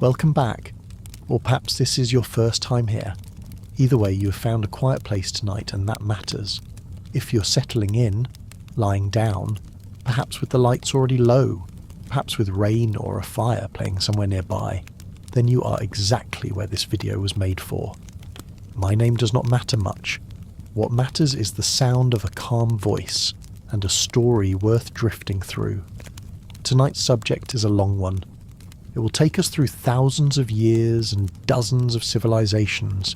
Welcome back, or perhaps this is your first time here. Either way, you have found a quiet place tonight, and that matters. If you're settling in, lying down, perhaps with the lights already low, perhaps with rain or a fire playing somewhere nearby, then you are exactly where this video was made for. My name does not matter much. What matters is the sound of a calm voice and a story worth drifting through. Tonight's subject is a long one. It will take us through thousands of years and dozens of civilizations.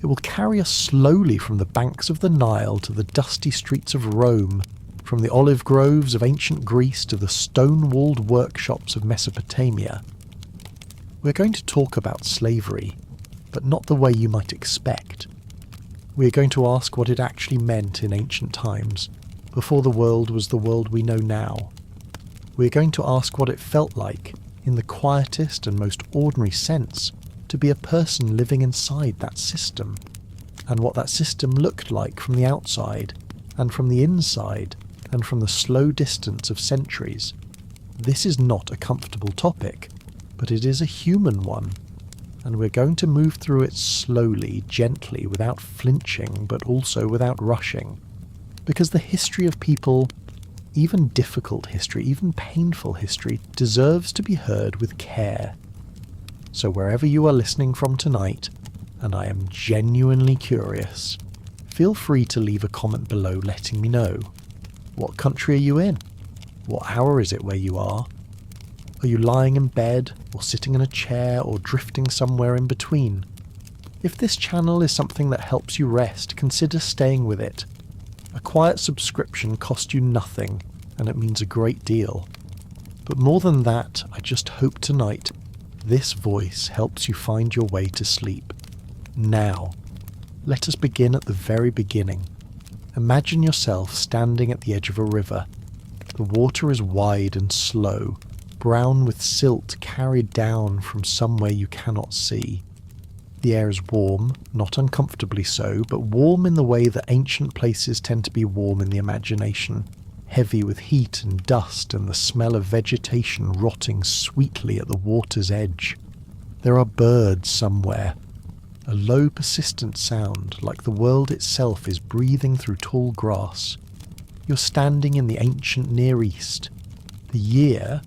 It will carry us slowly from the banks of the Nile to the dusty streets of Rome, from the olive groves of ancient Greece to the stone-walled workshops of Mesopotamia. We're going to talk about slavery, but not the way you might expect. We are going to ask what it actually meant in ancient times, before the world was the world we know now. We are going to ask what it felt like, in the quietest and most ordinary sense, to be a person living inside that system, and what that system looked like from the outside, and from the inside, and from the slow distance of centuries. This is not a comfortable topic, but it is a human one, and we're going to move through it slowly, gently, without flinching, but also without rushing. Because the history of people, even difficult history, even painful history, deserves to be heard with care. So wherever you are listening from tonight, and I am genuinely curious, feel free to leave a comment below letting me know. What country are you in? What hour is it where you are? Are you lying in bed, or sitting in a chair, or drifting somewhere in between? If this channel is something that helps you rest, consider staying with it. A quiet subscription costs you nothing, and it means a great deal. But more than that, I just hope tonight this voice helps you find your way to sleep. Now, let us begin at the very beginning. Imagine yourself standing at the edge of a river. The water is wide and slow, brown with silt carried down from somewhere you cannot see. The air is warm, not uncomfortably so, but warm in the way that ancient places tend to be warm in the imagination, heavy with heat and dust and the smell of vegetation rotting sweetly at the water's edge. There are birds somewhere, a low persistent sound like the world itself is breathing through tall grass. You're standing in the ancient Near East. The year,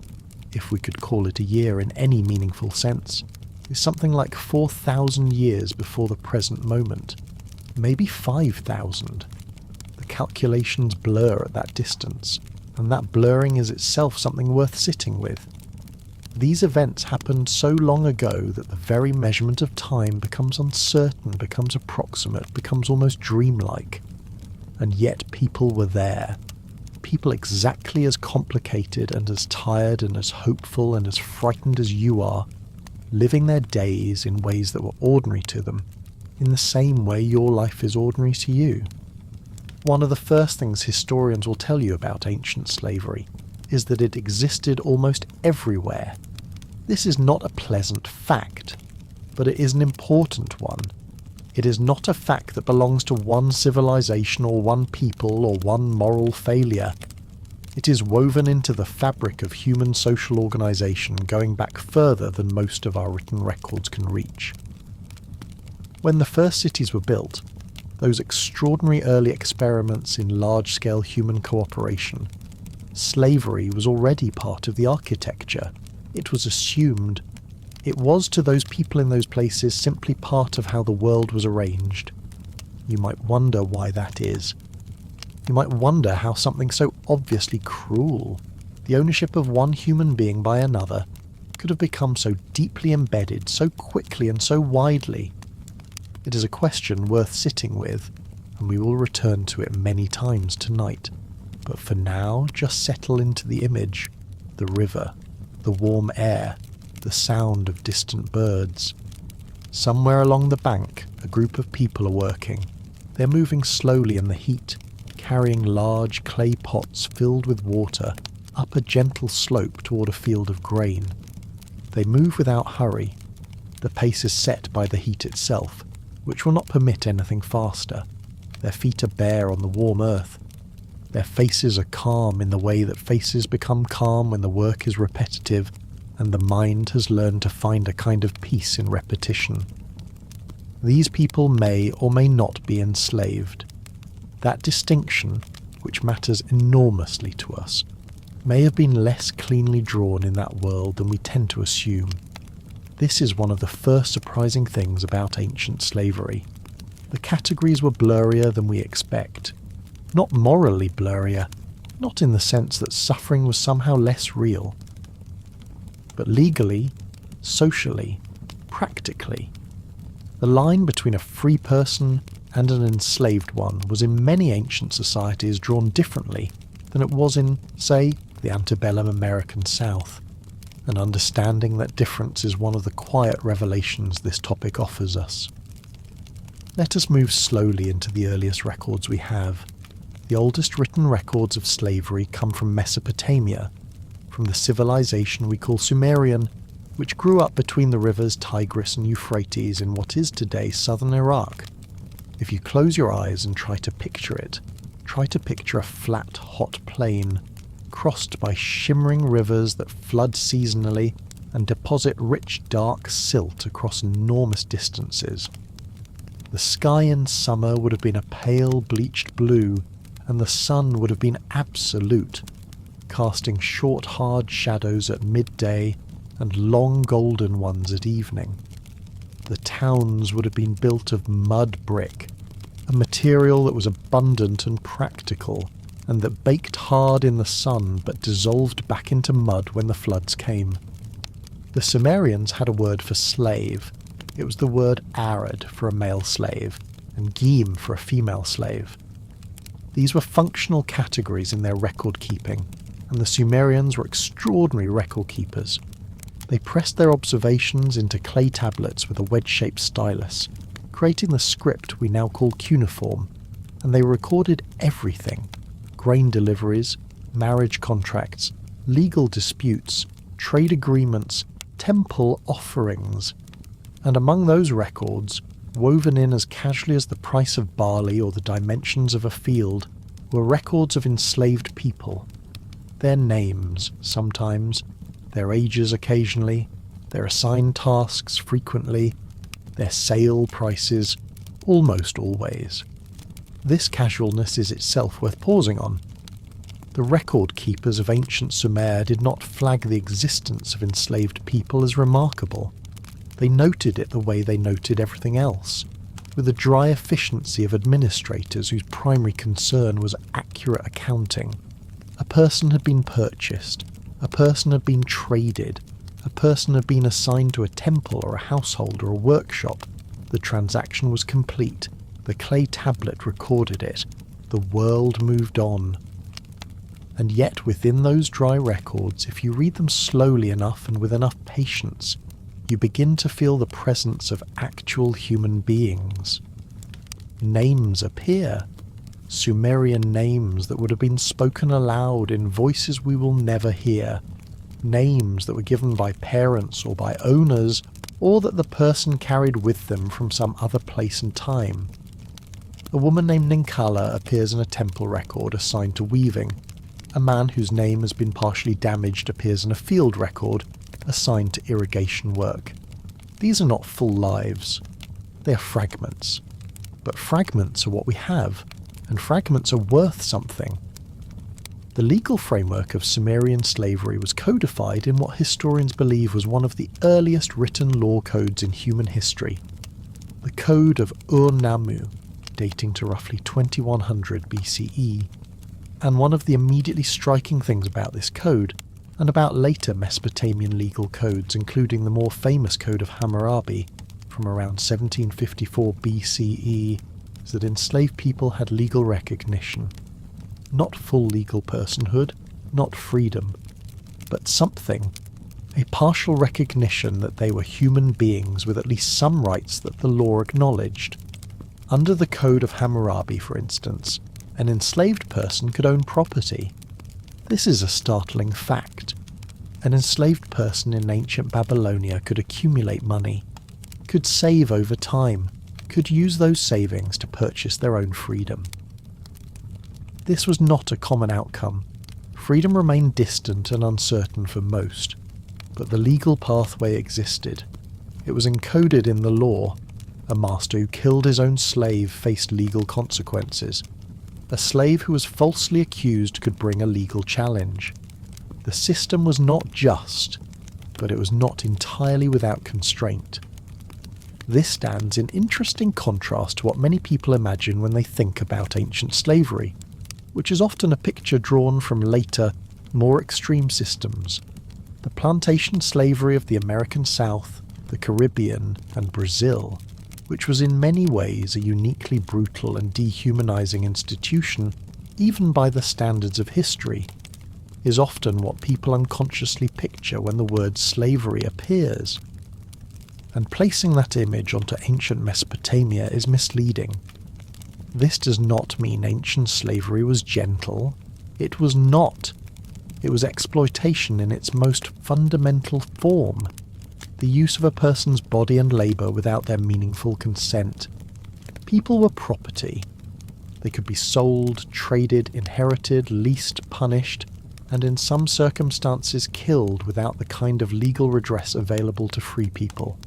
if we could call it a year in any meaningful sense, is something like 4,000 years before the present moment, maybe 5,000. The calculations blur at that distance, and that blurring is itself something worth sitting with. These events happened so long ago that the very measurement of time becomes uncertain, becomes approximate, becomes almost dreamlike. And yet people were there. People exactly as complicated and as tired and as hopeful and as frightened as you are, living their days in ways that were ordinary to them, in the same way your life is ordinary to you. One of the first things historians will tell you about ancient slavery is that it existed almost everywhere. This is not a pleasant fact, but it is an important one. It is not a fact that belongs to one civilization or one people or one moral failure. It is woven into the fabric of human social organisation, going back further than most of our written records can reach. When the first cities were built, those extraordinary early experiments in large-scale human cooperation, slavery was already part of the architecture. It was assumed. It was to those people in those places simply part of how the world was arranged. You might wonder why that is. You might wonder how something so obviously cruel, the ownership of one human being by another, could have become so deeply embedded, so quickly and so widely. It is a question worth sitting with, and we will return to it many times tonight. But for now, just settle into the image, the river, the warm air, the sound of distant birds. Somewhere along the bank, a group of people are working. They're moving slowly in the heat, carrying large clay pots filled with water up a gentle slope toward a field of grain. They move without hurry. The pace is set by the heat itself, which will not permit anything faster. Their feet are bare on the warm earth. Their faces are calm in the way that faces become calm when the work is repetitive, and the mind has learned to find a kind of peace in repetition. These people may or may not be enslaved. That distinction, which matters enormously to us, may have been less cleanly drawn in that world than we tend to assume. This is one of the first surprising things about ancient slavery. The categories were blurrier than we expect. Not morally blurrier, not in the sense that suffering was somehow less real, but legally, socially, practically. The line between a free person and an enslaved one was in many ancient societies drawn differently than it was in, say, the antebellum American South, and understanding that difference is one of the quiet revelations this topic offers us. Let us move slowly into the earliest records we have. The oldest written records of slavery come from Mesopotamia, from the civilization we call Sumerian, which grew up between the rivers Tigris and Euphrates in what is today southern Iraq. If you close your eyes and try to picture it, try to picture a flat, hot plain, crossed by shimmering rivers that flood seasonally and deposit rich, dark silt across enormous distances. The sky in summer would have been a pale, bleached blue, and the sun would have been absolute, casting short, hard shadows at midday and long golden ones at evening. The towns would have been built of mud brick, a material that was abundant and practical, and that baked hard in the sun but dissolved back into mud when the floods came. The Sumerians had a word for slave. It was the word arad for a male slave, and gim for a female slave. These were functional categories in their record keeping, and the Sumerians were extraordinary record keepers. They pressed their observations into clay tablets with a wedge-shaped stylus, creating the script we now call cuneiform, and they recorded everything: grain deliveries, marriage contracts, legal disputes, trade agreements, temple offerings. And among those records, woven in as casually as the price of barley or the dimensions of a field, were records of enslaved people. Their names, sometimes, their ages occasionally, their assigned tasks frequently, their sale prices, almost always. This casualness is itself worth pausing on. The record keepers of ancient Sumer did not flag the existence of enslaved people as remarkable. They noted it the way they noted everything else, with the dry efficiency of administrators whose primary concern was accurate accounting. A person had been purchased, a person had been traded, a person had been assigned to a temple or a household or a workshop. The transaction was complete. The clay tablet recorded it. The world moved on. And yet within those dry records, if you read them slowly enough and with enough patience, you begin to feel the presence of actual human beings. Names appear. Sumerian names that would have been spoken aloud in voices we will never hear. Names that were given by parents or by owners, or that the person carried with them from some other place and time. A woman named Ninkala appears in a temple record assigned to weaving. A man whose name has been partially damaged appears in a field record assigned to irrigation work. These are not full lives. They are fragments. But fragments are what we have, and fragments are worth something. The legal framework of Sumerian slavery was codified in what historians believe was one of the earliest written law codes in human history, the Code of Ur-Nammu, dating to roughly 2100 BCE. And one of the immediately striking things about this code, and about later Mesopotamian legal codes, including the more famous Code of Hammurabi from around 1754 BCE, is that enslaved people had legal recognition. Not full legal personhood, not freedom, but something, a partial recognition that they were human beings with at least some rights that the law acknowledged. Under the Code of Hammurabi, for instance, an enslaved person could own property. This is a startling fact. An enslaved person in ancient Babylonia could accumulate money, could save over time, could use those savings to purchase their own freedom. This was not a common outcome. Freedom remained distant and uncertain for most. but the legal pathway existed. It was encoded in the law. A master who killed his own slave faced legal consequences. A slave who was falsely accused could bring a legal challenge. The system was not just, but it was not entirely without constraint. This stands in interesting contrast to what many people imagine when they think about ancient slavery, which is often a picture drawn from later, more extreme systems. The plantation slavery of the American South, the Caribbean, and Brazil, which was in many ways a uniquely brutal and dehumanizing institution, even by the standards of history, is often what people unconsciously picture when the word slavery appears. And placing that image onto ancient Mesopotamia is misleading. This does not mean ancient slavery was gentle. It was not. It was exploitation in its most fundamental form. The use of a person's body and labour without their meaningful consent. People were property. They could be sold, traded, inherited, leased, punished, and in some circumstances killed without the kind of legal redress available to free people.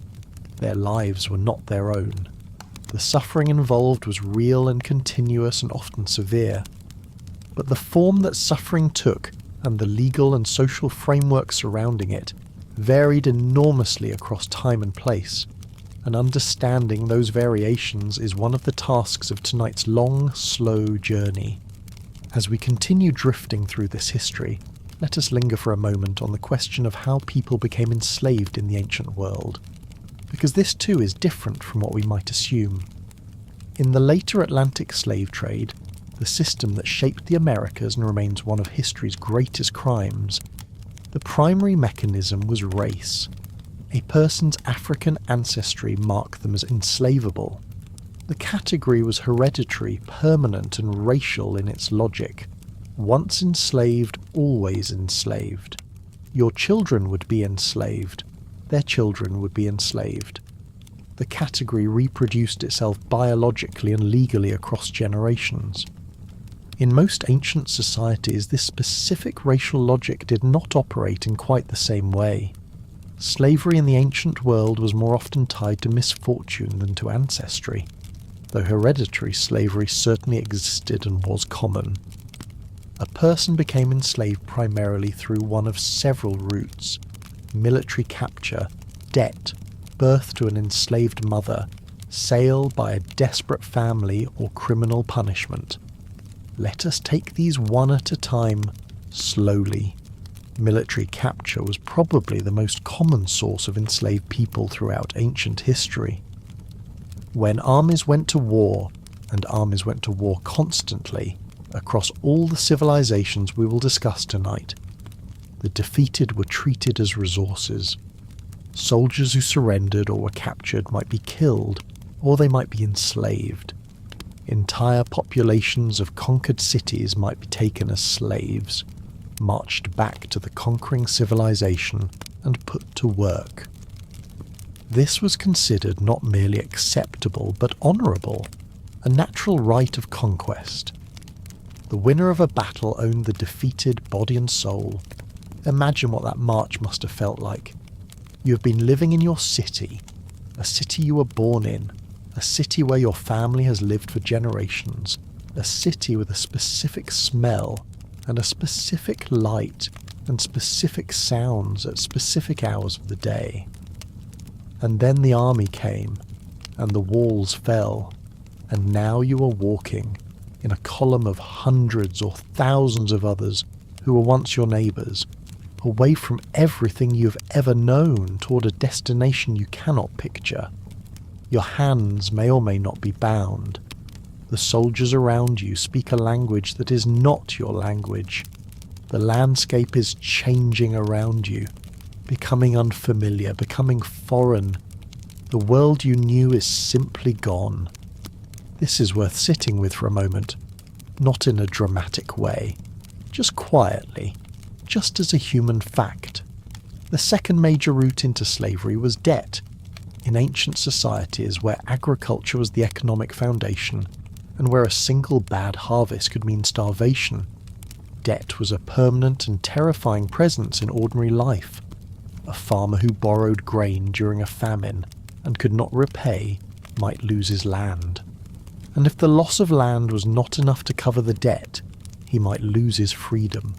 Their lives were not their own. The suffering involved was real and continuous and often severe. But the form that suffering took, and the legal and social framework surrounding it, varied enormously across time and place, and understanding those variations is one of the tasks of tonight's long, slow journey. As we continue drifting through this history, let us linger for a moment on the question of how people became enslaved in the ancient world, because this too is different from what we might assume. In the later Atlantic slave trade, the system that shaped the Americas and remains one of history's greatest crimes, the primary mechanism was race. A person's African ancestry marked them as enslavable. The category was hereditary, permanent, and racial in its logic. Once enslaved, always enslaved. Your children would be enslaved. Their children would be enslaved. The category reproduced itself biologically and legally across generations. In most ancient societies, this specific racial logic did not operate in quite the same way. Slavery in the ancient world was more often tied to misfortune than to ancestry, though hereditary slavery certainly existed and was common. A person became enslaved primarily through one of several routes: military capture, debt, birth to an enslaved mother, sale by a desperate family, or criminal punishment. Let us take these one at a time, slowly. Military capture was probably the most common source of enslaved people throughout ancient history. When armies went to war, and armies went to war constantly, across all the civilizations we will discuss tonight, the defeated were treated as resources. Soldiers who surrendered or were captured might be killed, or they might be enslaved. Entire populations of conquered cities might be taken as slaves, marched back to the conquering civilization, and put to work. This was considered not merely acceptable but honourable, a natural right of conquest. The winner of a battle owned the defeated body and soul. Imagine what that march must have felt like. You have been living in your city, a city you were born in, a city where your family has lived for generations, a city with a specific smell and a specific light and specific sounds at specific hours of the day. And then the army came, and the walls fell, and now you are walking in a column of hundreds or thousands of others who were once your neighbours, away from everything you've ever known toward a destination you cannot picture. Your hands may or may not be bound. The soldiers around you speak a language that is not your language. The landscape is changing around you, becoming unfamiliar, becoming foreign. The world you knew is simply gone. This is worth sitting with for a moment, not in a dramatic way, just quietly, just as a human fact. The second major route into slavery was debt. In ancient societies where agriculture was the economic foundation, and where a single bad harvest could mean starvation, debt was a permanent and terrifying presence in ordinary life. A farmer who borrowed grain during a famine and could not repay might lose his land. And if the loss of land was not enough to cover the debt, he might lose his freedom.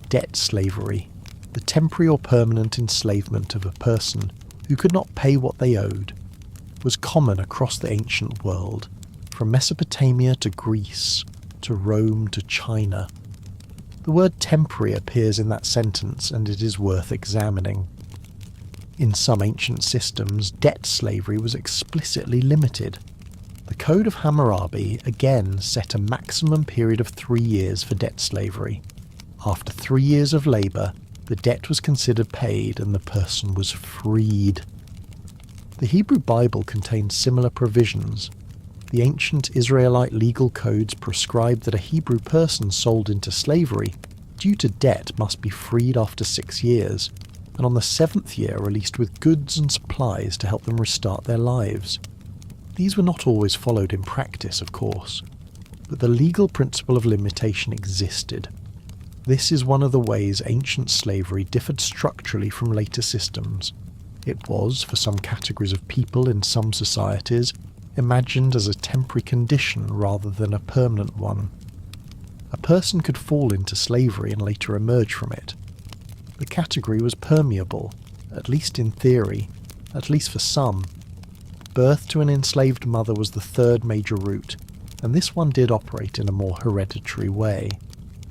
Debt slavery, the temporary or permanent enslavement of a person who could not pay what they owed, was common across the ancient world, from Mesopotamia to Greece, to Rome to China. The word temporary appears in that sentence, and it is worth examining. In some ancient systems, debt slavery was explicitly limited. The Code of Hammurabi again set a maximum period of 3 years for debt slavery. After 3 years of labour, the debt was considered paid and the person was freed. The Hebrew Bible contains similar provisions. The ancient Israelite legal codes prescribed that a Hebrew person sold into slavery due to debt must be freed after 6 years, and on the 7th year released with goods and supplies to help them restart their lives. These were not always followed in practice, of course, but the legal principle of limitation existed. This is one of the ways ancient slavery differed structurally from later systems. It was, for some categories of people in some societies, imagined as a temporary condition rather than a permanent one. A person could fall into slavery and later emerge from it. The category was permeable, at least in theory, at least for some. Birth to an enslaved mother was the third major route, and this one did operate in a more hereditary way.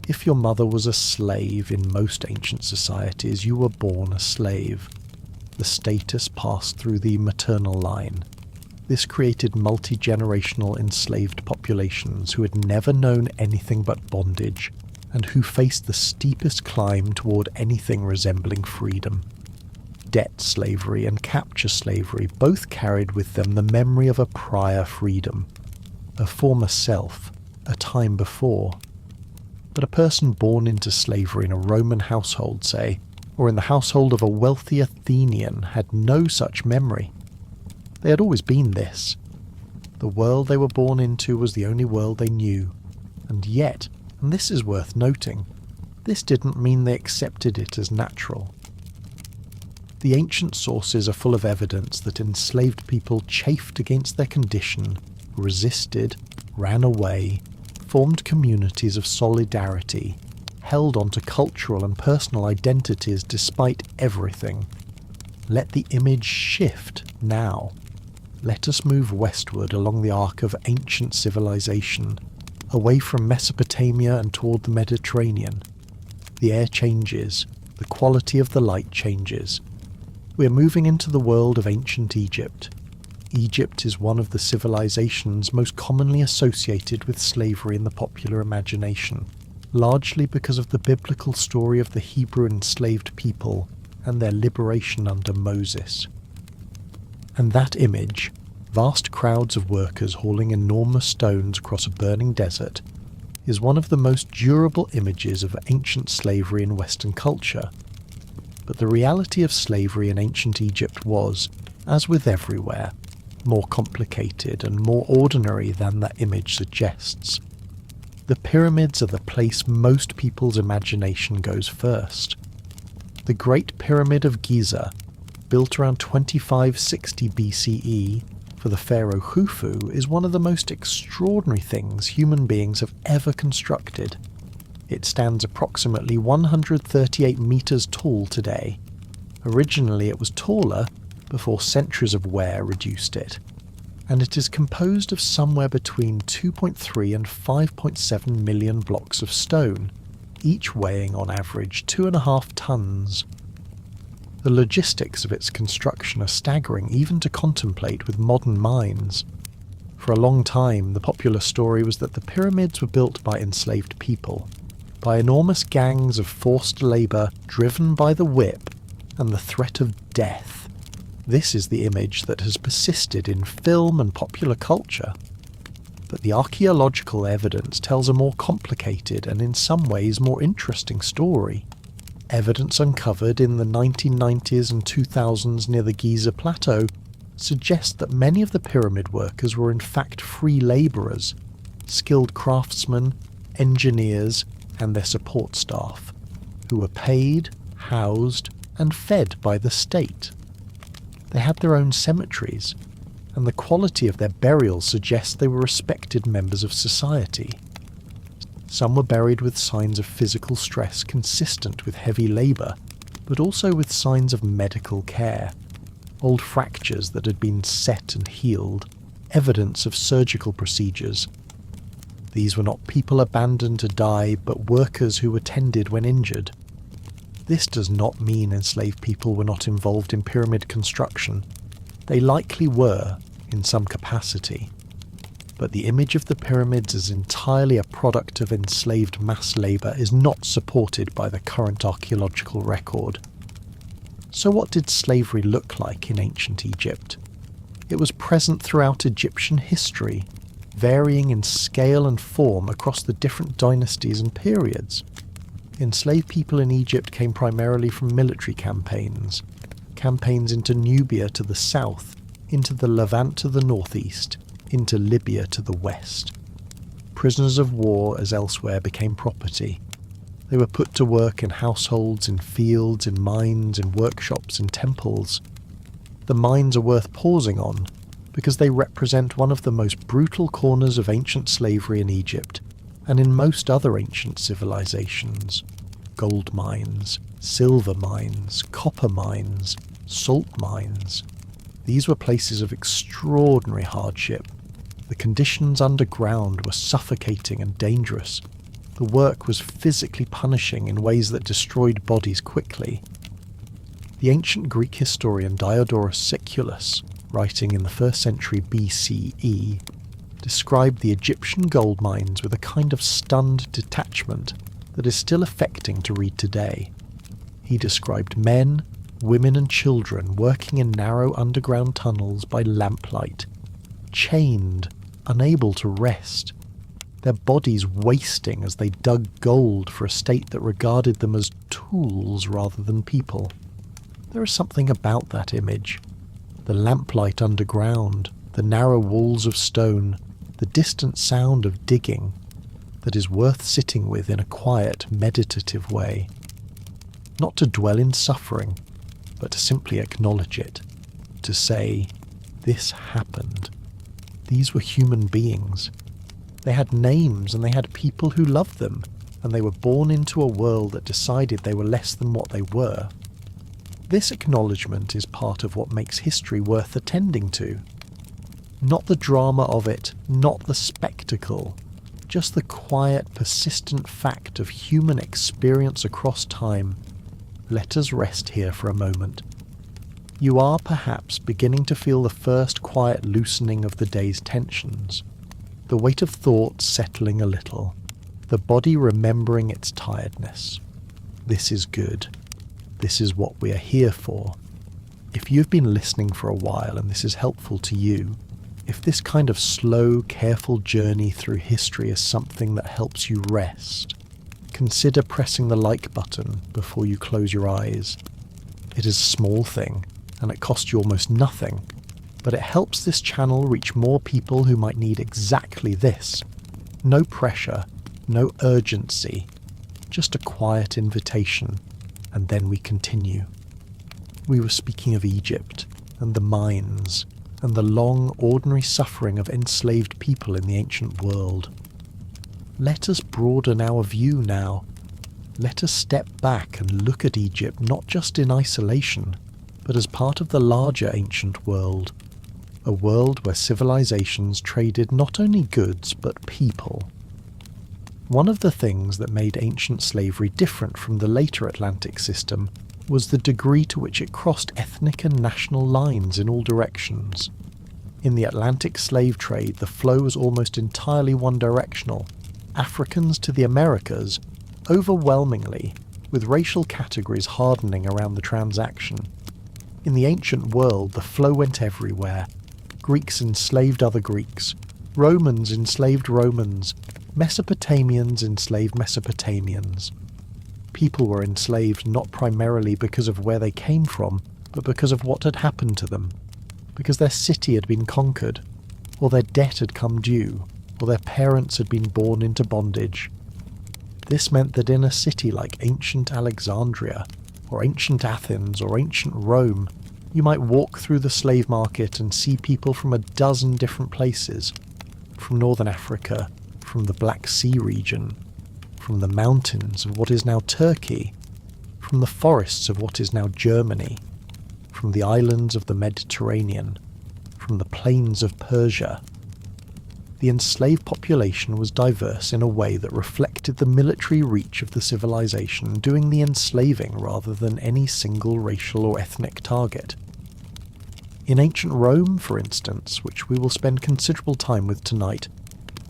If your mother was a slave in most ancient societies, you were born a slave. The status passed through the maternal line. This created multi-generational enslaved populations who had never known anything but bondage, and who faced the steepest climb toward anything resembling freedom. Debt slavery and capture slavery both carried with them the memory of a prior freedom, a former self, a time before. But a person born into slavery in a Roman household, say, or in the household of a wealthy Athenian, had no such memory. They had always been this. The world they were born into was the only world they knew, and yet, and this is worth noting, this didn't mean they accepted it as natural. The ancient sources are full of evidence that enslaved people chafed against their condition, resisted, ran away, formed communities of solidarity, held on to cultural and personal identities despite everything. Let the image shift now. Let us move westward along the arc of ancient civilization, away from Mesopotamia and toward the Mediterranean. The air changes, the quality of the light changes. We are moving into the world of ancient Egypt. Egypt is one of the civilizations most commonly associated with slavery in the popular imagination, largely because of the biblical story of the Hebrew enslaved people and their liberation under Moses. And that image, vast crowds of workers hauling enormous stones across a burning desert, is one of the most durable images of ancient slavery in Western culture. But the reality of slavery in ancient Egypt was, as with everywhere, more complicated and more ordinary than that image suggests. The pyramids are the place most people's imagination goes first. The Great Pyramid of Giza, built around 2560 BCE for the pharaoh Khufu, is one of the most extraordinary things human beings have ever constructed. It stands approximately 138 meters tall today. Originally it was taller, before centuries of wear reduced it, and it is composed of somewhere between 2.3 and 5.7 million blocks of stone, each weighing on average 2.5 tons. The logistics of its construction are staggering even to contemplate with modern minds. For a long time, the popular story was that the pyramids were built by enslaved people, by enormous gangs of forced labour driven by the whip and the threat of death. This is the image that has persisted in film and popular culture. But the archaeological evidence tells a more complicated and in some ways more interesting story. Evidence uncovered in the 1990s and 2000s near the Giza Plateau suggests that many of the pyramid workers were in fact free labourers, skilled craftsmen, engineers, and their support staff, who were paid, housed, and fed by the state. They had their own cemeteries, and the quality of their burials suggests they were respected members of society. Some were buried with signs of physical stress consistent with heavy labour, but also with signs of medical care, old fractures that had been set and healed, evidence of surgical procedures. These were not people abandoned to die, but workers who were tended when injured. This does not mean enslaved people were not involved in pyramid construction. They likely were, in some capacity. But the image of the pyramids as entirely a product of enslaved mass labour is not supported by the current archaeological record. So what did slavery look like in ancient Egypt? It was present throughout Egyptian history, varying in scale and form across the different dynasties and periods. Enslaved people in Egypt came primarily from military campaigns into Nubia to the south, into the Levant to the northeast, into Libya to the west. Prisoners of war, as elsewhere, became property. They were put to work in households, in fields, in mines, in workshops, in temples. The mines are worth pausing on, because they represent one of the most brutal corners of ancient slavery in Egypt, and in most other ancient civilizations. Gold mines, silver mines, copper mines, salt mines. These were places of extraordinary hardship. The conditions underground were suffocating and dangerous. The work was physically punishing in ways that destroyed bodies quickly. The ancient Greek historian Diodorus Siculus, writing in the 1st century BCE, described the Egyptian gold mines with a kind of stunned detachment that is still affecting to read today. He described men, women and children working in narrow underground tunnels by lamplight, chained, unable to rest, their bodies wasting as they dug gold for a state that regarded them as tools rather than people. There is something about that image. The lamplight underground, the narrow walls of stone, the distant sound of digging, that is worth sitting with in a quiet, meditative way. Not to dwell in suffering, but to simply acknowledge it, to say, this happened. These were human beings. They had names and they had people who loved them, and they were born into a world that decided they were less than what they were. This acknowledgement is part of what makes history worth attending to. Not the drama of it, not the spectacle, just the quiet, persistent fact of human experience across time. Let us rest here for a moment. You are perhaps beginning to feel the first quiet loosening of the day's tensions, the weight of thought settling a little, the body remembering its tiredness. This is good. This is what we are here for. If you've been listening for a while and this is helpful to you, if this kind of slow, careful journey through history is something that helps you rest, consider pressing the like button before you close your eyes. It is a small thing, and it costs you almost nothing, but it helps this channel reach more people who might need exactly this. No pressure, no urgency, just a quiet invitation, and then we continue. We were speaking of Egypt, and the mines, and the long, ordinary suffering of enslaved people in the ancient world. Let us broaden our view now. Let us step back and look at Egypt not just in isolation, but as part of the larger ancient world, a world where civilizations traded not only goods but people. One of the things that made ancient slavery different from the later Atlantic system was the degree to which it crossed ethnic and national lines in all directions. In the Atlantic slave trade, the flow was almost entirely one-directional, Africans to the Americas, overwhelmingly, with racial categories hardening around the transaction. In the ancient world, the flow went everywhere. Greeks enslaved other Greeks, Romans enslaved Romans, Mesopotamians enslaved Mesopotamians. People were enslaved not primarily because of where they came from, but because of what had happened to them, because their city had been conquered, or their debt had come due, or their parents had been born into bondage. This meant that in a city like ancient Alexandria, or ancient Athens, or ancient Rome, you might walk through the slave market and see people from a dozen different places, from northern Africa, from the Black Sea region, from the mountains of what is now Turkey, from the forests of what is now Germany, from the islands of the Mediterranean, from the plains of Persia. The enslaved population was diverse in a way that reflected the military reach of the civilization doing the enslaving rather than any single racial or ethnic target. In ancient Rome, for instance, which we will spend considerable time with tonight,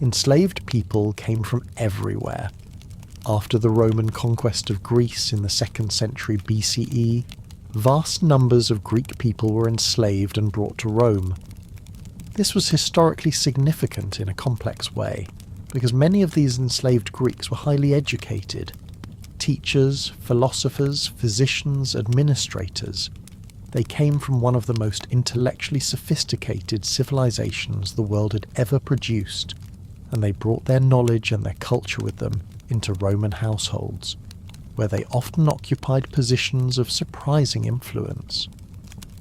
enslaved people came from everywhere. After the Roman conquest of Greece in the 2nd century BCE, vast numbers of Greek people were enslaved and brought to Rome. This was historically significant in a complex way, because many of these enslaved Greeks were highly educated. Teachers, philosophers, physicians, administrators. They came from one of the most intellectually sophisticated civilizations the world had ever produced, and they brought their knowledge and their culture with them into Roman households, where they often occupied positions of surprising influence.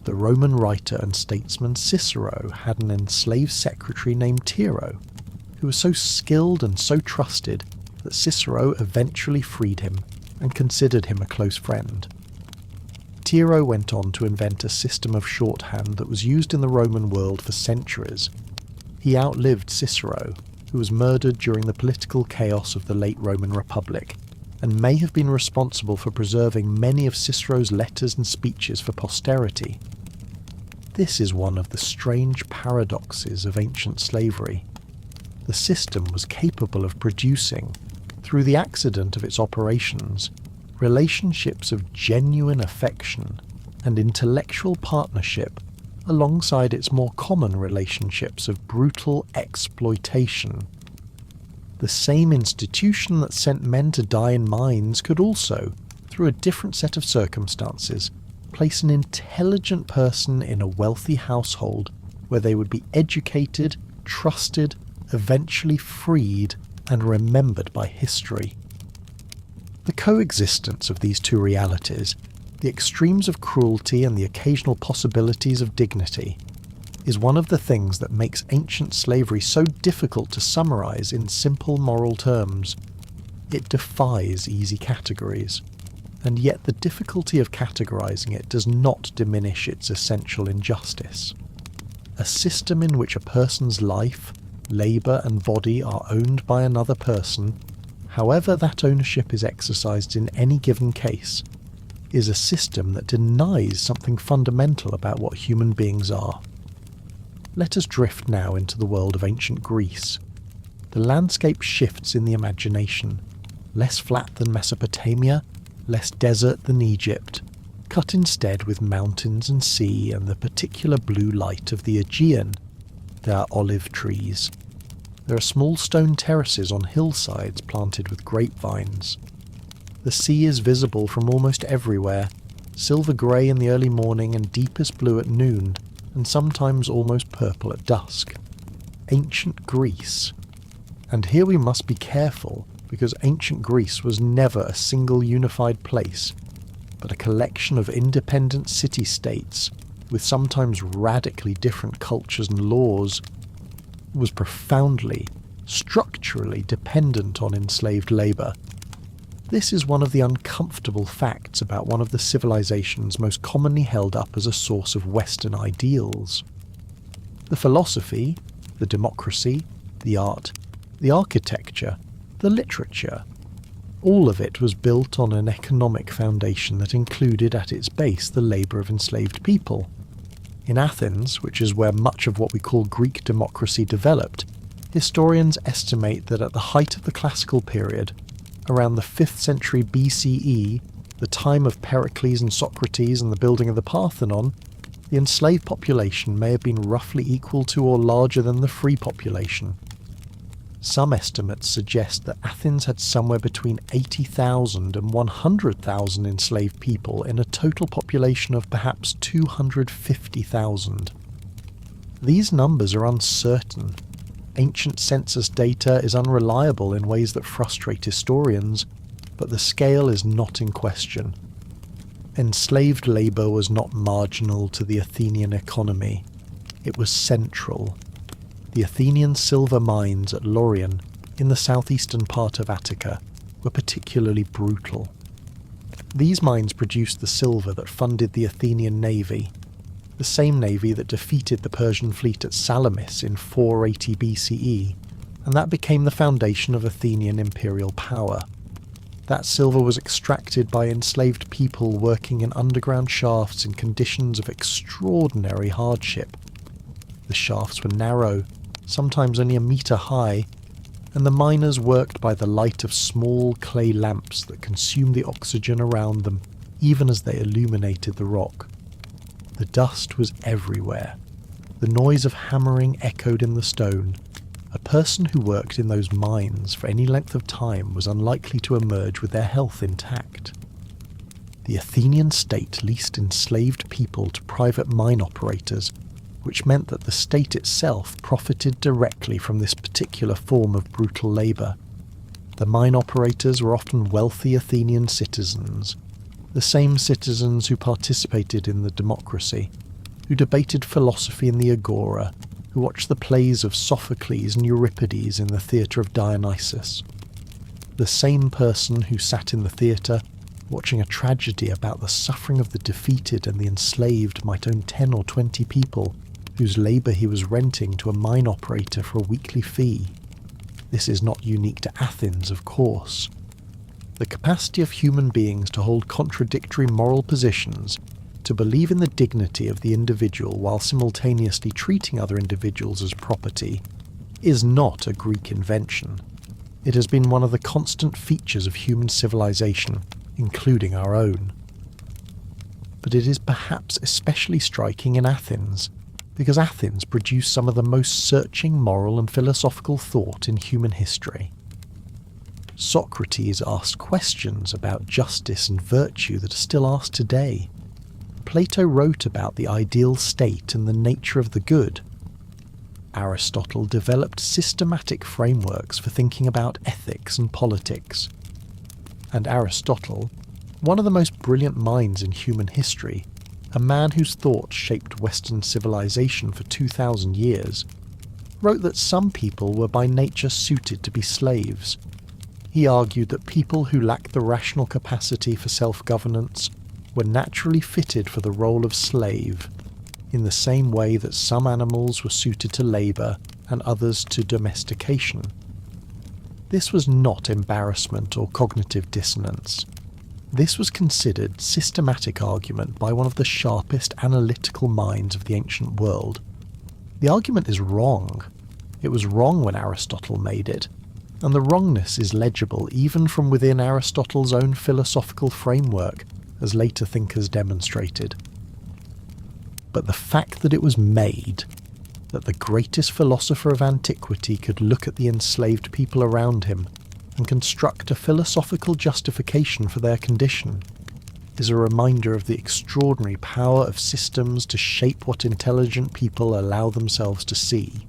The Roman writer and statesman Cicero had an enslaved secretary named Tiro, who was so skilled and so trusted that Cicero eventually freed him and considered him a close friend. Tiro went on to invent a system of shorthand that was used in the Roman world for centuries. He outlived Cicero, who was murdered during the political chaos of the late Roman Republic, and may have been responsible for preserving many of Cicero's letters and speeches for posterity. This is one of the strange paradoxes of ancient slavery. The system was capable of producing, through the accident of its operations, relationships of genuine affection and intellectual partnership alongside its more common relationships of brutal exploitation. The same institution that sent men to die in mines could also, through a different set of circumstances, place an intelligent person in a wealthy household where they would be educated, trusted, eventually freed, and remembered by history. The coexistence of these two realities, the extremes of cruelty and the occasional possibilities of dignity, is one of the things that makes ancient slavery so difficult to summarize in simple moral terms. It defies easy categories, and yet the difficulty of categorizing it does not diminish its essential injustice. A system in which a person's life, labor, and body are owned by another person, however that ownership is exercised in any given case, is a system that denies something fundamental about what human beings are. Let us drift now into the world of ancient Greece. The landscape shifts in the imagination, less flat than Mesopotamia, less desert than Egypt, cut instead with mountains and sea and the particular blue light of the Aegean. There are olive trees. There are small stone terraces on hillsides planted with grapevines. The sea is visible from almost everywhere, silver grey in the early morning and deepest blue at noon, and sometimes almost purple at dusk. Ancient Greece. And here we must be careful, because ancient Greece was never a single unified place, but a collection of independent city-states, with sometimes radically different cultures and laws, was profoundly, structurally dependent on enslaved labour. This is one of the uncomfortable facts about one of the civilizations most commonly held up as a source of Western ideals. The philosophy, the democracy, the art, the architecture, the literature, all of it was built on an economic foundation that included at its base the labour of enslaved people. In Athens, which is where much of what we call Greek democracy developed, historians estimate that at the height of the classical period, around the 5th century BCE, the time of Pericles and Socrates and the building of the Parthenon, the enslaved population may have been roughly equal to or larger than the free population. Some estimates suggest that Athens had somewhere between 80,000 and 100,000 enslaved people in a total population of perhaps 250,000. These numbers are uncertain. Ancient census data is unreliable in ways that frustrate historians, but the scale is not in question. Enslaved labour was not marginal to the Athenian economy, it was central. The Athenian silver mines at Laurion, in the southeastern part of Attica, were particularly brutal. These mines produced the silver that funded the Athenian navy, the same navy that defeated the Persian fleet at Salamis in 480 BCE, and that became the foundation of Athenian imperial power. That silver was extracted by enslaved people working in underground shafts in conditions of extraordinary hardship. The shafts were narrow, sometimes only a metre high, and the miners worked by the light of small clay lamps that consumed the oxygen around them, even as they illuminated the rock. The dust was everywhere. The noise of hammering echoed in the stone. A person who worked in those mines for any length of time was unlikely to emerge with their health intact. The Athenian state leased enslaved people to private mine operators, which meant that the state itself profited directly from this particular form of brutal labour. The mine operators were often wealthy Athenian citizens, the same citizens who participated in the democracy, who debated philosophy in the agora, who watched the plays of Sophocles and Euripides in the theatre of Dionysus. The same person who sat in the theatre, watching a tragedy about the suffering of the defeated and the enslaved, might own 10 or 20 people, whose labour he was renting to a mine operator for a weekly fee. This is not unique to Athens, of course. The capacity of human beings to hold contradictory moral positions, to believe in the dignity of the individual while simultaneously treating other individuals as property, is not a Greek invention. It has been one of the constant features of human civilization, including our own. But it is perhaps especially striking in Athens, because Athens produced some of the most searching moral and philosophical thought in human history. Socrates asked questions about justice and virtue that are still asked today. Plato wrote about the ideal state and the nature of the good. Aristotle developed systematic frameworks for thinking about ethics and politics. And Aristotle, one of the most brilliant minds in human history, a man whose thought shaped Western civilization for 2,000 years, wrote that some people were by nature suited to be slaves. He argued that people who lacked the rational capacity for self-governance were naturally fitted for the role of slave, in the same way that some animals were suited to labour and others to domestication. This was not embarrassment or cognitive dissonance. This was considered systematic argument by one of the sharpest analytical minds of the ancient world. The argument is wrong. It was wrong when Aristotle made it, and the wrongness is legible even from within Aristotle's own philosophical framework, as later thinkers demonstrated. But the fact that it was made, that the greatest philosopher of antiquity could look at the enslaved people around him and construct a philosophical justification for their condition, is a reminder of the extraordinary power of systems to shape what intelligent people allow themselves to see.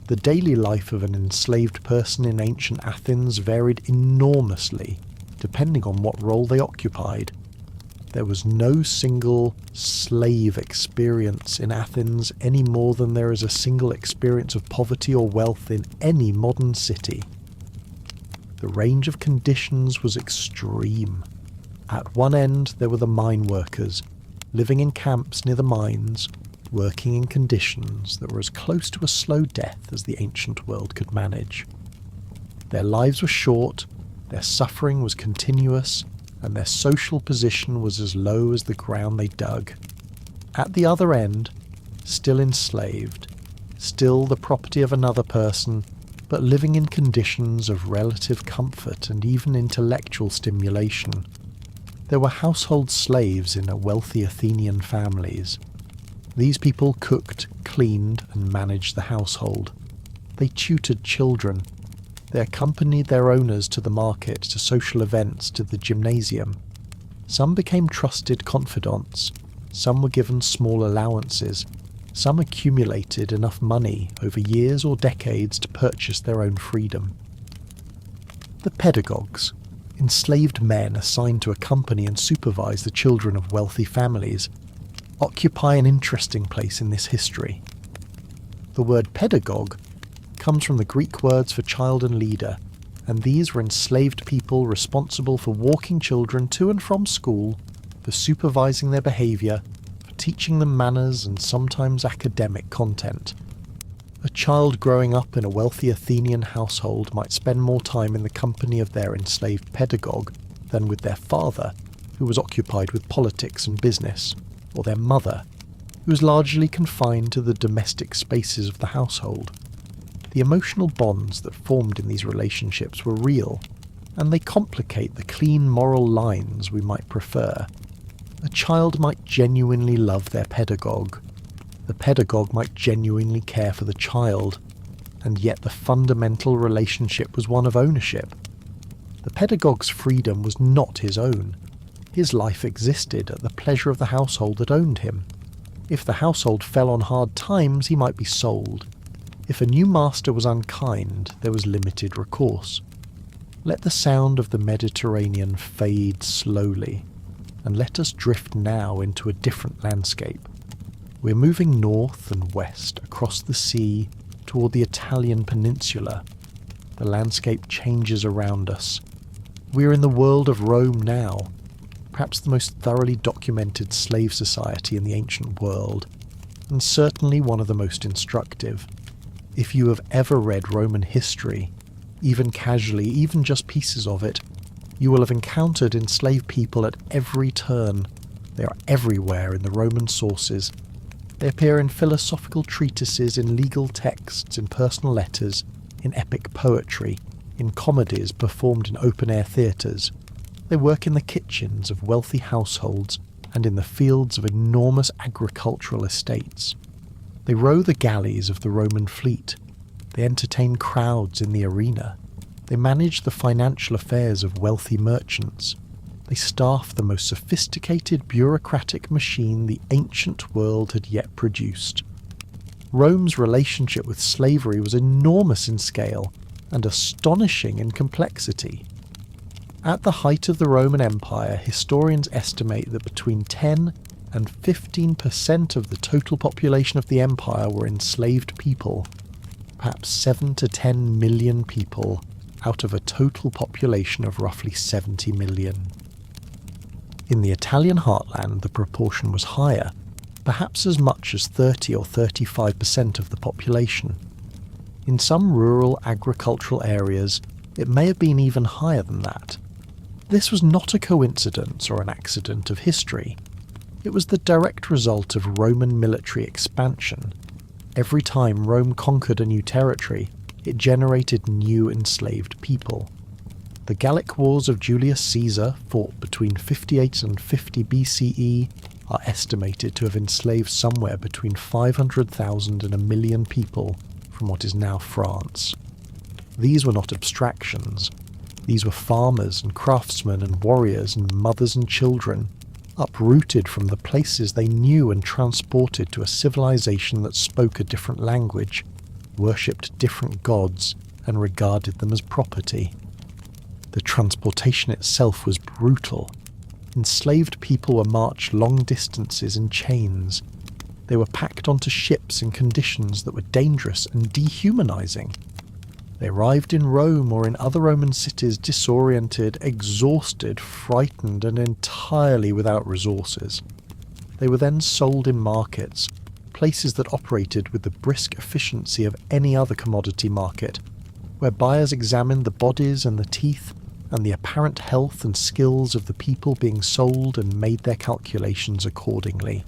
The daily life of an enslaved person in ancient Athens varied enormously, depending on what role they occupied. There was no single slave experience in Athens any more than there is a single experience of poverty or wealth in any modern city. The range of conditions was extreme. At one end there were the mine workers, living in camps near the mines, working in conditions that were as close to a slow death as the ancient world could manage. Their lives were short, their suffering was continuous, and their social position was as low as the ground they dug. At the other end, still enslaved, still the property of another person, but living in conditions of relative comfort and even intellectual stimulation, there were household slaves in wealthy Athenian families. These people cooked, cleaned, and managed the household. They tutored children. They accompanied their owners to the market, to social events, to the gymnasium. Some became trusted confidants. Some were given small allowances. Some accumulated enough money over years or decades to purchase their own freedom. The pedagogues. enslaved men assigned to accompany and supervise the children of wealthy families, occupy an interesting place in this history. The word pedagogue comes from the Greek words for child and leader, and these were enslaved people responsible for walking children to and from school, for supervising their behaviour, for teaching them manners and sometimes academic content. A child growing up in a wealthy Athenian household might spend more time in the company of their enslaved pedagogue than with their father, who was occupied with politics and business, or their mother, who was largely confined to the domestic spaces of the household. The emotional bonds that formed in these relationships were real, and they complicate the clean moral lines we might prefer. A child might genuinely love their pedagogue. The pedagogue might genuinely care for the child, and yet the fundamental relationship was one of ownership. The pedagogue's freedom was not his own. His life existed at the pleasure of the household that owned him. If the household fell on hard times, he might be sold. If a new master was unkind, there was limited recourse. Let the sound of the Mediterranean fade slowly, and let us drift now into a different landscape. We're moving north and west across the sea toward the Italian peninsula. The landscape changes around us. We're in the world of Rome now, perhaps the most thoroughly documented slave society in the ancient world, and certainly one of the most instructive. If you have ever read Roman history, even casually, even just pieces of it, you will have encountered enslaved people at every turn. They are everywhere in the Roman sources. They appear in philosophical treatises, in legal texts, in personal letters, in epic poetry, in comedies performed in open-air theatres. They work in the kitchens of wealthy households and in the fields of enormous agricultural estates. They row the galleys of the Roman fleet. They entertain crowds in the arena. They manage the financial affairs of wealthy merchants. They staff the most sophisticated bureaucratic machine the ancient world had yet produced. Rome's relationship with slavery was enormous in scale and astonishing in complexity. At the height of the Roman Empire, historians estimate that between 10 and 15% of the total population of the empire were enslaved people, perhaps 7 to 10 million people out of a total population of roughly 70 million. In the Italian heartland, the proportion was higher, perhaps as much as 30 or 35% of the population. In some rural agricultural areas, it may have been even higher than that. This was not a coincidence or an accident of history. It was the direct result of Roman military expansion. Every time Rome conquered a new territory, it generated new enslaved people. The Gallic Wars of Julius Caesar, fought between 58 and 50 BCE, are estimated to have enslaved somewhere between 500,000 and 1 million people from what is now France. These were not abstractions. These were farmers and craftsmen and warriors and mothers and children, uprooted from the places they knew and transported to a civilization that spoke a different language, worshipped different gods, and regarded them as property. The transportation itself was brutal. Enslaved people were marched long distances in chains. They were packed onto ships in conditions that were dangerous and dehumanizing. They arrived in Rome or in other Roman cities disoriented, exhausted, frightened, and entirely without resources. They were then sold in markets, places that operated with the brisk efficiency of any other commodity market, where buyers examined the bodies and the teeth and the apparent health and skills of the people being sold and made their calculations accordingly.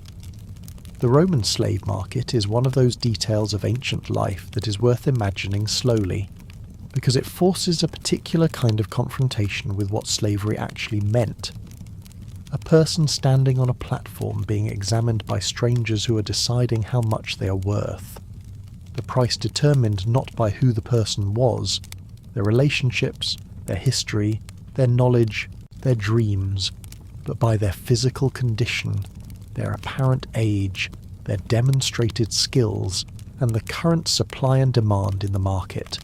The Roman slave market is one of those details of ancient life that is worth imagining slowly, because it forces a particular kind of confrontation with what slavery actually meant. A person standing on a platform being examined by strangers who are deciding how much they are worth. The price determined not by who the person was, their relationships, their history, their knowledge, their dreams, but by their physical condition, their apparent age, their demonstrated skills, and the current supply and demand in the market.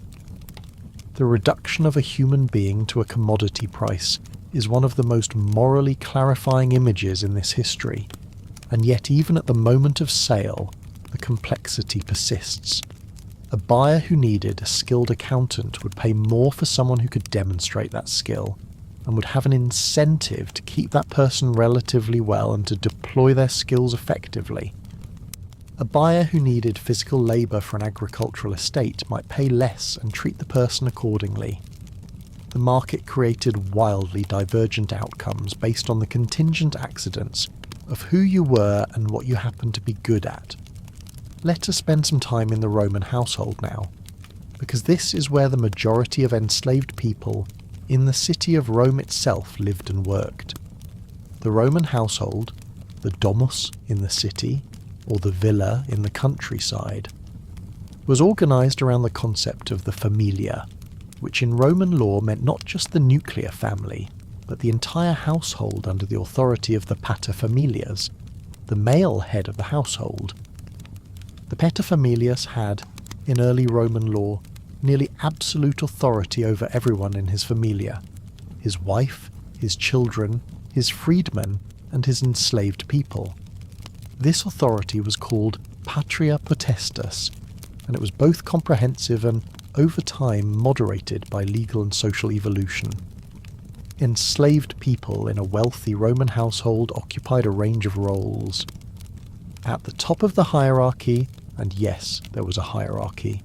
The reduction of a human being to a commodity price is one of the most morally clarifying images in this history, and yet even at the moment of sale, the complexity persists. A buyer who needed a skilled accountant would pay more for someone who could demonstrate that skill, and would have an incentive to keep that person relatively well and to deploy their skills effectively. A buyer who needed physical labour for an agricultural estate might pay less and treat the person accordingly. The market created wildly divergent outcomes based on the contingent accidents of who you were and what you happened to be good at. Let us spend some time in the Roman household now, because this is where the majority of enslaved people in the city of Rome itself lived and worked. The Roman household, the domus in the city, or the villa in the countryside, was organised around the concept of the familia, which in Roman law meant not just the nuclear family, but the entire household under the authority of the paterfamilias, the male head of the household. The paterfamilias had, in early Roman law, nearly absolute authority over everyone in his familia: his wife, his children, his freedmen, and his enslaved people. This authority was called patria potestas, and it was both comprehensive and, over time, moderated by legal and social evolution. Enslaved people in a wealthy Roman household occupied a range of roles. At the top of the hierarchy, and yes, there was a hierarchy,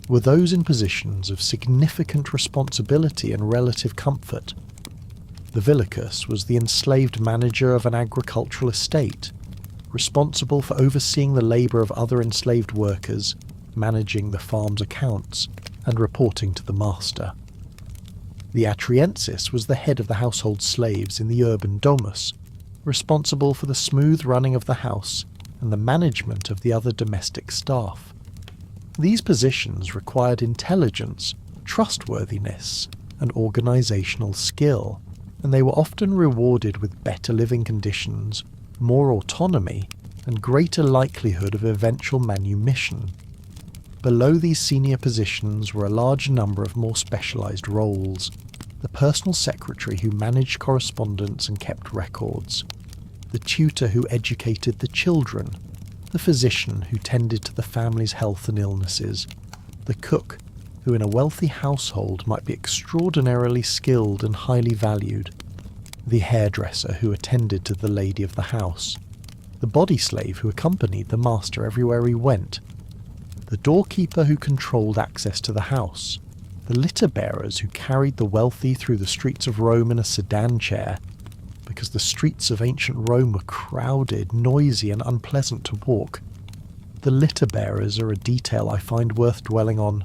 were those in positions of significant responsibility and relative comfort. The villicus was the enslaved manager of an agricultural estate, responsible for overseeing the labour of other enslaved workers, managing the farm's accounts, and reporting to the master. The atriensis was the head of the household slaves in the urban domus, responsible for the smooth running of the house and the management of the other domestic staff. These positions required intelligence, trustworthiness, and organisational skill, and they were often rewarded with better living conditions, more autonomy, and greater likelihood of eventual manumission. Below these senior positions were a large number of more specialised roles: the personal secretary who managed correspondence and kept records, the tutor who educated the children, the physician who tended to the family's health and illnesses, the cook who in a wealthy household might be extraordinarily skilled and highly valued, the hairdresser who attended to the lady of the house, the body slave who accompanied the master everywhere he went, the doorkeeper who controlled access to the house, the litter bearers who carried the wealthy through the streets of Rome in a sedan chair, because the streets of ancient Rome were crowded, noisy, and unpleasant to walk. The litter bearers are a detail I find worth dwelling on.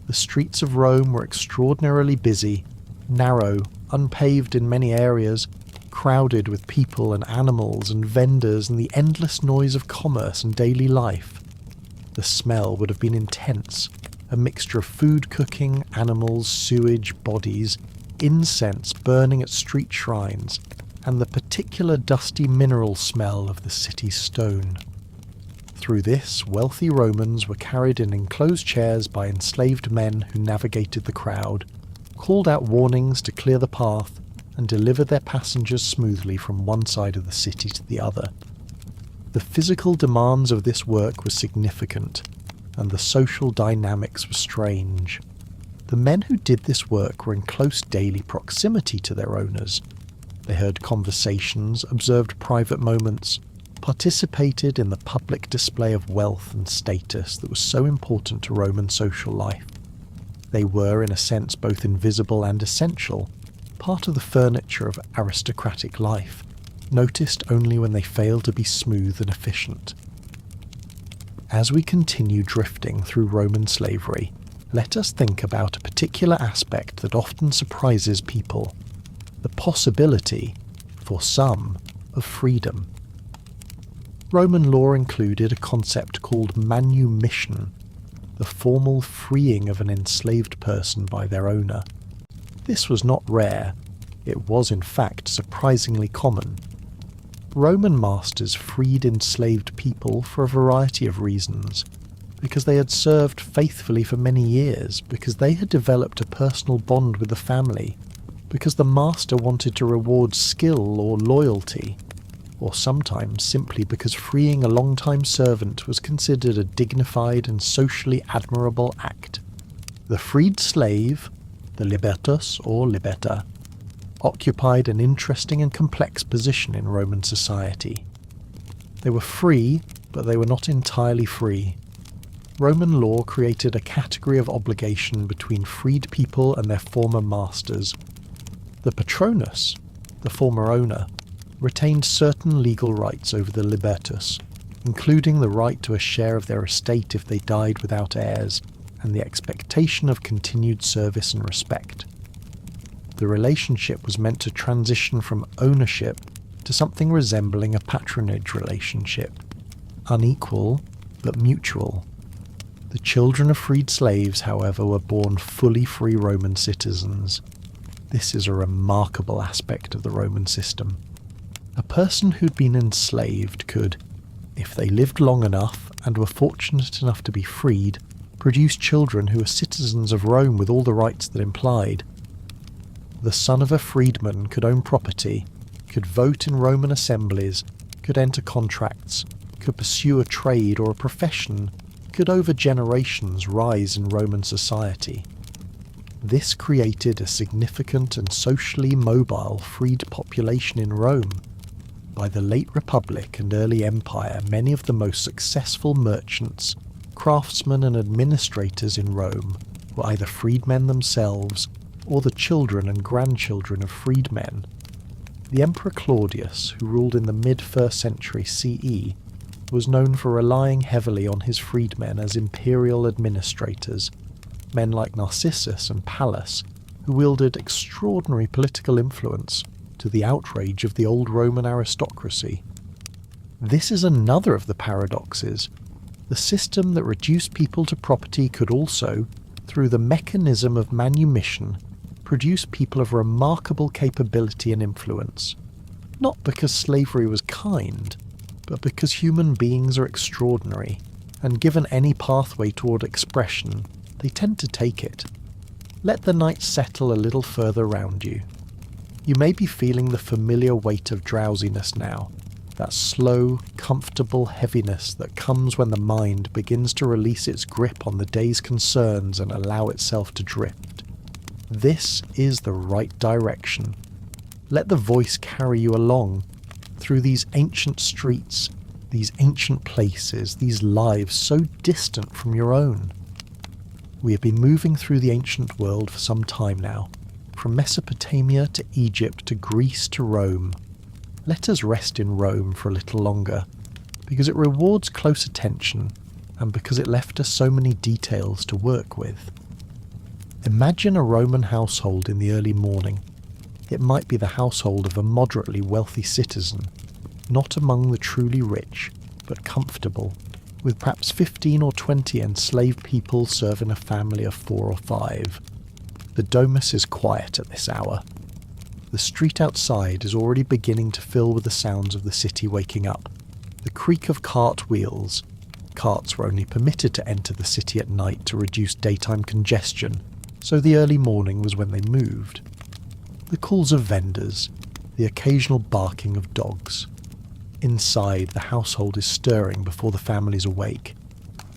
The streets of Rome were extraordinarily busy, narrow, unpaved in many areas, crowded with people and animals and vendors and the endless noise of commerce and daily life. The smell would have been intense, a mixture of food cooking, animals, sewage, bodies, incense burning at street shrines, and the particular dusty mineral smell of the city's stone. Through this, wealthy Romans were carried in enclosed chairs by enslaved men who navigated the crowd, called out warnings to clear the path, and delivered their passengers smoothly from one side of the city to the other. The physical demands of this work were significant, and the social dynamics were strange. The men who did this work were in close daily proximity to their owners. They heard conversations, observed private moments, participated in the public display of wealth and status that was so important to Roman social life. They were, in a sense, both invisible and essential, part of the furniture of aristocratic life, noticed only when they failed to be smooth and efficient. As we continue drifting through Roman slavery, let us think about a particular aspect that often surprises people: the possibility, for some, of freedom. Roman law included a concept called manumission, the formal freeing of an enslaved person by their owner. This was not rare, it was in fact surprisingly common. Roman masters freed enslaved people for a variety of reasons. because they had served faithfully for many years, because they had developed a personal bond with the family, because the master wanted to reward skill or loyalty, or sometimes simply because freeing a long-time servant was considered a dignified and socially admirable act. The freed slave, the libertus or liberta, occupied an interesting and complex position in Roman society. They were free, but they were not entirely free. Roman law created a category of obligation between freed people and their former masters. The patronus, the former owner, retained certain legal rights over the libertus, including the right to a share of their estate if they died without heirs, and the expectation of continued service and respect. The relationship was meant to transition from ownership to something resembling a patronage relationship, unequal but mutual. The children of freed slaves, however, were born fully free Roman citizens. This is a remarkable aspect of the Roman system. A person who'd been enslaved could, if they lived long enough and were fortunate enough to be freed, produce children who were citizens of Rome with all the rights that implied. The son of a freedman could own property, could vote in Roman assemblies, could enter contracts, could pursue a trade or a profession, could over generations rise in Roman society. This created a significant and socially mobile freed population in Rome. By the late Republic and early Empire, many of the most successful merchants, craftsmen and administrators in Rome were either freedmen themselves or the children and grandchildren of freedmen. The Emperor Claudius, who ruled in the mid-1st century CE, was known for relying heavily on his freedmen as imperial administrators, men like Narcissus and Pallas, who wielded extraordinary political influence to the outrage of the old Roman aristocracy. This is another of the paradoxes. The system that reduced people to property could also, through the mechanism of manumission, produce people of remarkable capability and influence, not because slavery was kind, but because human beings are extraordinary, and given any pathway toward expression, they tend to take it. Let the night settle a little further round you. You may be feeling the familiar weight of drowsiness now, that slow, comfortable heaviness that comes when the mind begins to release its grip on the day's concerns and allow itself to drift. This is the right direction. Let the voice carry you along, through these ancient streets, these ancient places, these lives so distant from your own. We have been moving through the ancient world for some time now, from Mesopotamia to Egypt to Greece to Rome. Let us rest in Rome for a little longer, because it rewards close attention and because it left us so many details to work with. Imagine a Roman household in the early morning. It might be the household of a moderately wealthy citizen, not among the truly rich, but comfortable, with perhaps 15 or 20 enslaved people serving a family of 4 or 5. The domus is quiet at this hour. The street outside is already beginning to fill with the sounds of the city waking up. The creak of cart wheels. Carts were only permitted to enter the city at night to reduce daytime congestion, so the early morning was when they moved. The calls of vendors, the occasional barking of dogs. Inside, the household is stirring before the family's awake.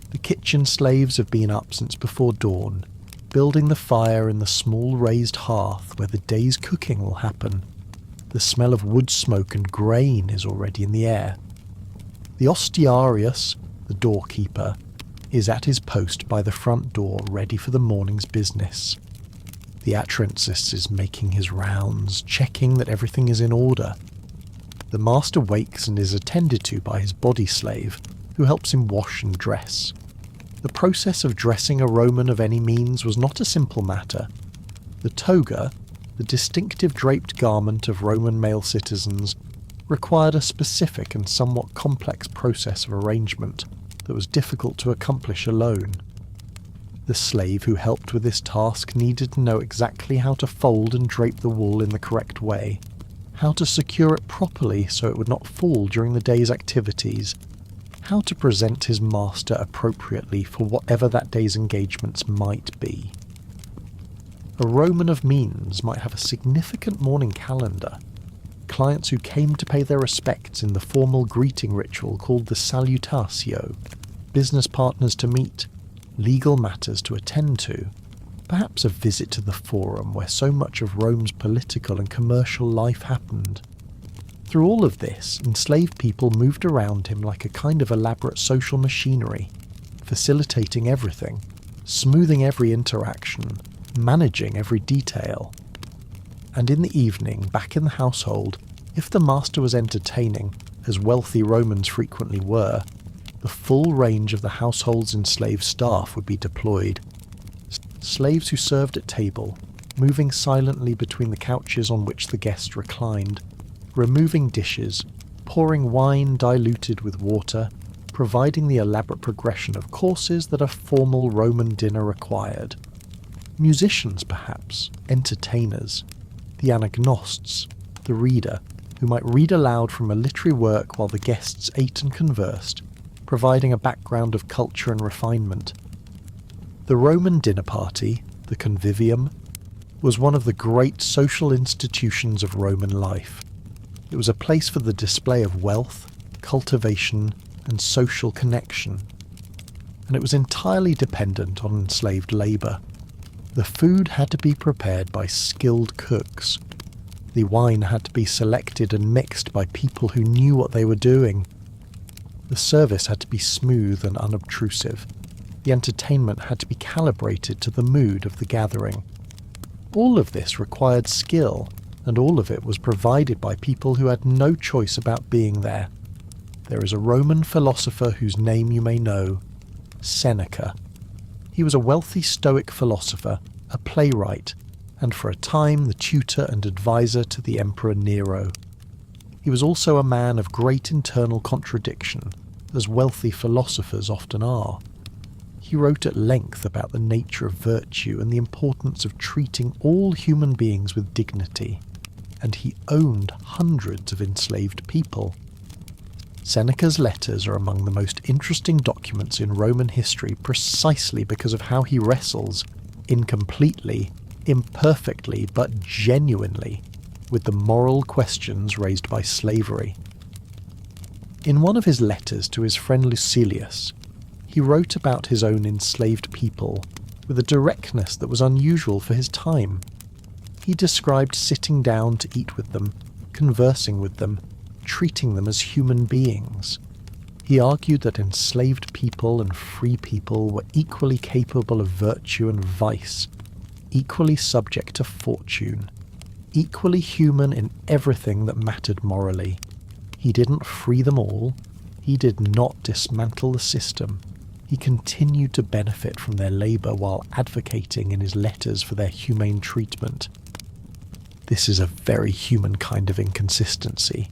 The kitchen slaves have been up since before dawn, building the fire in the small raised hearth where the day's cooking will happen. The smell of wood smoke and grain is already in the air. The ostiarius, the doorkeeper, is at his post by the front door ready for the morning's business. The atrensis is making his rounds, checking that everything is in order. The master wakes and is attended to by his body slave, who helps him wash and dress. The process of dressing a Roman of any means was not a simple matter. The toga, the distinctive draped garment of Roman male citizens, required a specific and somewhat complex process of arrangement that was difficult to accomplish alone. The slave who helped with this task needed to know exactly how to fold and drape the wool in the correct way, how to secure it properly so it would not fall during the day's activities, how to present his master appropriately for whatever that day's engagements might be. A Roman of means might have a significant morning calendar, clients who came to pay their respects in the formal greeting ritual called the salutatio, business partners to meet, legal matters to attend to, perhaps a visit to the forum where so much of Rome's political and commercial life happened. Through all of this, enslaved people moved around him like a kind of elaborate social machinery, facilitating everything, smoothing every interaction, managing every detail. And in the evening, back in the household, if the master was entertaining, as wealthy Romans frequently were, the full range of the household's enslaved staff would be deployed. Slaves who served at table, moving silently between the couches on which the guests reclined, removing dishes, pouring wine diluted with water, providing the elaborate progression of courses that a formal Roman dinner required. Musicians, perhaps, entertainers, the anagnosts, the reader, who might read aloud from a literary work while the guests ate and conversed, providing a background of culture and refinement. The Roman dinner party, the convivium, was one of the great social institutions of Roman life. It was a place for the display of wealth, cultivation, and social connection, and it was entirely dependent on enslaved labour. The food had to be prepared by skilled cooks. The wine had to be selected and mixed by people who knew what they were doing. The service had to be smooth and unobtrusive. The entertainment had to be calibrated to the mood of the gathering. All of this required skill, and all of it was provided by people who had no choice about being there. There is a Roman philosopher whose name you may know, Seneca. He was a wealthy Stoic philosopher, a playwright, and for a time the tutor and advisor to the Emperor Nero. He was also a man of great internal contradiction, as wealthy philosophers often are. He wrote at length about the nature of virtue and the importance of treating all human beings with dignity, and he owned hundreds of enslaved people. Seneca's letters are among the most interesting documents in Roman history precisely because of how he wrestles, incompletely, imperfectly, but genuinely, with the moral questions raised by slavery. In one of his letters to his friend Lucilius, he wrote about his own enslaved people with a directness that was unusual for his time. He described sitting down to eat with them, conversing with them, treating them as human beings. He argued that enslaved people and free people were equally capable of virtue and vice, equally subject to fortune, equally human in everything that mattered morally. He didn't free them all. He did not dismantle the system. He continued to benefit from their labour while advocating in his letters for their humane treatment. This is a very human kind of inconsistency,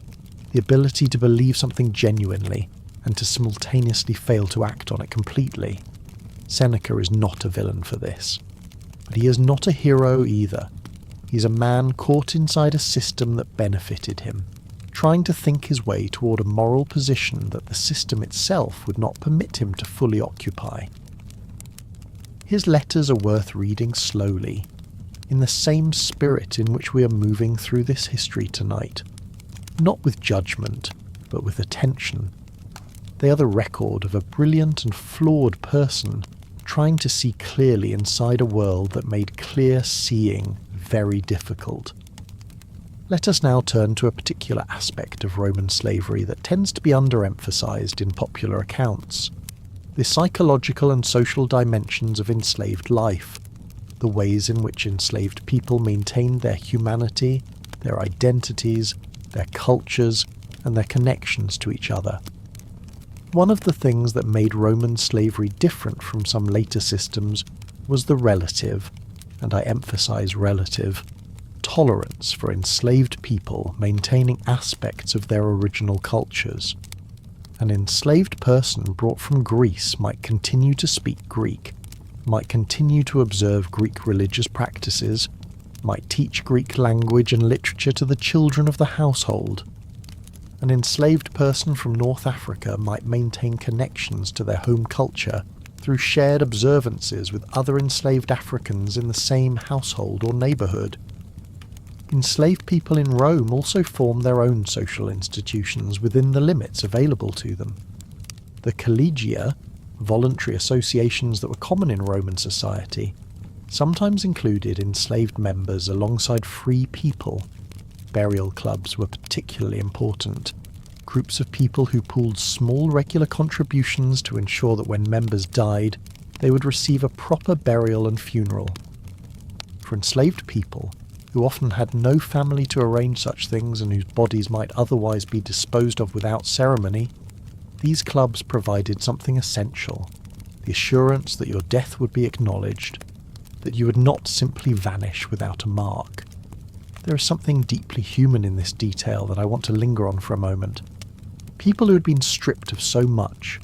the ability to believe something genuinely and to simultaneously fail to act on it completely. Seneca is not a villain for this, but he is not a hero either. He's a man caught inside a system that benefited him, trying to think his way toward a moral position that the system itself would not permit him to fully occupy. His letters are worth reading slowly, in the same spirit in which we are moving through this history tonight, not with judgment, but with attention. They are the record of a brilliant and flawed person trying to see clearly inside a world that made clear seeing very difficult. Let us now turn to a particular aspect of Roman slavery that tends to be underemphasized in popular accounts: the psychological and social dimensions of enslaved life, the ways in which enslaved people maintained their humanity, their identities, their cultures, and their connections to each other. One of the things that made Roman slavery different from some later systems was the relative, and I emphasize relative, tolerance for enslaved people maintaining aspects of their original cultures. An enslaved person brought from Greece might continue to speak Greek, might continue to observe Greek religious practices, might teach Greek language and literature to the children of the household. An enslaved person from North Africa might maintain connections to their home culture through shared observances with other enslaved Africans in the same household or neighbourhood. Enslaved people in Rome also formed their own social institutions within the limits available to them. The collegia, voluntary associations that were common in Roman society, sometimes included enslaved members alongside free people. Burial clubs were particularly important. Groups of people who pooled small regular contributions to ensure that when members died, they would receive a proper burial and funeral. For enslaved people, who often had no family to arrange such things and whose bodies might otherwise be disposed of without ceremony, these clubs provided something essential: the assurance that your death would be acknowledged, that you would not simply vanish without a mark. There is something deeply human in this detail that I want to linger on for a moment. People who had been stripped of so much,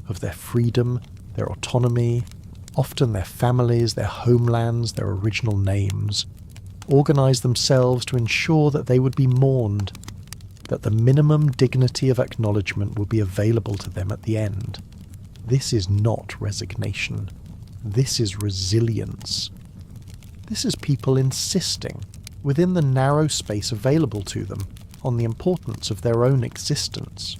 of their freedom, their autonomy, often their families, their homelands, their original names, organised themselves to ensure that they would be mourned, that the minimum dignity of acknowledgement would be available to them at the end. This is not resignation. This is resilience. This is people insisting, within the narrow space available to them, on the importance of their own existence.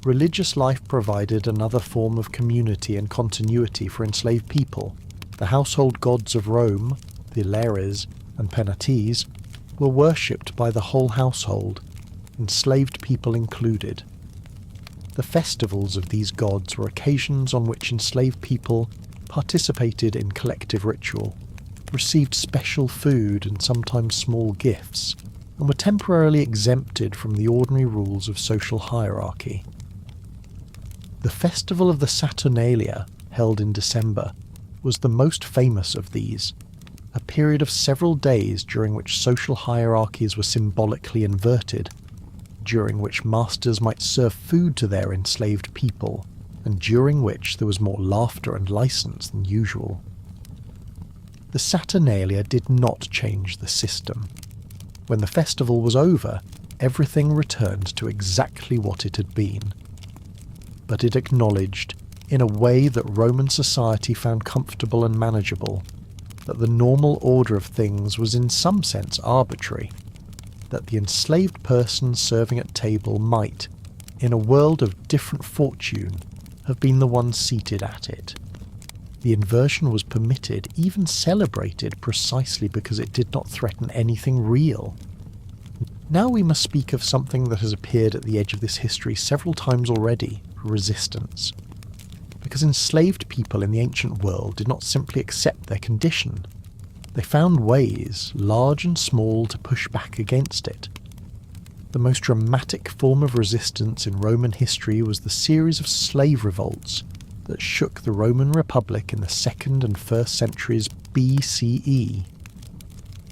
Religious life provided another form of community and continuity for enslaved people. The household gods of Rome, the Lares and Penates, were worshipped by the whole household, enslaved people included. The festivals of these gods were occasions on which enslaved people participated in collective ritual, received special food and sometimes small gifts, and were temporarily exempted from the ordinary rules of social hierarchy. The festival of the Saturnalia, held in December, was the most famous of these, a period of several days during which social hierarchies were symbolically inverted, during which masters might serve food to their enslaved people, and during which there was more laughter and license than usual. The Saturnalia did not change the system. When the festival was over, everything returned to exactly what it had been. But it acknowledged, in a way that Roman society found comfortable and manageable, that the normal order of things was in some sense arbitrary, that the enslaved person serving at table might, in a world of different fortune, have been the one seated at it. The inversion was permitted, even celebrated, precisely because it did not threaten anything real. Now we must speak of something that has appeared at the edge of this history several times already: resistance. Because enslaved people in the ancient world did not simply accept their condition. They found ways, large and small, to push back against it. The most dramatic form of resistance in Roman history was the series of slave revolts that shook the Roman Republic in the 2nd and 1st centuries BCE.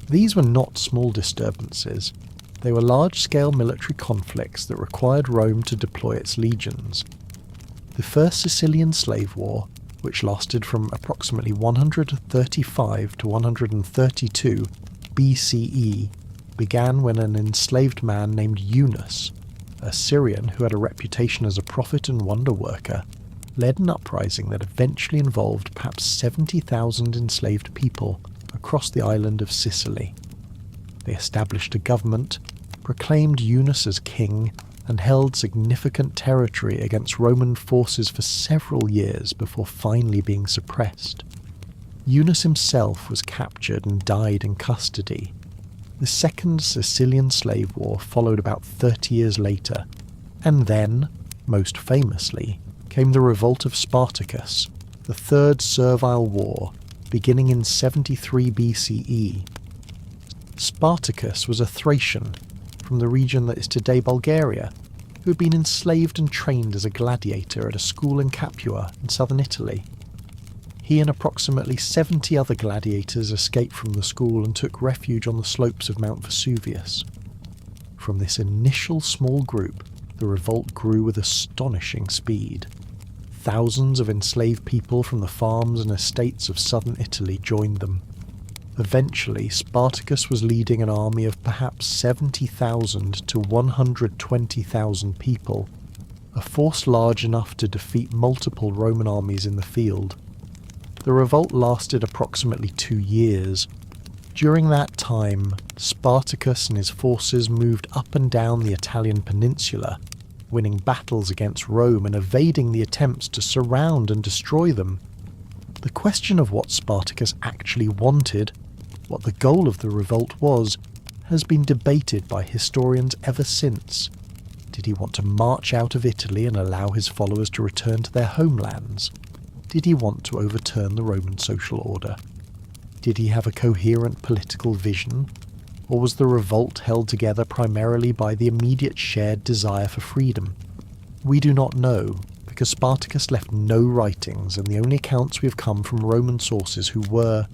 These were not small disturbances. They were large-scale military conflicts that required Rome to deploy its legions. The First Sicilian Slave War, which lasted from approximately 135 to 132 BCE, began when an enslaved man named Eunice, a Syrian who had a reputation as a prophet and wonder worker, led an uprising that eventually involved perhaps 70,000 enslaved people across the island of Sicily. They established a government, proclaimed Eunice as king, and held significant territory against Roman forces for several years before finally being suppressed. Eunice himself was captured and died in custody. The Second Sicilian Slave War followed about 30 years later, and then, most famously, came the revolt of Spartacus, the Third Servile War, beginning in 73 BCE. Spartacus was a Thracian from the region that is today Bulgaria, who had been enslaved and trained as a gladiator at a school in Capua in southern Italy. He and approximately 70 other gladiators escaped from the school and took refuge on the slopes of Mount Vesuvius. From this initial small group, the revolt grew with astonishing speed. Thousands of enslaved people from the farms and estates of southern Italy joined them. Eventually, Spartacus was leading an army of perhaps 70,000 to 120,000 people, a force large enough to defeat multiple Roman armies in the field. The revolt lasted approximately 2 years. During that time, Spartacus and his forces moved up and down the Italian peninsula, winning battles against Rome and evading the attempts to surround and destroy them. The question of what Spartacus actually wanted, what the goal of the revolt was, has been debated by historians ever since. Did he want to march out of Italy and allow his followers to return to their homelands? Did he want to overturn the Roman social order? Did he have a coherent political vision? Or was the revolt held together primarily by the immediate shared desire for freedom? We do not know, because Spartacus left no writings, and the only accounts we have come from Roman sources who were,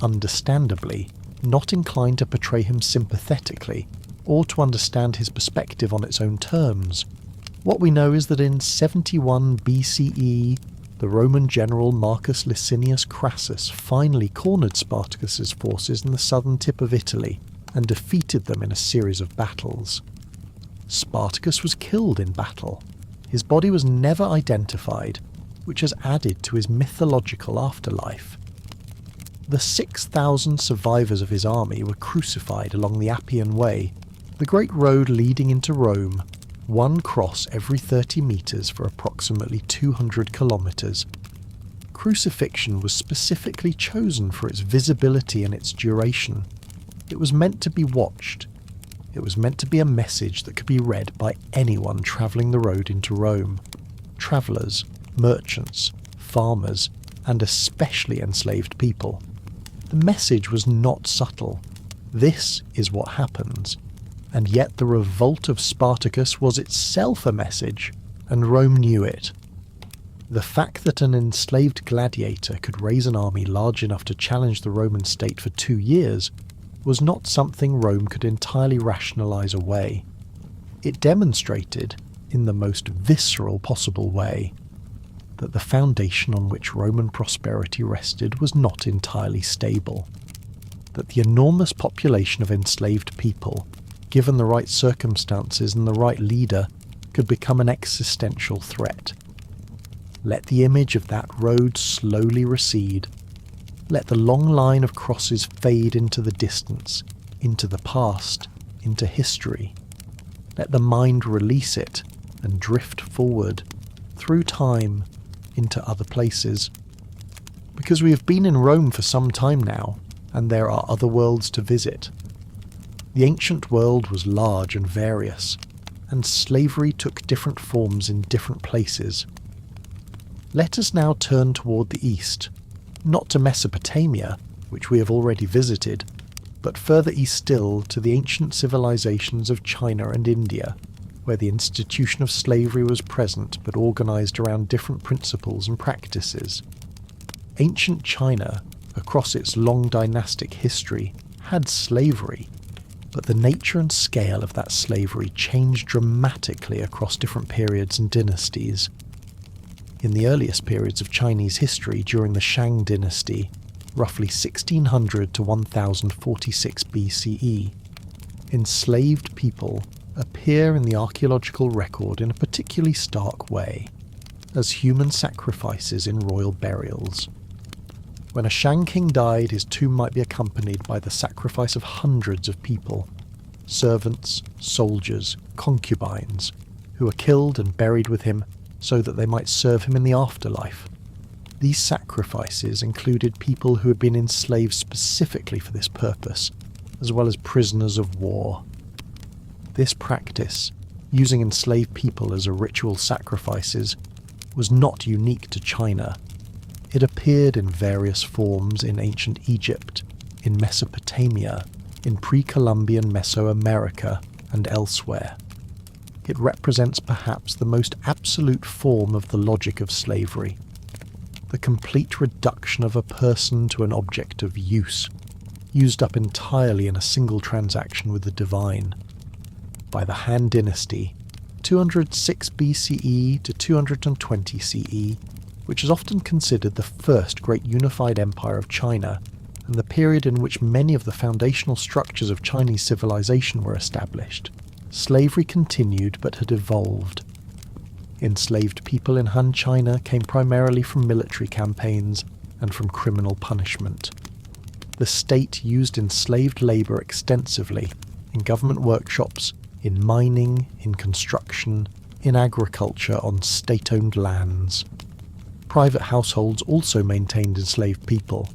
understandably, not inclined to portray him sympathetically, or to understand his perspective on its own terms. What we know is that in 71 BCE, the Roman general Marcus Licinius Crassus finally cornered Spartacus's forces in the southern tip of Italy and defeated them in a series of battles. Spartacus was killed in battle. His body was never identified, which has added to his mythological afterlife. The 6,000 survivors of his army were crucified along the Appian Way, the great road leading into Rome, one cross every 30 metres for approximately 200 kilometres. Crucifixion was specifically chosen for its visibility and its duration. It was meant to be watched. It was meant to be a message that could be read by anyone travelling the road into Rome. Travellers, merchants, farmers, and especially enslaved people. The message was not subtle. This is what happens. And yet the revolt of Spartacus was itself a message, and Rome knew it. The fact that an enslaved gladiator could raise an army large enough to challenge the Roman state for 2 years was not something Rome could entirely rationalise away. It demonstrated, in the most visceral possible way, that the foundation on which Roman prosperity rested was not entirely stable, that the enormous population of enslaved people, given the right circumstances and the right leader, could become an existential threat. Let the image of that road slowly recede. Let the long line of crosses fade into the distance, into the past, into history. Let the mind release it and drift forward, through time, into other places. Because we have been in Rome for some time now, and there are other worlds to visit. The ancient world was large and various, and slavery took different forms in different places. Let us now turn toward the east, not to Mesopotamia, which we have already visited, but further east still to the ancient civilizations of China and India, where the institution of slavery was present but organized around different principles and practices. Ancient China, across its long dynastic history, had slavery, but the nature and scale of that slavery changed dramatically across different periods and dynasties. In the earliest periods of Chinese history during the Shang dynasty, roughly 1600 to 1046 BCE, enslaved people appear in the archaeological record in a particularly stark way, as human sacrifices in royal burials. When a Shang king died, his tomb might be accompanied by the sacrifice of hundreds of people, servants, soldiers, concubines, who were killed and buried with him so that they might serve him in the afterlife. These sacrifices included people who had been enslaved specifically for this purpose, as well as prisoners of war. This practice, using enslaved people as a ritual sacrifices, was not unique to China. It appeared in various forms in ancient Egypt, in Mesopotamia, in pre-Columbian Mesoamerica, and elsewhere. It represents perhaps the most absolute form of the logic of slavery, the complete reduction of a person to an object of use, used up entirely in a single transaction with the divine. By the Han Dynasty, 206 BCE to 220 CE, which is often considered the first great unified empire of China, and the period in which many of the foundational structures of Chinese civilization were established, slavery continued but had evolved. Enslaved people in Han China came primarily from military campaigns and from criminal punishment. The state used enslaved labour extensively in government workshops, in mining, in construction, in agriculture on state-owned lands. Private households also maintained enslaved people,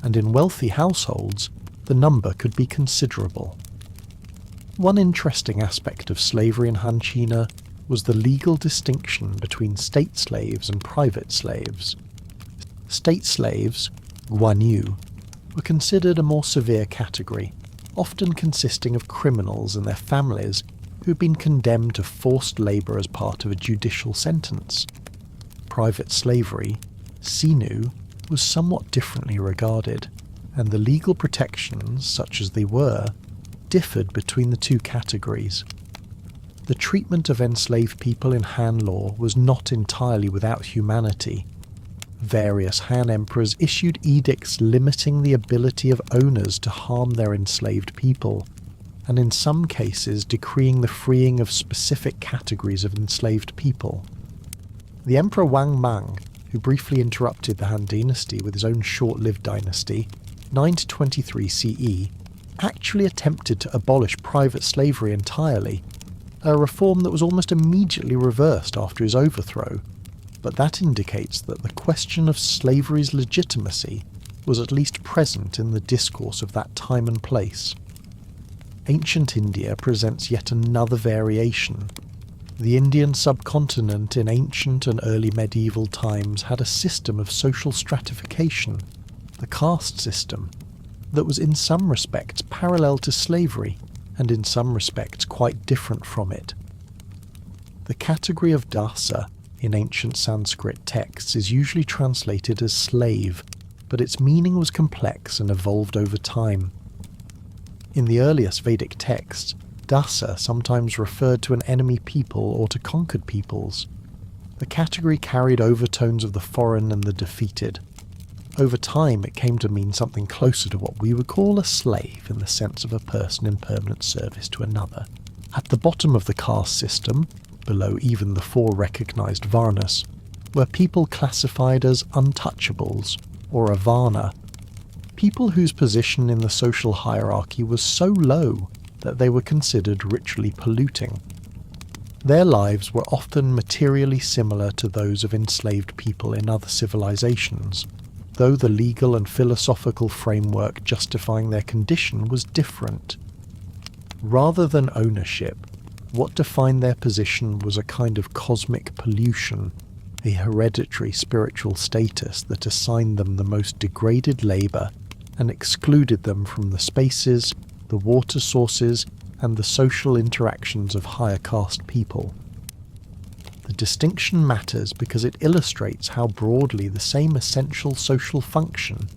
and in wealthy households, the number could be considerable. One interesting aspect of slavery in Han China was the legal distinction between state slaves and private slaves. State slaves, guanyu, were considered a more severe category, often consisting of criminals and their families who had been condemned to forced labour as part of a judicial sentence. Private slavery, sinu, was somewhat differently regarded, and the legal protections, such as they were, differed between the two categories. The treatment of enslaved people in Han law was not entirely without humanity. Various Han emperors issued edicts limiting the ability of owners to harm their enslaved people, and in some cases decreeing the freeing of specific categories of enslaved people. The Emperor Wang Mang, who briefly interrupted the Han dynasty with his own short-lived dynasty, 923 CE, actually attempted to abolish private slavery entirely, a reform that was almost immediately reversed after his overthrow, but that indicates that the question of slavery's legitimacy was at least present in the discourse of that time and place. Ancient India presents yet another variation. The Indian subcontinent in ancient and early medieval times had a system of social stratification, the caste system, that was in some respects parallel to slavery and in some respects quite different from it. The category of dasa in ancient Sanskrit texts is usually translated as slave, but its meaning was complex and evolved over time. In the earliest Vedic texts, dasa sometimes referred to an enemy people or to conquered peoples. The category carried overtones of the foreign and the defeated. Over time it came to mean something closer to what we would call a slave in the sense of a person in permanent service to another. At the bottom of the caste system, below even the four recognised varnas, were people classified as untouchables, or avarna, people whose position in the social hierarchy was so low that they were considered ritually polluting. Their lives were often materially similar to those of enslaved people in other civilizations, though the legal and philosophical framework justifying their condition was different. Rather than ownership, what defined their position was a kind of cosmic pollution, a hereditary spiritual status that assigned them the most degraded labour and excluded them from the spaces, the water sources, and the social interactions of higher caste people. The distinction matters because it illustrates how broadly the same essential social function,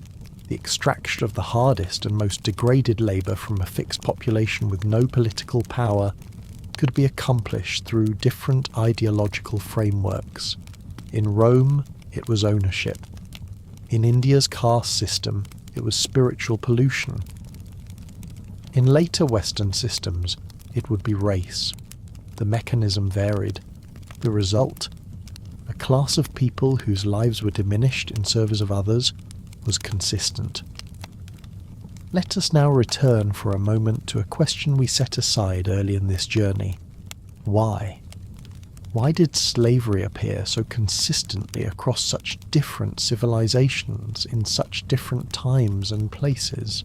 the extraction of the hardest and most degraded labour from a fixed population with no political power, could be accomplished through different ideological frameworks. In Rome, it was ownership. In India's caste system, it was spiritual pollution. In later Western systems, it would be race. The mechanism varied. The result, a class of people whose lives were diminished in service of others, was consistent. Let us now return for a moment to a question we set aside early in this journey. Why? Why did slavery appear so consistently across such different civilizations in such different times and places?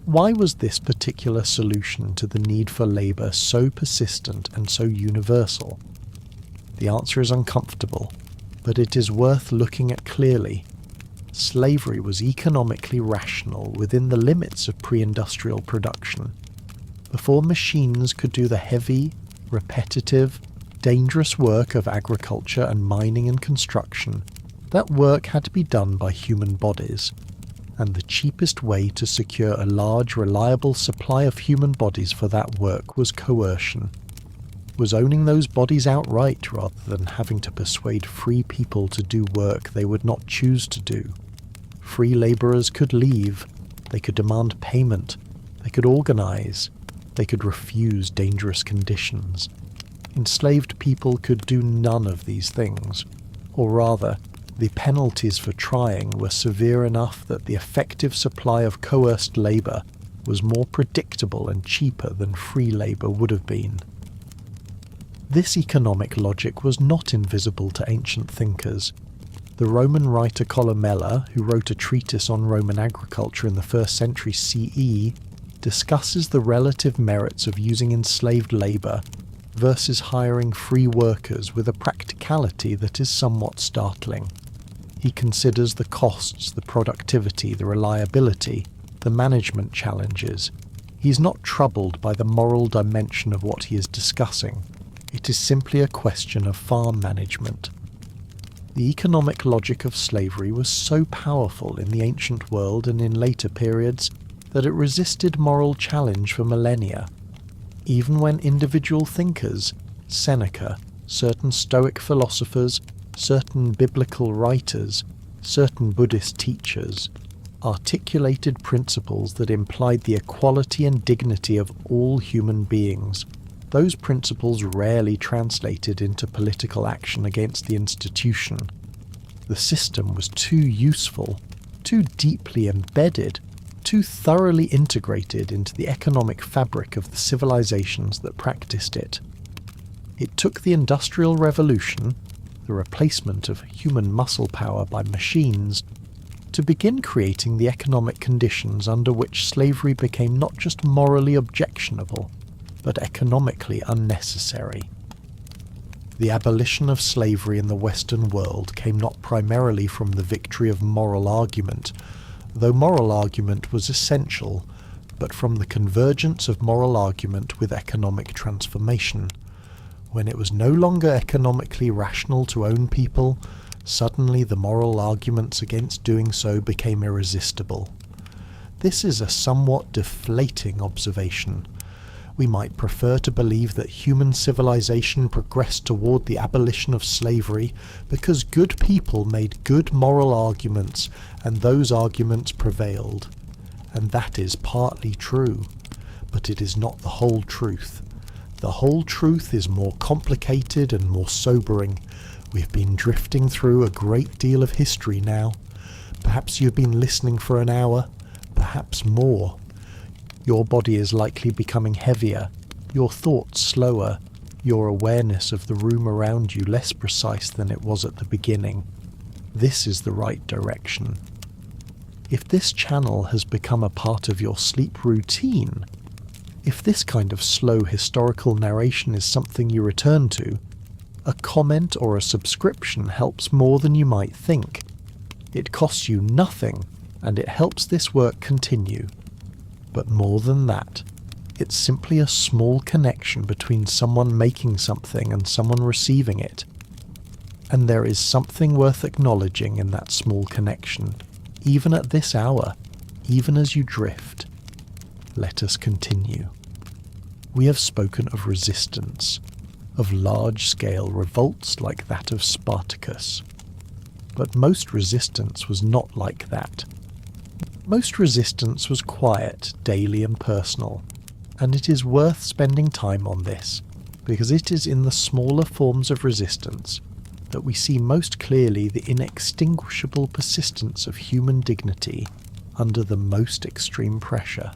Why was this particular solution to the need for labour so persistent and so universal? The answer is uncomfortable, but it is worth looking at clearly. Slavery was economically rational within the limits of pre-industrial production. Before machines could do the heavy, repetitive, dangerous work of agriculture and mining and construction, that work had to be done by human bodies, and the cheapest way to secure a large, reliable supply of human bodies for that work was coercion, was owning those bodies outright rather than having to persuade free people to do work they would not choose to do. Free labourers could leave, They could demand payment. They could organize. They could refuse dangerous conditions. Enslaved people could do none of these things, or rather, the penalties for trying were severe enough that the effective supply of coerced labour was more predictable and cheaper than free labour would have been. This economic logic was not invisible to ancient thinkers. The Roman writer Columella, who wrote a treatise on Roman agriculture in the 1st century CE, discusses the relative merits of using enslaved labour versus hiring free workers with a practicality that is somewhat startling. He considers the costs, the productivity, the reliability, the management challenges. He's not troubled by the moral dimension of what he is discussing. It is simply a question of farm management. The economic logic of slavery was so powerful in the ancient world and in later periods that it resisted moral challenge for millennia. Even when individual thinkers, Seneca, certain Stoic philosophers, certain biblical writers, certain Buddhist teachers, articulated principles that implied the equality and dignity of all human beings, those principles rarely translated into political action against the institution. The system was too useful, too deeply embedded, too thoroughly integrated into the economic fabric of the civilizations that practiced it. It took the Industrial Revolution, the replacement of human muscle power by machines, to begin creating the economic conditions under which slavery became not just morally objectionable, but economically unnecessary. The abolition of slavery in the Western world came not primarily from the victory of moral argument, though moral argument was essential, but from the convergence of moral argument with economic transformation. When it was no longer economically rational to own people, suddenly the moral arguments against doing so became irresistible. This is a somewhat deflating observation. We might prefer to believe that human civilization progressed toward the abolition of slavery because good people made good moral arguments and those arguments prevailed. And that is partly true, but it is not the whole truth. The whole truth is more complicated and more sobering. We've been drifting through a great deal of history now. Perhaps you've been listening for an hour, perhaps more. Your body is likely becoming heavier, your thoughts slower, your awareness of the room around you less precise than it was at the beginning. This is the right direction. If this channel has become a part of your sleep routine, if this kind of slow historical narration is something you return to, a comment or a subscription helps more than you might think. It costs you nothing, and it helps this work continue. But more than that, it's simply a small connection between someone making something and someone receiving it. And there is something worth acknowledging in that small connection, even at this hour, even as you drift. Let us continue. We have spoken of resistance, of large-scale revolts like that of Spartacus. But most resistance was not like that. Most resistance was quiet, daily and personal, and it is worth spending time on this, because it is in the smaller forms of resistance that we see most clearly the inextinguishable persistence of human dignity under the most extreme pressure.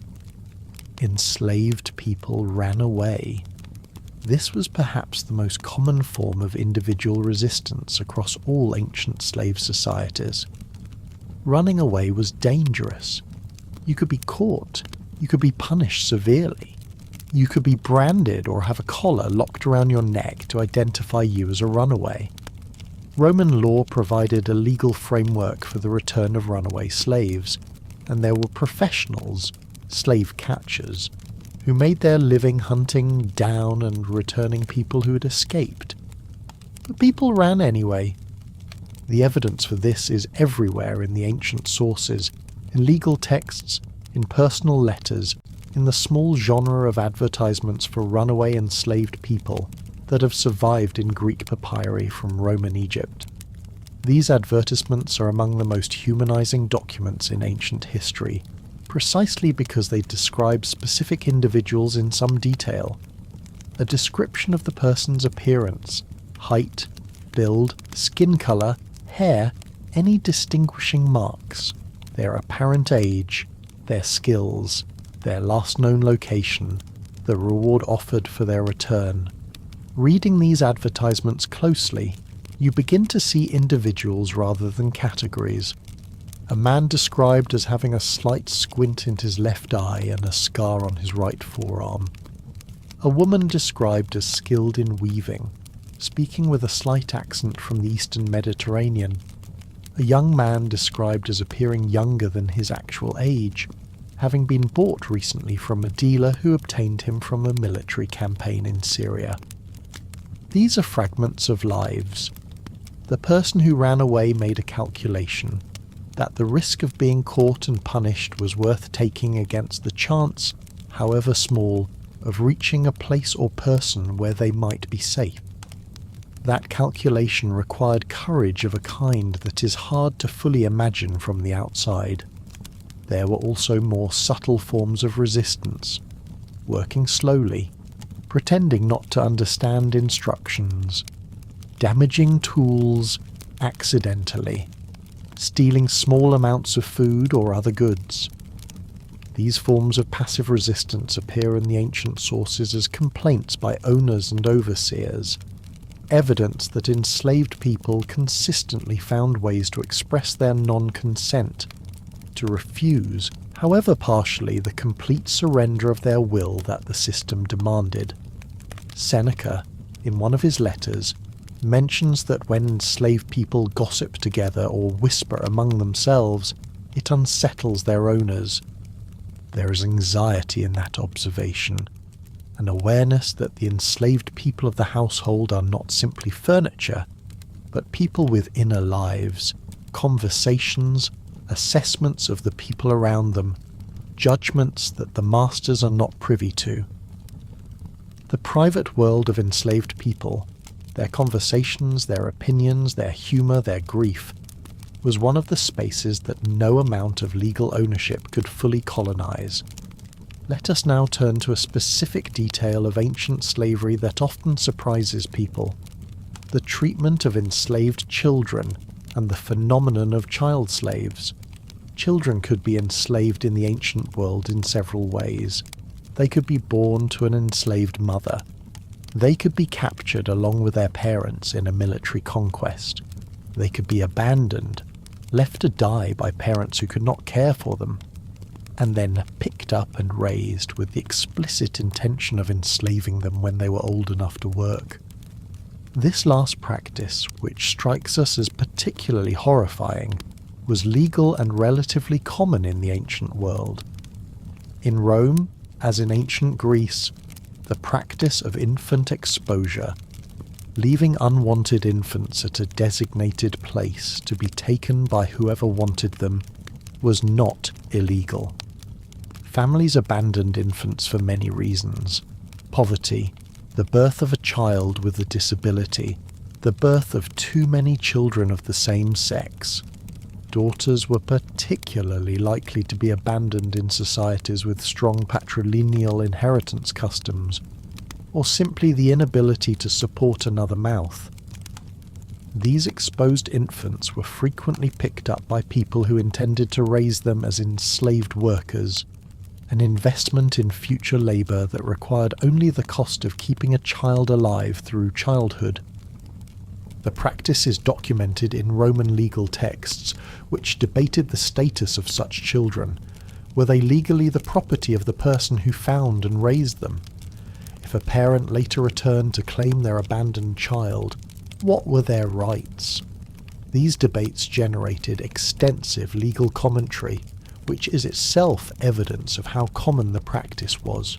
Enslaved people ran away. This was perhaps the most common form of individual resistance across all ancient slave societies. Running away was dangerous. You could be caught. You could be punished severely. You could be branded or have a collar locked around your neck to identify you as a runaway. Roman law provided a legal framework for the return of runaway slaves, and there were professionals, slave catchers, who made their living hunting down and returning people who had escaped. But people ran anyway. The evidence for this is everywhere in the ancient sources, in legal texts, in personal letters, in the small genre of advertisements for runaway enslaved people that have survived in Greek papyri from Roman Egypt. These advertisements are among the most humanizing documents in ancient history. precisely because they describe specific individuals in some detail. A description of the person's appearance, height, build, skin colour, hair, any distinguishing marks, their apparent age, their skills, their last known location, the reward offered for their return. Reading these advertisements closely, you begin to see individuals rather than categories. A man described as having a slight squint in his left eye and a scar on his right forearm. A woman described as skilled in weaving, speaking with a slight accent from the Eastern Mediterranean. A young man described as appearing younger than his actual age, having been bought recently from a dealer who obtained him from a military campaign in Syria. These are fragments of lives. The person who ran away made a calculation that the risk of being caught and punished was worth taking against the chance, however small, of reaching a place or person where they might be safe. That calculation required courage of a kind that is hard to fully imagine from the outside. There were also more subtle forms of resistance, working slowly, pretending not to understand instructions, damaging tools accidentally, stealing small amounts of food or other goods. These forms of passive resistance appear in the ancient sources as complaints by owners and overseers, evidence that enslaved people consistently found ways to express their non-consent, to refuse, however partially, the complete surrender of their will that the system demanded. Seneca, in one of his letters, mentions that when enslaved people gossip together or whisper among themselves, it unsettles their owners. There is anxiety in that observation, an awareness that the enslaved people of the household are not simply furniture, but people with inner lives, conversations, assessments of the people around them, judgments that the masters are not privy to. The private world of enslaved people, their conversations, their opinions, their humour, their grief, was one of the spaces that no amount of legal ownership could fully colonize. Let us now turn to a specific detail of ancient slavery that often surprises people: the treatment of enslaved children and the phenomenon of child slaves. Children could be enslaved in the ancient world in several ways. They could be born to an enslaved mother. They could be captured along with their parents in a military conquest. They could be abandoned, left to die by parents who could not care for them, and then picked up and raised with the explicit intention of enslaving them when they were old enough to work. This last practice, which strikes us as particularly horrifying, was legal and relatively common in the ancient world. In Rome, as in ancient Greece, the practice of infant exposure, leaving unwanted infants at a designated place to be taken by whoever wanted them, was not illegal. Families abandoned infants for many reasons: poverty, the birth of a child with a disability, the birth of too many children of the same sex. Daughters were particularly likely to be abandoned in societies with strong patrilineal inheritance customs, or simply the inability to support another mouth. These exposed infants were frequently picked up by people who intended to raise them as enslaved workers, an investment in future labour that required only the cost of keeping a child alive through childhood. The practice is documented in Roman legal texts, which debated the status of such children. Were they legally the property of the person who found and raised them? If a parent later returned to claim their abandoned child, what were their rights? These debates generated extensive legal commentary, which is itself evidence of how common the practice was.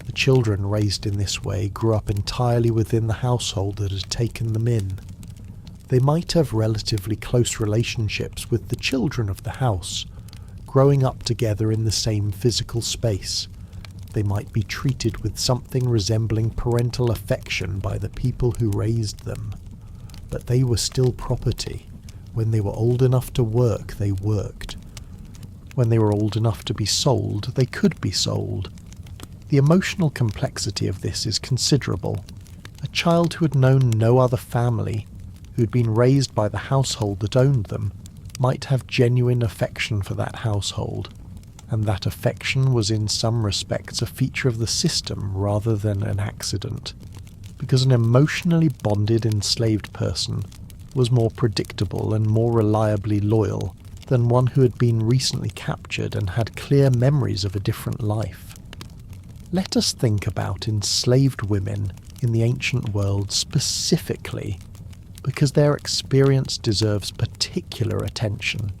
The children raised in this way grew up entirely within the household that had taken them in. They might have relatively close relationships with the children of the house, growing up together in the same physical space. They might be treated with something resembling parental affection by the people who raised them, but they were still property. When they were old enough to work, they worked. When they were old enough to be sold, they could be sold. The emotional complexity of this is considerable. A child who had known no other family, who had been raised by the household that owned them, might have genuine affection for that household, and that affection was in some respects a feature of the system rather than an accident, because an emotionally bonded enslaved person was more predictable and more reliably loyal than one who had been recently captured and had clear memories of a different life. Let us think about enslaved women in the ancient world specifically, because their experience deserves particular attention.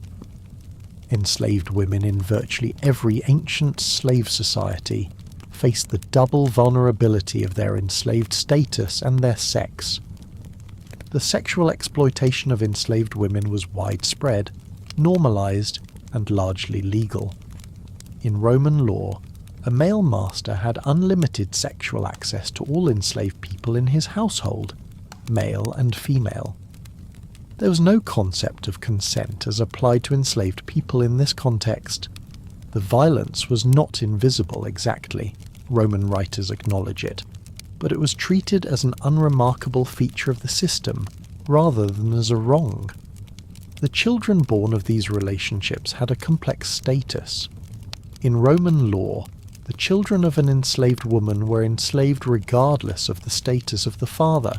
Enslaved women in virtually every ancient slave society faced the double vulnerability of their enslaved status and their sex. The sexual exploitation of enslaved women was widespread, normalized, and largely legal. In Roman law, a male master had unlimited sexual access to all enslaved people in his household, male and female. There was no concept of consent as applied to enslaved people in this context. The violence was not invisible exactly, Roman writers acknowledge it, but it was treated as an unremarkable feature of the system, rather than as a wrong. The children born of these relationships had a complex status. In Roman law, the children of an enslaved woman were enslaved regardless of the status of the father.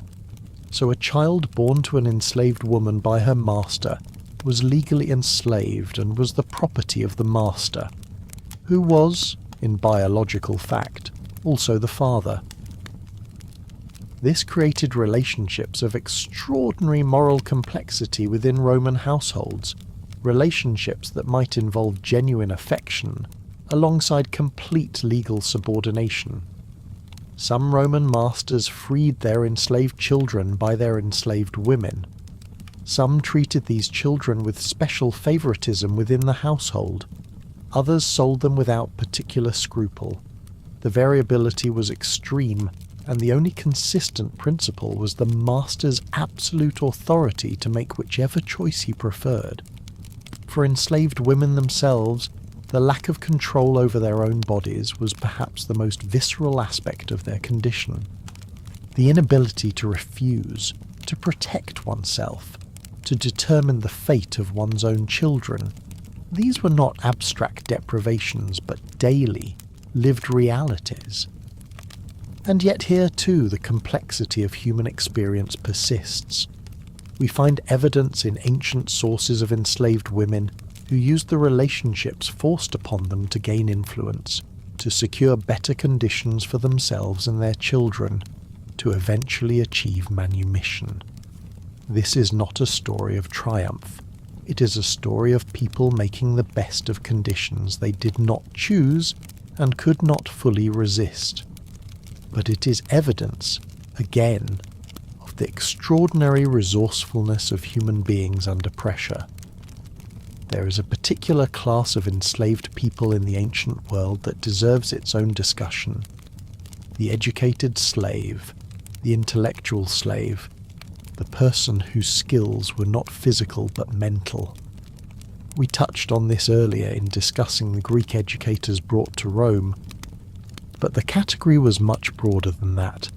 So a child born to an enslaved woman by her master was legally enslaved and was the property of the master, who was, in biological fact, also the father. This created relationships of extraordinary moral complexity within Roman households, relationships that might involve genuine affection, alongside complete legal subordination. Some Roman masters freed their enslaved children by their enslaved women. Some treated these children with special favoritism within the household. Others sold them without particular scruple. The variability was extreme, and the only consistent principle was the master's absolute authority to make whichever choice he preferred. For enslaved women themselves, the lack of control over their own bodies was perhaps the most visceral aspect of their condition. The inability to refuse, to protect oneself, to determine the fate of one's own children. These were not abstract deprivations, but daily, lived realities. And yet here too the complexity of human experience persists. We find evidence in ancient sources of enslaved women who used the relationships forced upon them to gain influence, to secure better conditions for themselves and their children, to eventually achieve manumission. This is not a story of triumph. It is a story of people making the best of conditions they did not choose and could not fully resist. But it is evidence, again, of the extraordinary resourcefulness of human beings under pressure. There is a particular class of enslaved people in the ancient world that deserves its own discussion. The educated slave, the intellectual slave, the person whose skills were not physical but mental. We touched on this earlier in discussing the Greek educators brought to Rome, but the category was much broader than that.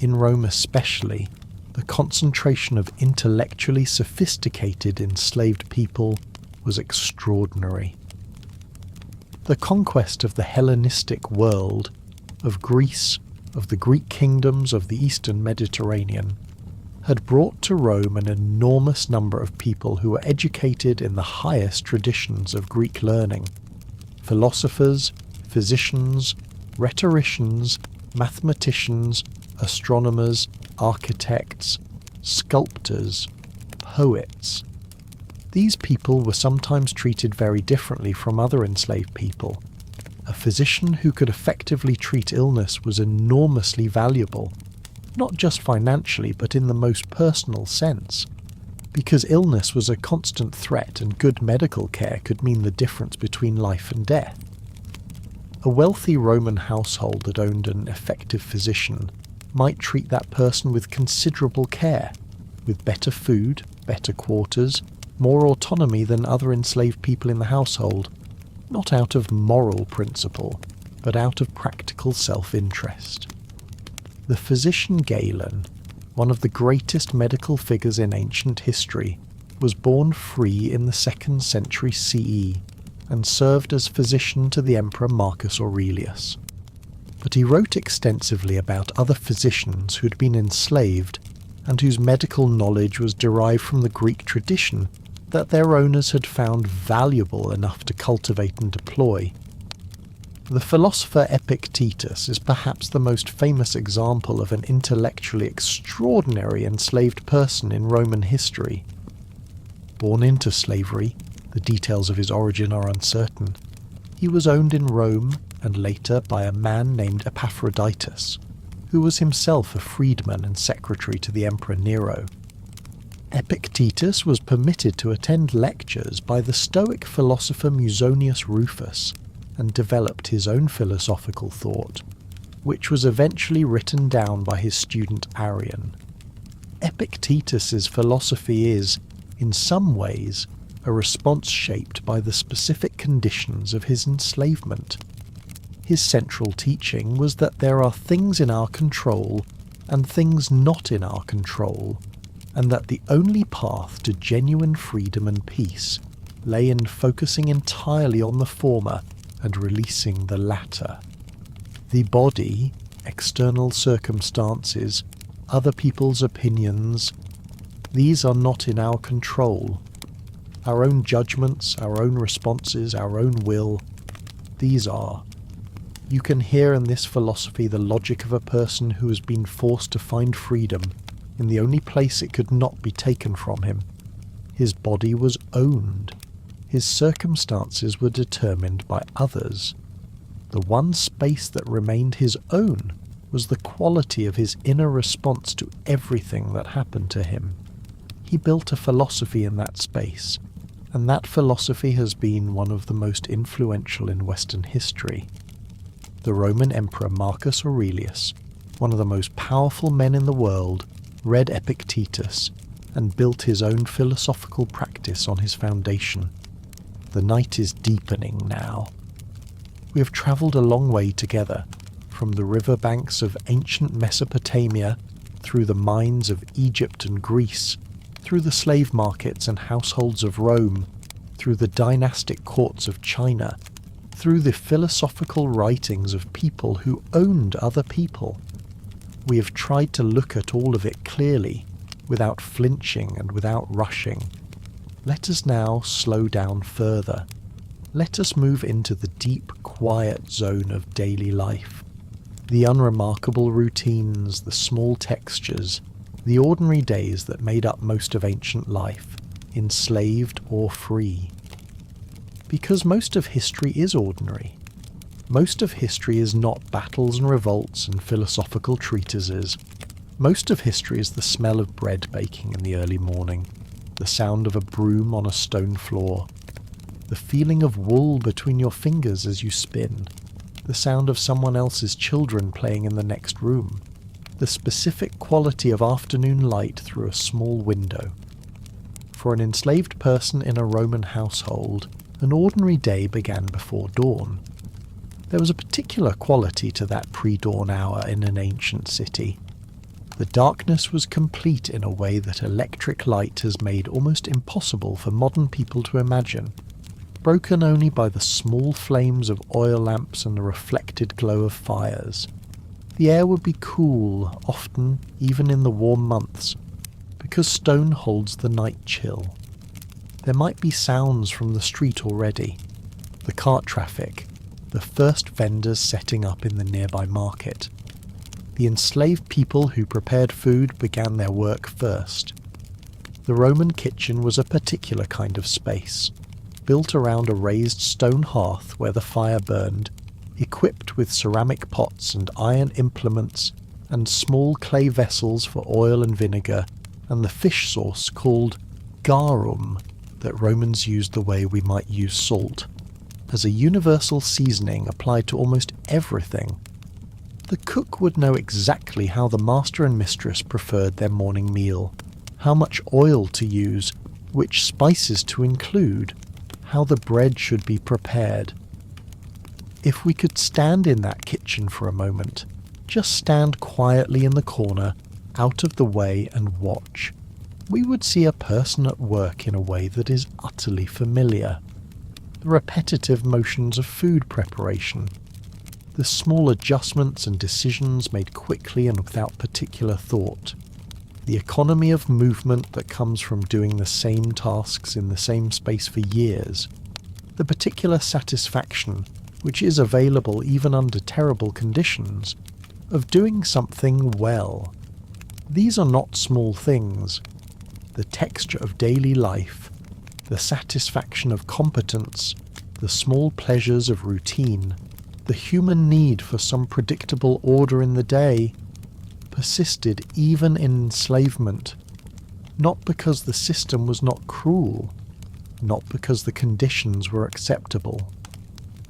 In Rome especially, the concentration of intellectually sophisticated enslaved people was extraordinary. The conquest of the Hellenistic world, of Greece, of the Greek kingdoms of the Eastern Mediterranean, had brought to Rome an enormous number of people who were educated in the highest traditions of Greek learning. Philosophers, physicians, rhetoricians, mathematicians, astronomers, architects, sculptors, poets. These people were sometimes treated very differently from other enslaved people. A physician who could effectively treat illness was enormously valuable, not just financially but in the most personal sense, because illness was a constant threat and good medical care could mean the difference between life and death. A wealthy Roman household that owned an effective physician might treat that person with considerable care, with better food, better quarters, more autonomy than other enslaved people in the household, not out of moral principle, but out of practical self-interest. The physician Galen, one of the greatest medical figures in ancient history, was born free in the 2nd century CE and served as physician to the Emperor Marcus Aurelius. But he wrote extensively about other physicians who had been enslaved and whose medical knowledge was derived from the Greek tradition that their owners had found valuable enough to cultivate and deploy. The philosopher Epictetus is perhaps the most famous example of an intellectually extraordinary enslaved person in Roman history. Born into slavery, the details of his origin are uncertain, he was owned in Rome and later by a man named Epaphroditus, who was himself a freedman and secretary to the Emperor Nero. Epictetus was permitted to attend lectures by the Stoic philosopher Musonius Rufus and developed his own philosophical thought, which was eventually written down by his student Arrian. Epictetus's philosophy is, in some ways, a response shaped by the specific conditions of his enslavement. His central teaching was that there are things in our control and things not in our control, and that the only path to genuine freedom and peace lay in focusing entirely on the former and releasing the latter. The body, external circumstances, other people's opinions, these are not in our control. Our own judgments, our own responses, our own will, these are. You can hear in this philosophy the logic of a person who has been forced to find freedom in the only place it could not be taken from him. His body was owned. His circumstances were determined by others. The one space that remained his own was the quality of his inner response to everything that happened to him. He built a philosophy in that space, and that philosophy has been one of the most influential in Western history. The Roman Emperor Marcus Aurelius, one of the most powerful men in the world, read Epictetus and built his own philosophical practice on his foundation. The night is deepening now. We have travelled a long way together, from the riverbanks of ancient Mesopotamia, through the mines of Egypt and Greece, through the slave markets and households of Rome, through the dynastic courts of China, through the philosophical writings of people who owned other people. We have tried to look at all of it clearly, without flinching and without rushing. Let us now slow down further. Let us move into the deep, quiet zone of daily life. The unremarkable routines, the small textures, the ordinary days that made up most of ancient life, enslaved or free. Because most of history is ordinary. Most of history is not battles and revolts and philosophical treatises. Most of history is the smell of bread baking in the early morning, the sound of a broom on a stone floor, the feeling of wool between your fingers as you spin, the sound of someone else's children playing in the next room, the specific quality of afternoon light through a small window. For an enslaved person in a Roman household, an ordinary day began before dawn. There was a particular quality to that pre-dawn hour in an ancient city. The darkness was complete in a way that electric light has made almost impossible for modern people to imagine, broken only by the small flames of oil lamps and the reflected glow of fires. The air would be cool, often even in the warm months, because stone holds the night chill. There might be sounds from the street already, the cart traffic, the first vendors setting up in the nearby market. The enslaved people who prepared food began their work first. The Roman kitchen was a particular kind of space, built around a raised stone hearth where the fire burned, equipped with ceramic pots and iron implements and small clay vessels for oil and vinegar, and the fish sauce called garum that Romans used the way we might use salt, as a universal seasoning applied to almost everything. The cook would know exactly how the master and mistress preferred their morning meal, how much oil to use, which spices to include, how the bread should be prepared. If we could stand in that kitchen for a moment, just stand quietly in the corner, out of the way, and watch, we would see a person at work in a way that is utterly familiar. The repetitive motions of food preparation, the small adjustments and decisions made quickly and without particular thought, the economy of movement that comes from doing the same tasks in the same space for years, the particular satisfaction, which is available even under terrible conditions, of doing something well. These are not small things. The texture of daily life, the satisfaction of competence, the small pleasures of routine, the human need for some predictable order in the day, persisted even in enslavement, not because the system was not cruel, not because the conditions were acceptable,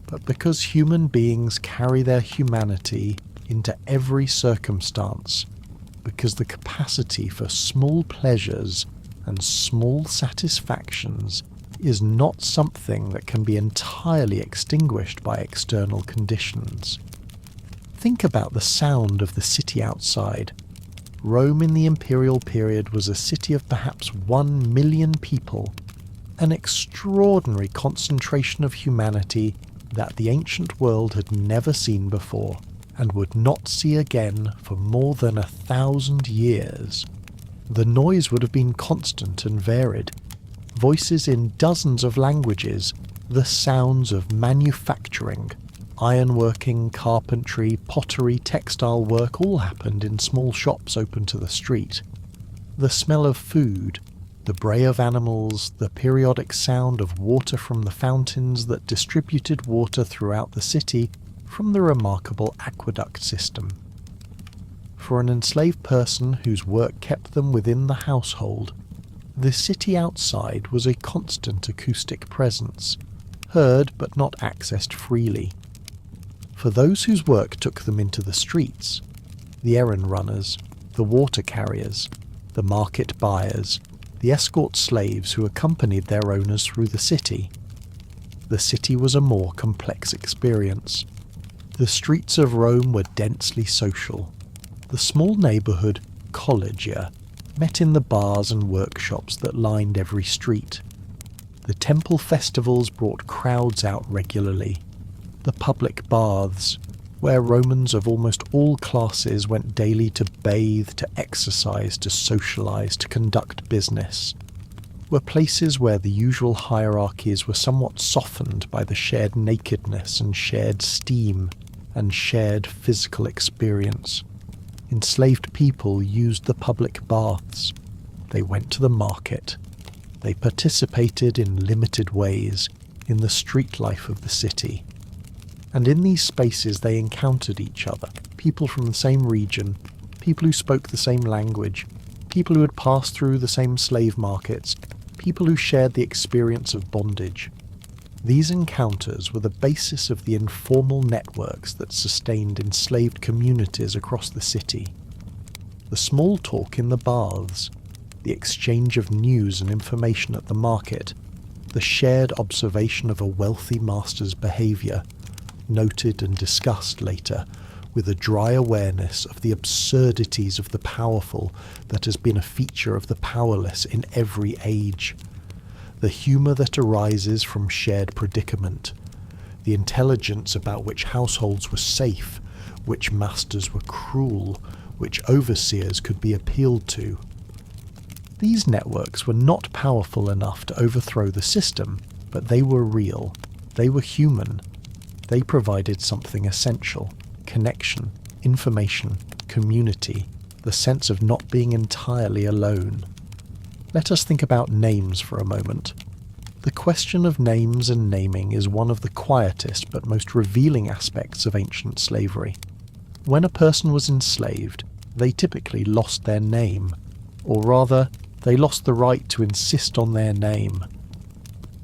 but because human beings carry their humanity into every circumstance, because the capacity for small pleasures and small satisfactions is not something that can be entirely extinguished by external conditions. Think about the sound of the city outside. Rome in the imperial period was a city of perhaps 1 million people, an extraordinary concentration of humanity that the ancient world had never seen before and would not see again for more than 1,000 years. The noise would have been constant and varied. Voices in dozens of languages, the sounds of manufacturing, ironworking, carpentry, pottery, textile work all happened in small shops open to the street. The smell of food, the bray of animals, the periodic sound of water from the fountains that distributed water throughout the city from the remarkable aqueduct system. For an enslaved person whose work kept them within the household, the city outside was a constant acoustic presence, heard but not accessed freely. For those whose work took them into the streets, the errand runners, the water carriers, the market buyers, the escort slaves who accompanied their owners through the city was a more complex experience. The streets of Rome were densely social. The small neighbourhood collegia met in the bars and workshops that lined every street. The temple festivals brought crowds out regularly. The public baths, where Romans of almost all classes went daily to bathe, to exercise, to socialise, to conduct business, were places where the usual hierarchies were somewhat softened by the shared nakedness and shared steam and shared physical experience. Enslaved people used the public baths. They went to the market. They participated in limited ways in the street life of the city. And in these spaces they encountered each other, people from the same region, people who spoke the same language, people who had passed through the same slave markets, people who shared the experience of bondage. These encounters were the basis of the informal networks that sustained enslaved communities across the city. The small talk in the baths, the exchange of news and information at the market, the shared observation of a wealthy master's behaviour, noted and discussed later with a dry awareness of the absurdities of the powerful that has been a feature of the powerless in every age. The humour that arises from shared predicament, the intelligence about which households were safe, which masters were cruel, which overseers could be appealed to. These networks were not powerful enough to overthrow the system, but they were real, they were human, they provided something essential: connection, information, community, the sense of not being entirely alone. Let us think about names for a moment. The question of names and naming is one of the quietest but most revealing aspects of ancient slavery. When a person was enslaved, they typically lost their name, or rather, they lost the right to insist on their name.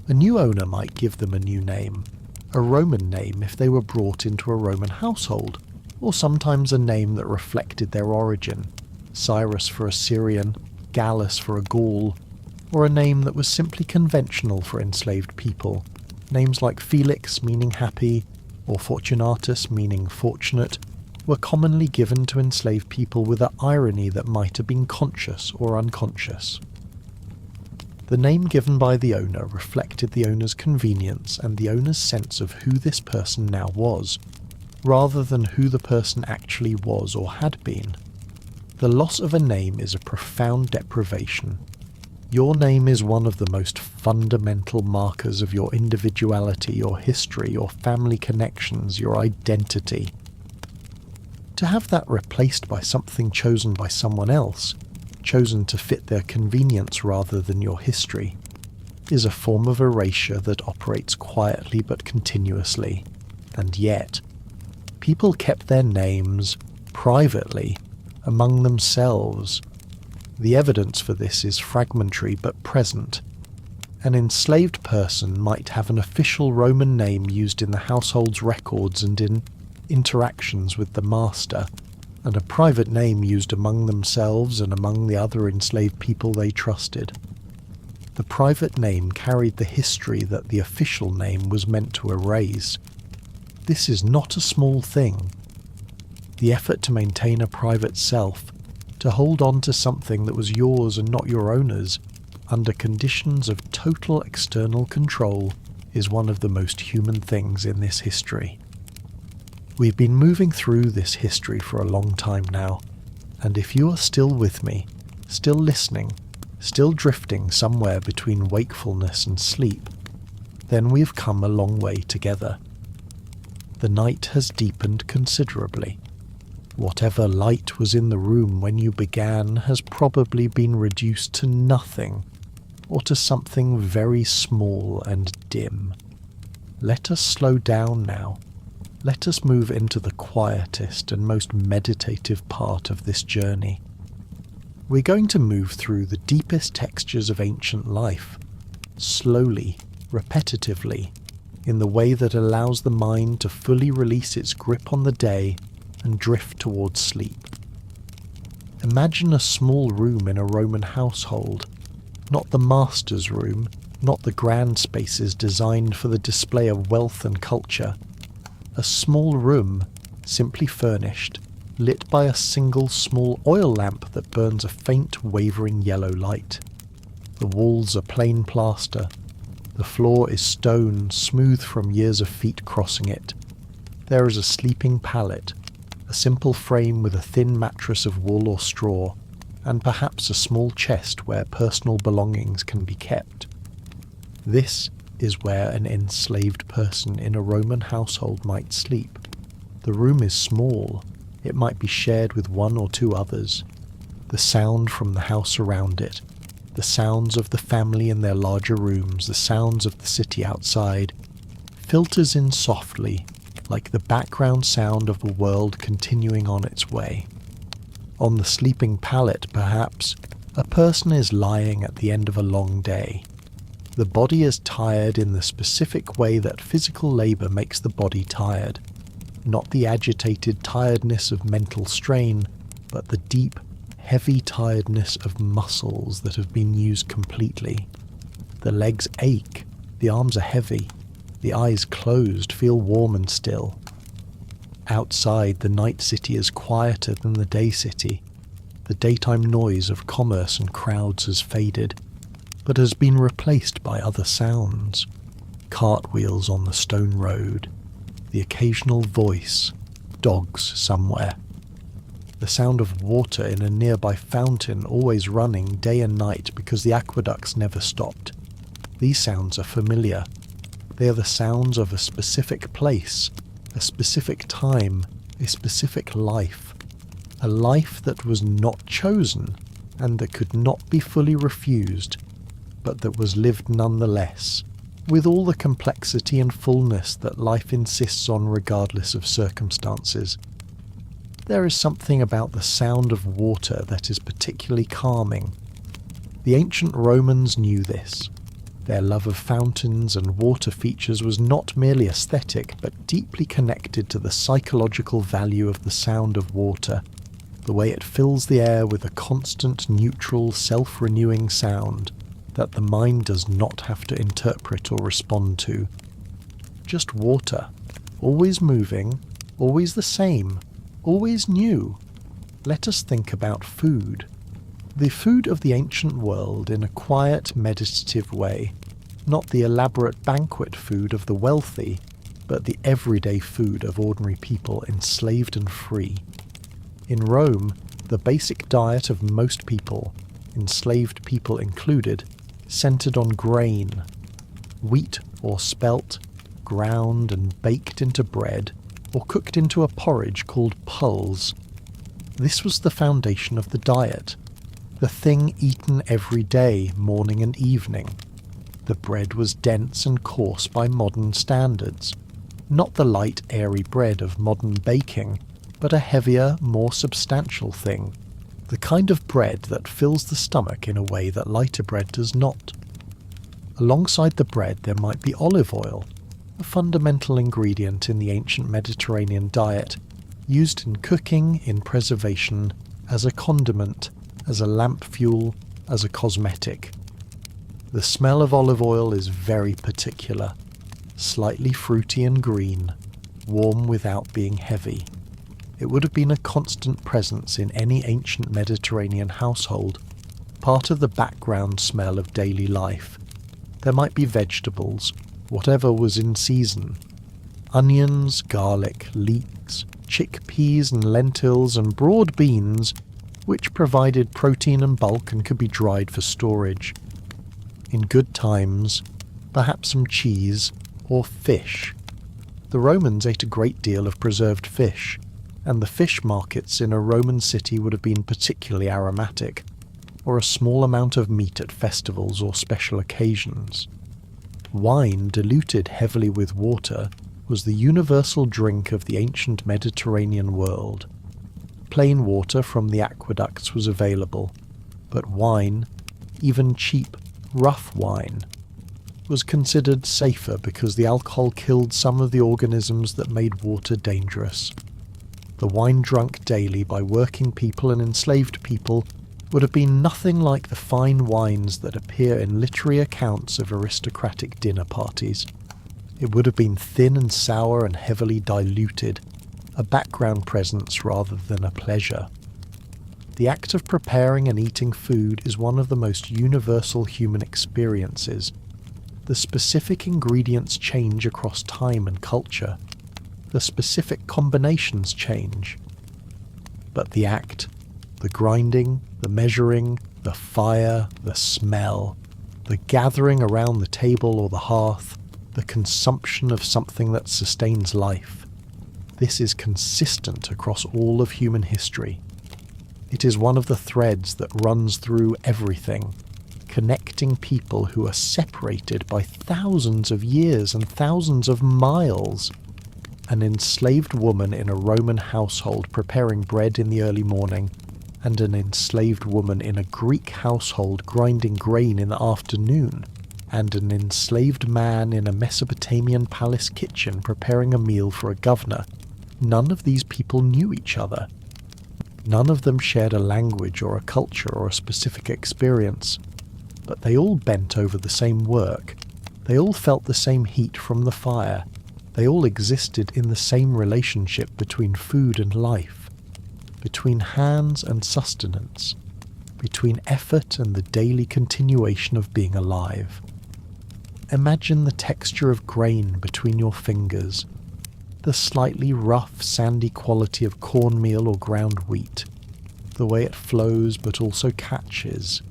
A new owner might give them a new name, a Roman name if they were brought into a Roman household, or sometimes a name that reflected their origin: Cyrus for a Syrian, Gallus for a Gaul, or a name that was simply conventional for enslaved people. Names like Felix, meaning happy, or Fortunatus, meaning fortunate, were commonly given to enslaved people with an irony that might have been conscious or unconscious. The name given by the owner reflected the owner's convenience and the owner's sense of who this person now was, rather than who the person actually was or had been. The loss of a name is a profound deprivation. Your name is one of the most fundamental markers of your individuality, your history, your family connections, your identity. To have that replaced by something chosen by someone else, chosen to fit their convenience rather than your history, is a form of erasure that operates quietly but continuously. And yet, people kept their names privately among themselves. The evidence for this is fragmentary but present. An enslaved person might have an official Roman name used in the household's records and in interactions with the master, and a private name used among themselves and among the other enslaved people they trusted. The private name carried the history that the official name was meant to erase. This is not a small thing. The effort to maintain a private self, to hold on to something that was yours and not your owner's, under conditions of total external control, is one of the most human things in this history. We've been moving through this history for a long time now, and if you are still with me, still listening, still drifting somewhere between wakefulness and sleep, then we've come a long way together. The night has deepened considerably. Whatever light was in the room when you began has probably been reduced to nothing, or to something very small and dim. Let us slow down now. Let us move into the quietest and most meditative part of this journey. We're going to move through the deepest textures of ancient life, slowly, repetitively, in the way that allows the mind to fully release its grip on the day and drift towards sleep. Imagine a small room in a Roman household, not the master's room, not the grand spaces designed for the display of wealth and culture. A small room, simply furnished, lit by a single small oil lamp that burns a faint, wavering yellow light. The walls are plain plaster. The floor is stone, smooth from years of feet crossing it. There is a sleeping pallet, a simple frame with a thin mattress of wool or straw, and perhaps a small chest where personal belongings can be kept. This is where an enslaved person in a Roman household might sleep. The room is small. It might be shared with one or two others. The sound from the house around it, the sounds of the family in their larger rooms, the sounds of the city outside, filters in softly, like the background sound of the world continuing on its way. On the sleeping pallet, perhaps, a person is lying at the end of a long day. The body is tired in the specific way that physical labor makes the body tired, not the agitated tiredness of mental strain, but the deep, heavy tiredness of muscles that have been used completely. The legs ache, the arms are heavy, the eyes closed feel warm and still. Outside, the night city is quieter than the day city. The daytime noise of commerce and crowds has faded, but has been replaced by other sounds. Cartwheels on the stone road, the occasional voice, dogs somewhere. The sound of water in a nearby fountain always running day and night because the aqueducts never stopped. These sounds are familiar. They are the sounds of a specific place, a specific time, a specific life. A life that was not chosen and that could not be fully refused, but that was lived nonetheless, with all the complexity and fullness that life insists on regardless of circumstances. There is something about the sound of water that is particularly calming. The ancient Romans knew this. Their love of fountains and water features was not merely aesthetic, but deeply connected to the psychological value of the sound of water, the way it fills the air with a constant, neutral, self-renewing sound. that the mind does not have to interpret or respond to. Just water, always moving, always the same, always new. Let us think about food. The food of the ancient world in a quiet, meditative way, not the elaborate banquet food of the wealthy, but the everyday food of ordinary people enslaved and free. In Rome, the basic diet of most people, enslaved people included, centered on grain, wheat or spelt, ground and baked into bread, or cooked into a porridge called pulse. This was the foundation of the diet, the thing eaten every day, morning and evening. The bread was dense and coarse by modern standards, not the light, airy bread of modern baking, but a heavier, more substantial thing, the kind of bread that fills the stomach in a way that lighter bread does not. Alongside the bread there might be olive oil, a fundamental ingredient in the ancient Mediterranean diet, used in cooking, in preservation, as a condiment, as a lamp fuel, as a cosmetic. The smell of olive oil is very particular, slightly fruity and green, warm without being heavy. It would have been a constant presence in any ancient Mediterranean household, part of the background smell of daily life. There might be vegetables, whatever was in season. Onions, garlic, leeks, chickpeas and lentils and broad beans, which provided protein and bulk and could be dried for storage. In good times, perhaps some cheese or fish. The Romans ate a great deal of preserved fish, and the fish markets in a Roman city would have been particularly aromatic, or a small amount of meat at festivals or special occasions. Wine diluted heavily with water was the universal drink of the ancient Mediterranean world. Plain water from the aqueducts was available, but wine, even cheap, rough wine, was considered safer because the alcohol killed some of the organisms that made water dangerous. The wine drunk daily by working people and enslaved people would have been nothing like the fine wines that appear in literary accounts of aristocratic dinner parties. It would have been thin and sour and heavily diluted, a background presence rather than a pleasure. The act of preparing and eating food is one of the most universal human experiences. The specific ingredients change across time and culture. The specific combinations change. But the act, the grinding, the measuring, the fire, the smell, the gathering around the table or the hearth, the consumption of something that sustains life, this is consistent across all of human history. It is one of the threads that runs through everything, connecting people who are separated by thousands of years and thousands of miles. An enslaved woman in a Roman household preparing bread in the early morning, and an enslaved woman in a Greek household grinding grain in the afternoon, and an enslaved man in a Mesopotamian palace kitchen preparing a meal for a governor. None of these people knew each other. None of them shared a language or a culture or a specific experience, but they all bent over the same work. They all felt the same heat from the fire. They all existed in the same relationship between food and life, between hands and sustenance, between effort and the daily continuation of being alive. Imagine the texture of grain between your fingers, the slightly rough, sandy quality of cornmeal or ground wheat, the way it flows but also catches,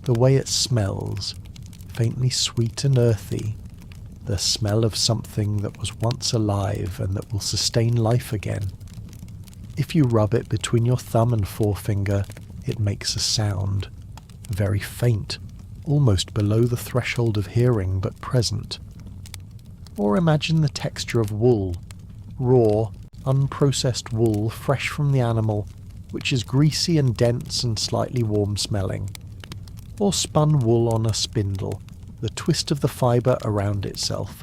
the way it smells, faintly sweet and earthy, the smell of something that was once alive and that will sustain life again. If you rub it between your thumb and forefinger, it makes a sound, very faint, almost below the threshold of hearing, but present. Or imagine the texture of wool, raw, unprocessed wool fresh from the animal, which is greasy and dense and slightly warm-smelling. Or spun wool on a spindle, the twist of the fibre around itself,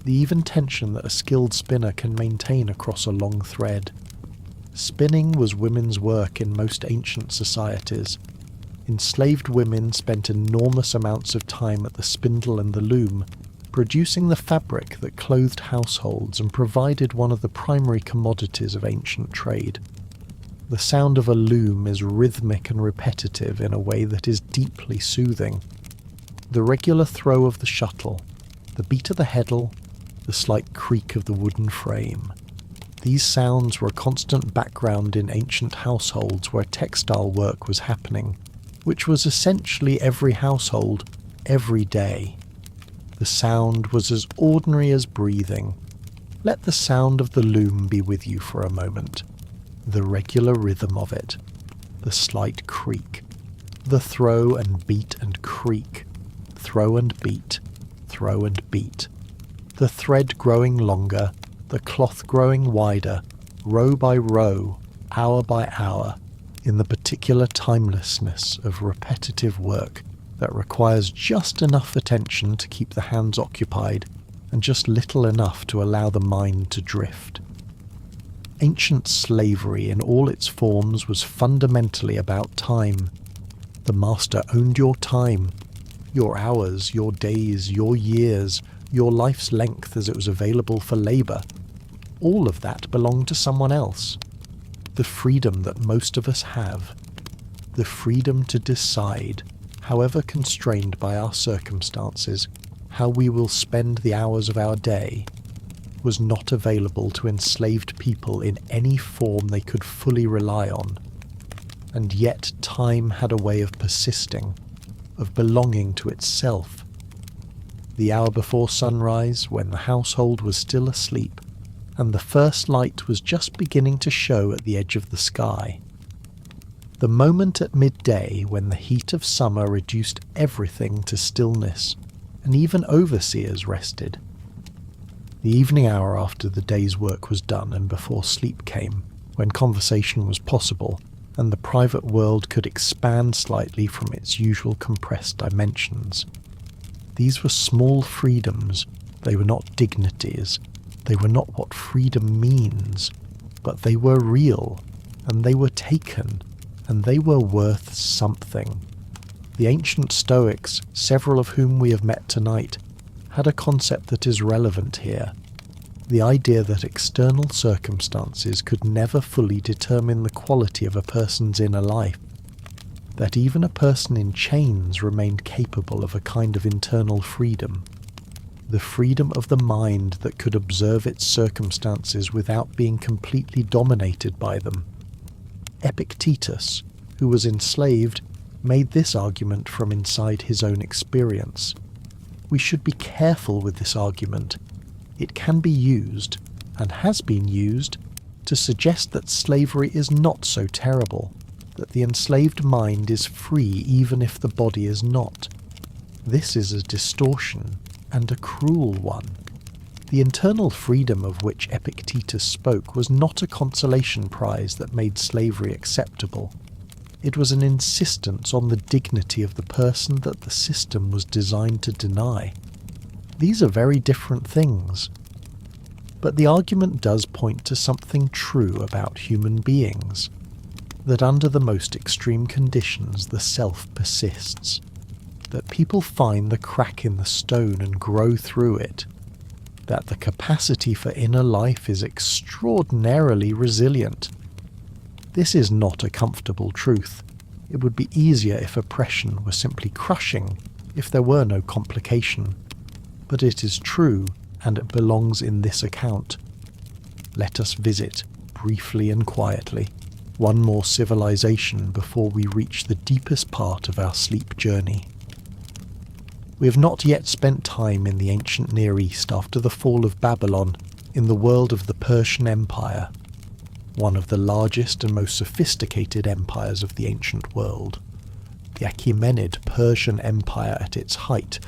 the even tension that a skilled spinner can maintain across a long thread. Spinning was women's work in most ancient societies. enslaved women spent enormous amounts of time at the spindle and the loom, producing the fabric that clothed households and provided one of the primary commodities of ancient trade. The sound of a loom is rhythmic and repetitive in a way that is deeply soothing. The regular throw of the shuttle, the beat of the heddle, the slight creak of the wooden frame. These sounds were a constant background in ancient households where textile work was happening, which was essentially every household, every day. The sound was as ordinary as breathing. Let the sound of the loom be with you for a moment. The regular rhythm of it, the slight creak, the throw and beat and creak, throw and beat, throw and beat. The thread growing longer, the cloth growing wider, row by row, hour by hour, in the particular timelessness of repetitive work that requires just enough attention to keep the hands occupied and just little enough to allow the mind to drift. Ancient slavery in all its forms was fundamentally about time. The master owned your time, your hours, your days, your years, your life's length as it was available for labour. All of that belonged to someone else. The freedom that most of us have, the freedom to decide, however constrained by our circumstances, how we will spend the hours of our day, was not available to enslaved people in any form they could fully rely on. And yet time had a way of persisting, of belonging to itself. The hour before sunrise, when the household was still asleep, and the first light was just beginning to show at the edge of the sky. The moment at midday when the heat of summer reduced everything to stillness, and even overseers rested. The evening hour after the day's work was done and before sleep came, when conversation was possible, and the private world could expand slightly from its usual compressed dimensions. These were small freedoms, they were not dignities, they were not what freedom means, but they were real, and they were taken, and they were worth something. The ancient Stoics, several of whom we have met tonight, had a concept that is relevant here. The idea that external circumstances could never fully determine the quality of a person's inner life. That even a person in chains remained capable of a kind of internal freedom. The freedom of the mind that could observe its circumstances without being completely dominated by them. Epictetus, who was enslaved, made this argument from inside his own experience. We should be careful with this argument. It can be used, and has been used, to suggest that slavery is not so terrible, that the enslaved mind is free even if the body is not. This is a distortion, and a cruel one. The internal freedom of which Epictetus spoke was not a consolation prize that made slavery acceptable. It was an insistence on the dignity of the person that the system was designed to deny. These are very different things. But the argument does point to something true about human beings, that under the most extreme conditions the self persists, that people find the crack in the stone and grow through it, that the capacity for inner life is extraordinarily resilient. This is not a comfortable truth. It would be easier if oppression were simply crushing, if there were no complication. But it is true, and it belongs in this account. Let us visit, briefly and quietly, one more civilization before we reach the deepest part of our sleep journey. We have not yet spent time in the ancient Near East after the fall of Babylon, in the world of the Persian Empire, one of the largest and most sophisticated empires of the ancient world. The Achaemenid Persian Empire at its height,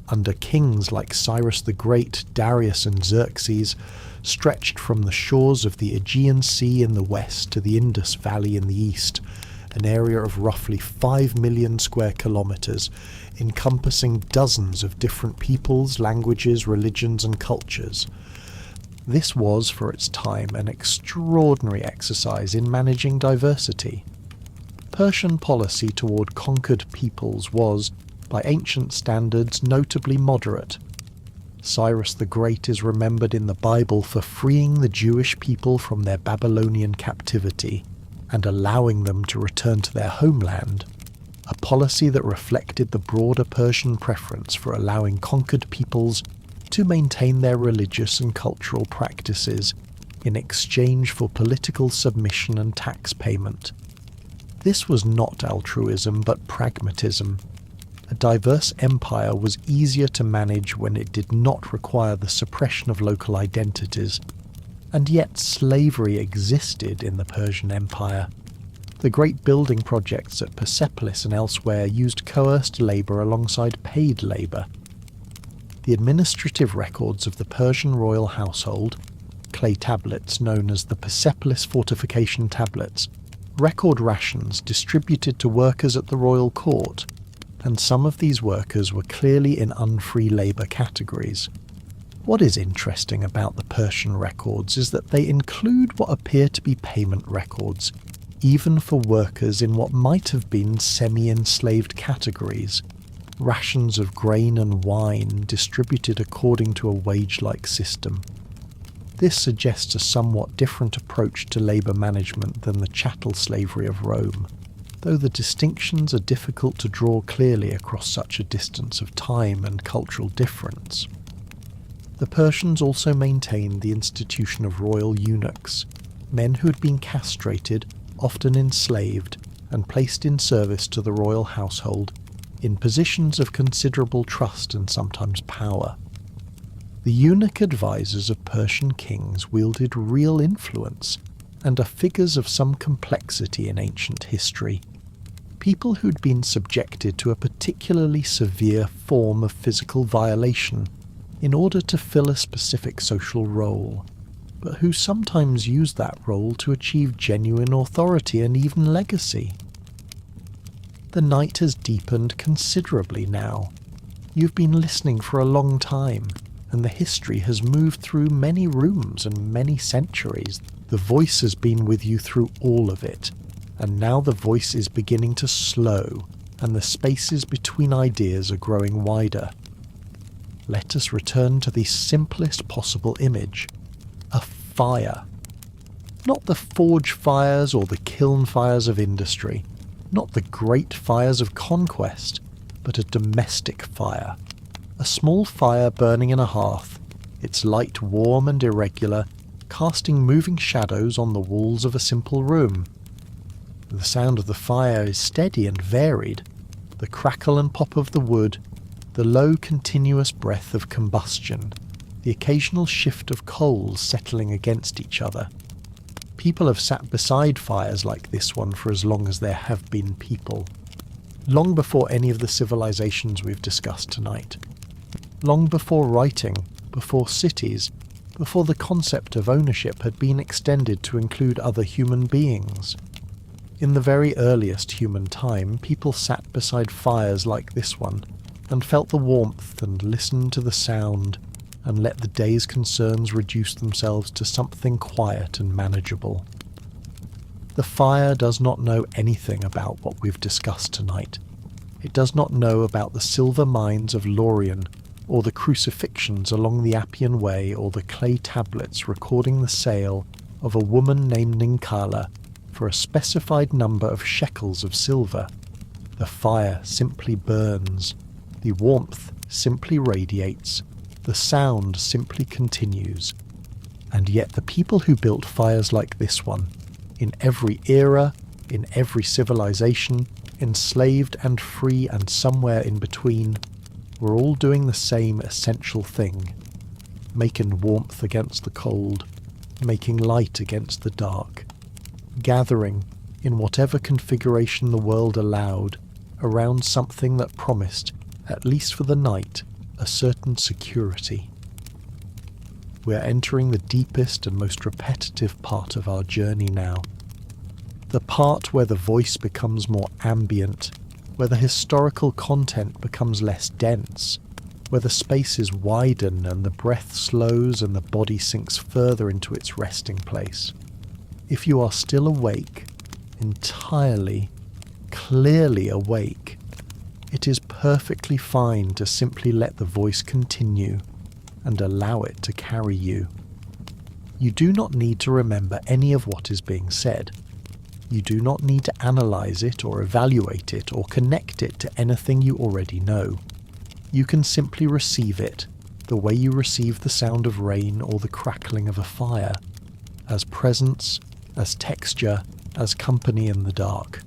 under kings like Cyrus the Great, Darius and Xerxes, stretched from the shores of the Aegean Sea in the west to the Indus Valley in the east, an area of roughly 5 million square kilometres, encompassing dozens of different peoples, languages, religions and cultures. This was, for its time, an extraordinary exercise in managing diversity. Persian policy toward conquered peoples was, by ancient standards, notably moderate. Cyrus the Great is remembered in the Bible for freeing the Jewish people from their Babylonian captivity and allowing them to return to their homeland, a policy that reflected the broader Persian preference for allowing conquered peoples to maintain their religious and cultural practices in exchange for political submission and tax payment. This was not altruism but pragmatism. A diverse empire was easier to manage when it did not require the suppression of local identities, and yet slavery existed in the Persian Empire. The great building projects at Persepolis and elsewhere used coerced labour alongside paid labour. The administrative records of the Persian royal household, clay tablets known as the Persepolis fortification tablets, record rations distributed to workers at the royal court, and some of these workers were clearly in unfree labour categories. What is interesting about the Persian records is that they include what appear to be payment records, even for workers in what might have been semi-enslaved categories, rations of grain and wine distributed according to a wage-like system. This suggests a somewhat different approach to labour management than the chattel slavery of Rome, though the distinctions are difficult to draw clearly across such a distance of time and cultural difference. The Persians also maintained the institution of royal eunuchs, men who had been castrated, often enslaved, and placed in service to the royal household in positions of considerable trust and sometimes power. The eunuch advisors of Persian kings wielded real influence and are figures of some complexity in ancient history. People who'd been subjected to a particularly severe form of physical violation in order to fill a specific social role, but who sometimes used that role to achieve genuine authority and even legacy. The night has deepened considerably now. You've been listening for a long time, and the history has moved through many rooms and many centuries. The voice has been with you through all of it, and now the voice is beginning to slow, and the spaces between ideas are growing wider. Let us return to the simplest possible image: a fire. Not the forge fires or the kiln fires of industry, not the great fires of conquest, but a domestic fire. A small fire burning in a hearth, its light warm and irregular, casting moving shadows on the walls of a simple room. The sound of the fire is steady and varied, the crackle and pop of the wood, the low continuous breath of combustion, the occasional shift of coals settling against each other. People have sat beside fires like this one for as long as there have been people. Long before any of the civilizations we've discussed tonight. Long before writing, before cities, before the concept of ownership had been extended to include other human beings. In the very earliest human time, people sat beside fires like this one, and felt the warmth and listened to the sound, and let the day's concerns reduce themselves to something quiet and manageable. The fire does not know anything about what we've discussed tonight. It does not know about the silver mines of Lorien, or the crucifixions along the Appian Way, or the clay tablets recording the sale of a woman named Ninkala for a specified number of shekels of silver. The fire simply burns. The warmth simply radiates. The sound simply continues. And yet the people who built fires like this one, in every era, in every civilization, enslaved and free and somewhere in between, were all doing the same essential thing, making warmth against the cold, making light against the dark, gathering, in whatever configuration the world allowed, around something that promised, at least for the night, a certain security. We are entering the deepest and most repetitive part of our journey now. The part where the voice becomes more ambient, where the historical content becomes less dense, where the spaces widen and the breath slows and the body sinks further into its resting place. If you are still awake, entirely, clearly awake. It is perfectly fine to simply let the voice continue and allow it to carry you. You do not need to remember any of what is being said. You do not need to analyze it or evaluate it or connect it to anything you already know. You can simply receive it, the way you receive the sound of rain or the crackling of a fire, as presence, as texture, as company in the dark.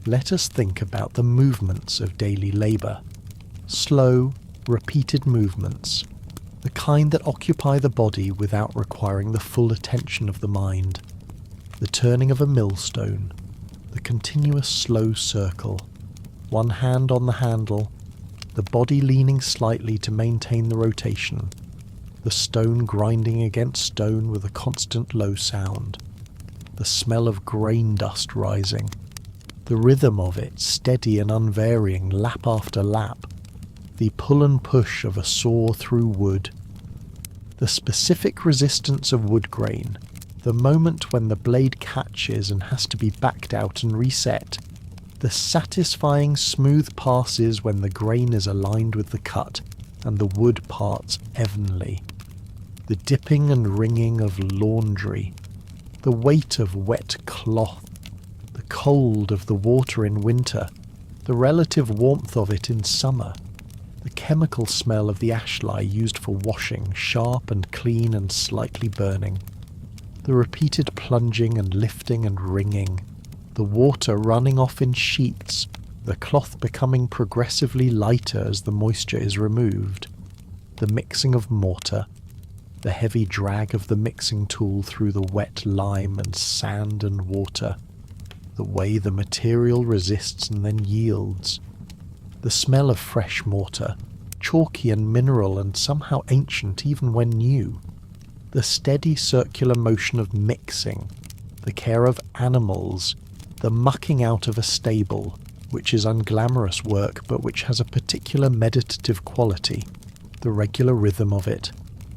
Let us think about the movements of daily labour. Slow, repeated movements, the kind that occupy the body without requiring the full attention of the mind. The turning of a millstone, the continuous slow circle, one hand on the handle, the body leaning slightly to maintain the rotation, the stone grinding against stone with a constant low sound, the smell of grain dust rising, the rhythm of it steady and unvarying lap after lap, the pull and push of a saw through wood, the specific resistance of wood grain, the moment when the blade catches and has to be backed out and reset, the satisfying smooth passes when the grain is aligned with the cut and the wood parts evenly, the dipping and wringing of laundry, the weight of wet cloth, the cold of the water in winter, the relative warmth of it in summer, the chemical smell of the ashlie used for washing, sharp and clean and slightly burning, the repeated plunging and lifting and wringing, the water running off in sheets, the cloth becoming progressively lighter as the moisture is removed, the mixing of mortar, the heavy drag of the mixing tool through the wet lime and sand and water, the way the material resists and then yields, the smell of fresh mortar, chalky and mineral and somehow ancient even when new, the steady circular motion of mixing, the care of animals, the mucking out of a stable, which is unglamorous work but which has a particular meditative quality, the regular rhythm of it,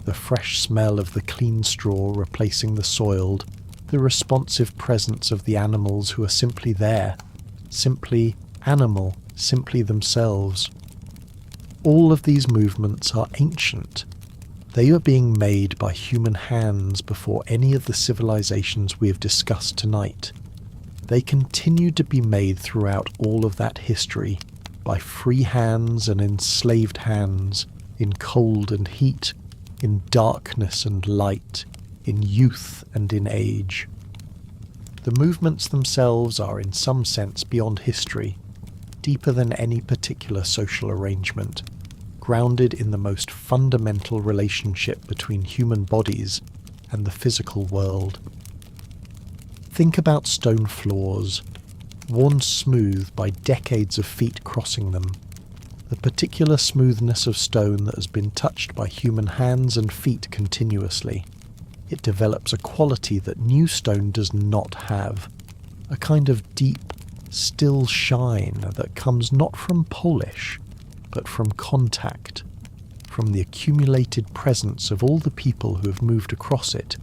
the fresh smell of the clean straw replacing the soiled, the responsive presence of the animals who are simply there, simply animal, simply themselves. All of these movements are ancient. They are being made by human hands before any of the civilizations we have discussed tonight. They continue to be made throughout all of that history, by free hands and enslaved hands, in cold and heat, in darkness and light, in youth and in age. The movements themselves are in some sense beyond history, deeper than any particular social arrangement, grounded in the most fundamental relationship between human bodies and the physical world. Think about stone floors, worn smooth by decades of feet crossing them, the particular smoothness of stone that has been touched by human hands and feet continuously. It develops a quality that new stone does not have, a kind of deep, still shine that comes not from polish, but from contact, from the accumulated presence of all the people who have moved across it.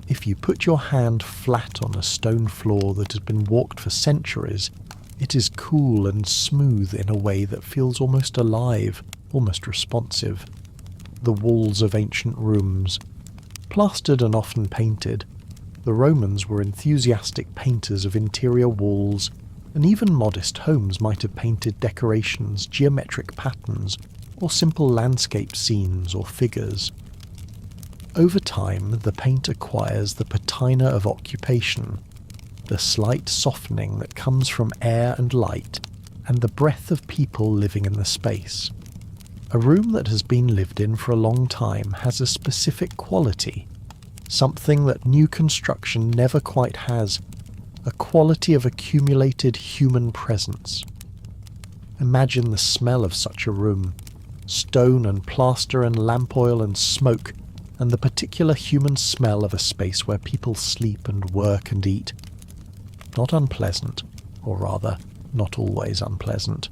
If you put your hand flat on a stone floor that has been walked for centuries, it is cool and smooth in a way that feels almost alive, almost responsive. The walls of ancient rooms, plastered and often painted, the Romans were enthusiastic painters of interior walls, and even modest homes might have painted decorations, geometric patterns, or simple landscape scenes or figures. Over time, the paint acquires the patina of occupation, the slight softening that comes from air and light, and the breath of people living in the space. A room that has been lived in for a long time has a specific quality, something that new construction never quite has, a quality of accumulated human presence. Imagine the smell of such a room, stone and plaster and lamp oil and smoke, and the particular human smell of a space where people sleep and work and eat. Not unpleasant, or rather, not always unpleasant,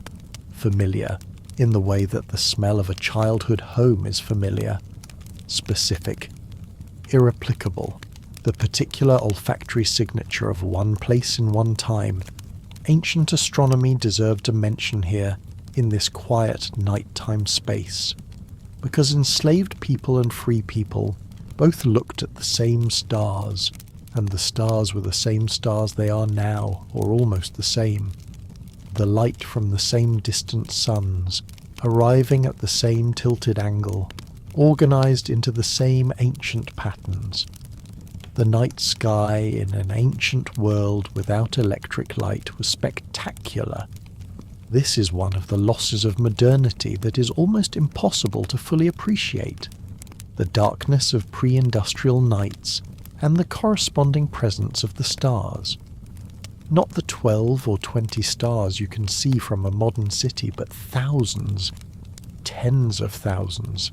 familiar, in the way that the smell of a childhood home is familiar, specific, irreplicable, the particular olfactory signature of one place in one time, ancient astronomy deserved a mention here in this quiet nighttime space, because enslaved people and free people both looked at the same stars, and the stars were the same stars they are now, or almost the same. The light from the same distant suns, arriving at the same tilted angle, organised into the same ancient patterns. The night sky in an ancient world without electric light was spectacular. This is one of the losses of modernity that is almost impossible to fully appreciate. The darkness of pre-industrial nights and the corresponding presence of the stars. Not the 12 or 20 stars you can see from a modern city, but thousands, tens of thousands.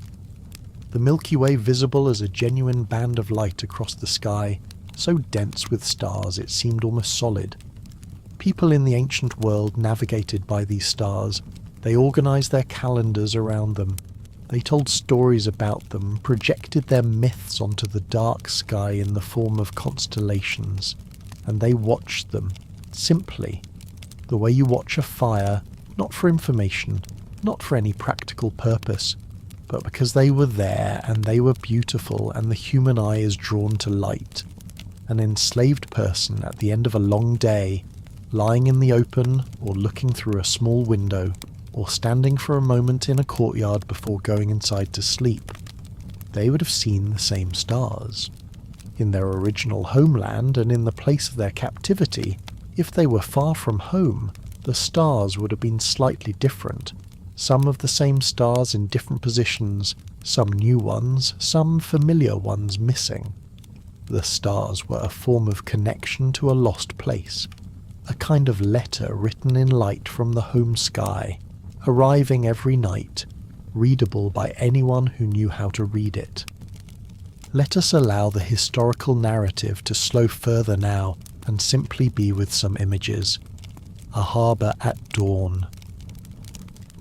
The Milky Way visible as a genuine band of light across the sky, so dense with stars it seemed almost solid. People in the ancient world navigated by these stars. They organised their calendars around them. They told stories about them, projected their myths onto the dark sky in the form of constellations, and they watched them, simply, the way you watch a fire, not for information, not for any practical purpose, but because they were there and they were beautiful and the human eye is drawn to light. An enslaved person at the end of a long day, lying in the open or looking through a small window, or standing for a moment in a courtyard before going inside to sleep, they would have seen the same stars. In their original homeland and in the place of their captivity, if they were far from home, the stars would have been slightly different. Some of the same stars in different positions, some new ones, some familiar ones missing. The stars were a form of connection to a lost place, a kind of letter written in light from the home sky, arriving every night, readable by anyone who knew how to read it. Let us allow the historical narrative to slow further now and simply be with some images. A harbour at dawn.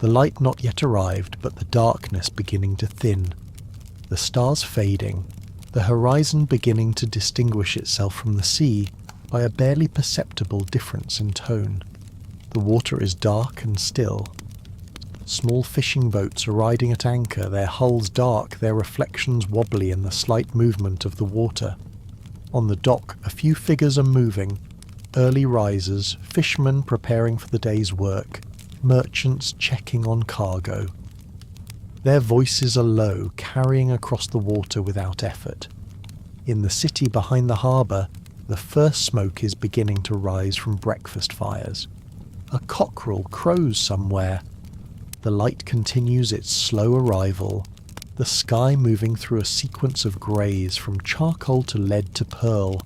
The light not yet arrived, but the darkness beginning to thin. The stars fading, the horizon beginning to distinguish itself from the sea by a barely perceptible difference in tone. The water is dark and still. Small fishing boats are riding at anchor, their hulls dark, their reflections wobbly in the slight movement of the water. On the dock, a few figures are moving. Early risers, fishermen preparing for the day's work, merchants checking on cargo. Their voices are low, carrying across the water without effort. In the city behind the harbour, the first smoke is beginning to rise from breakfast fires. A cockerel crows somewhere. The light continues its slow arrival, the sky moving through a sequence of greys from charcoal to lead to pearl,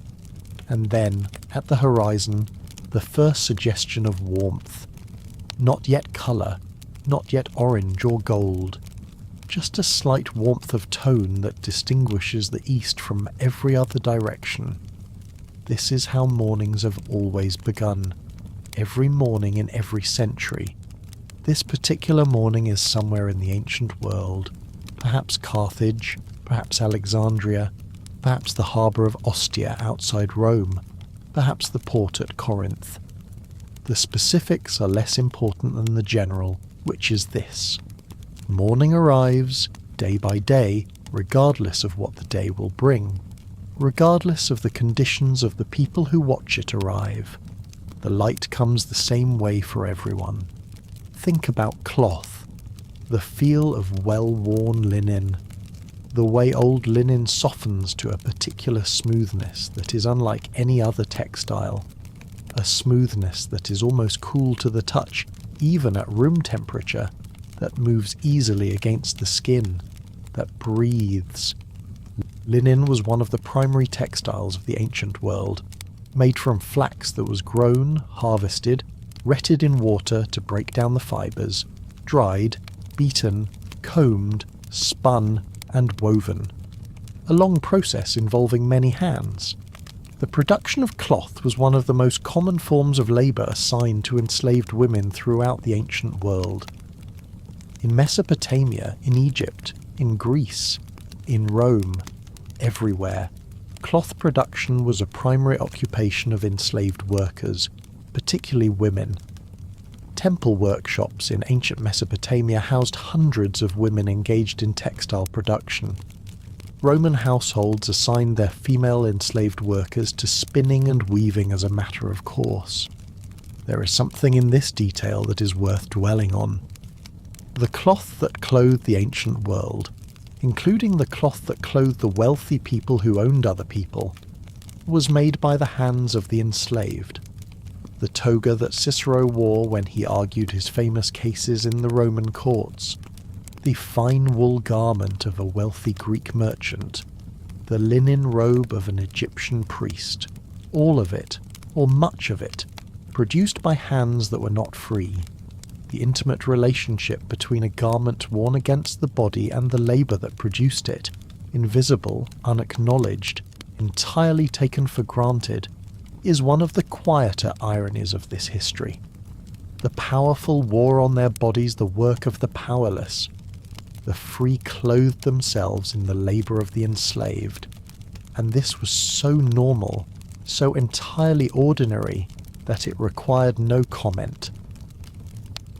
and then, at the horizon, the first suggestion of warmth. Not yet colour, not yet orange or gold, just a slight warmth of tone that distinguishes the east from every other direction. This is how mornings have always begun, every morning in every century. This particular morning is somewhere in the ancient world, perhaps Carthage, perhaps Alexandria, perhaps the harbour of Ostia outside Rome, perhaps the port at Corinth. The specifics are less important than the general, which is this. Morning arrives, day by day, regardless of what the day will bring, regardless of the conditions of the people who watch it arrive. The light comes the same way for everyone. Think about cloth, the feel of well-worn linen, the way old linen softens to a particular smoothness that is unlike any other textile, a smoothness that is almost cool to the touch, even at room temperature, that moves easily against the skin, that breathes. Linen was one of the primary textiles of the ancient world, made from flax that was grown, harvested, retted in water to break down the fibres, dried, beaten, combed, spun, and woven. A long process involving many hands. The production of cloth was one of the most common forms of labour assigned to enslaved women throughout the ancient world. In Mesopotamia, in Egypt, in Greece, in Rome, everywhere, cloth production was a primary occupation of enslaved workers, particularly women. Temple workshops in ancient Mesopotamia housed hundreds of women engaged in textile production. Roman households assigned their female enslaved workers to spinning and weaving as a matter of course. There is something in this detail that is worth dwelling on. The cloth that clothed the ancient world, including the cloth that clothed the wealthy people who owned other people, was made by the hands of the enslaved. The toga that Cicero wore when he argued his famous cases in the Roman courts, the fine wool garment of a wealthy Greek merchant, the linen robe of an Egyptian priest, all of it, or much of it, produced by hands that were not free. The intimate relationship between a garment worn against the body and the labour that produced it, invisible, unacknowledged, entirely taken for granted, is one of the quieter ironies of this history. The powerful wore on their bodies the work of the powerless. The free clothed themselves in the labour of the enslaved. And this was so normal, so entirely ordinary, that it required no comment.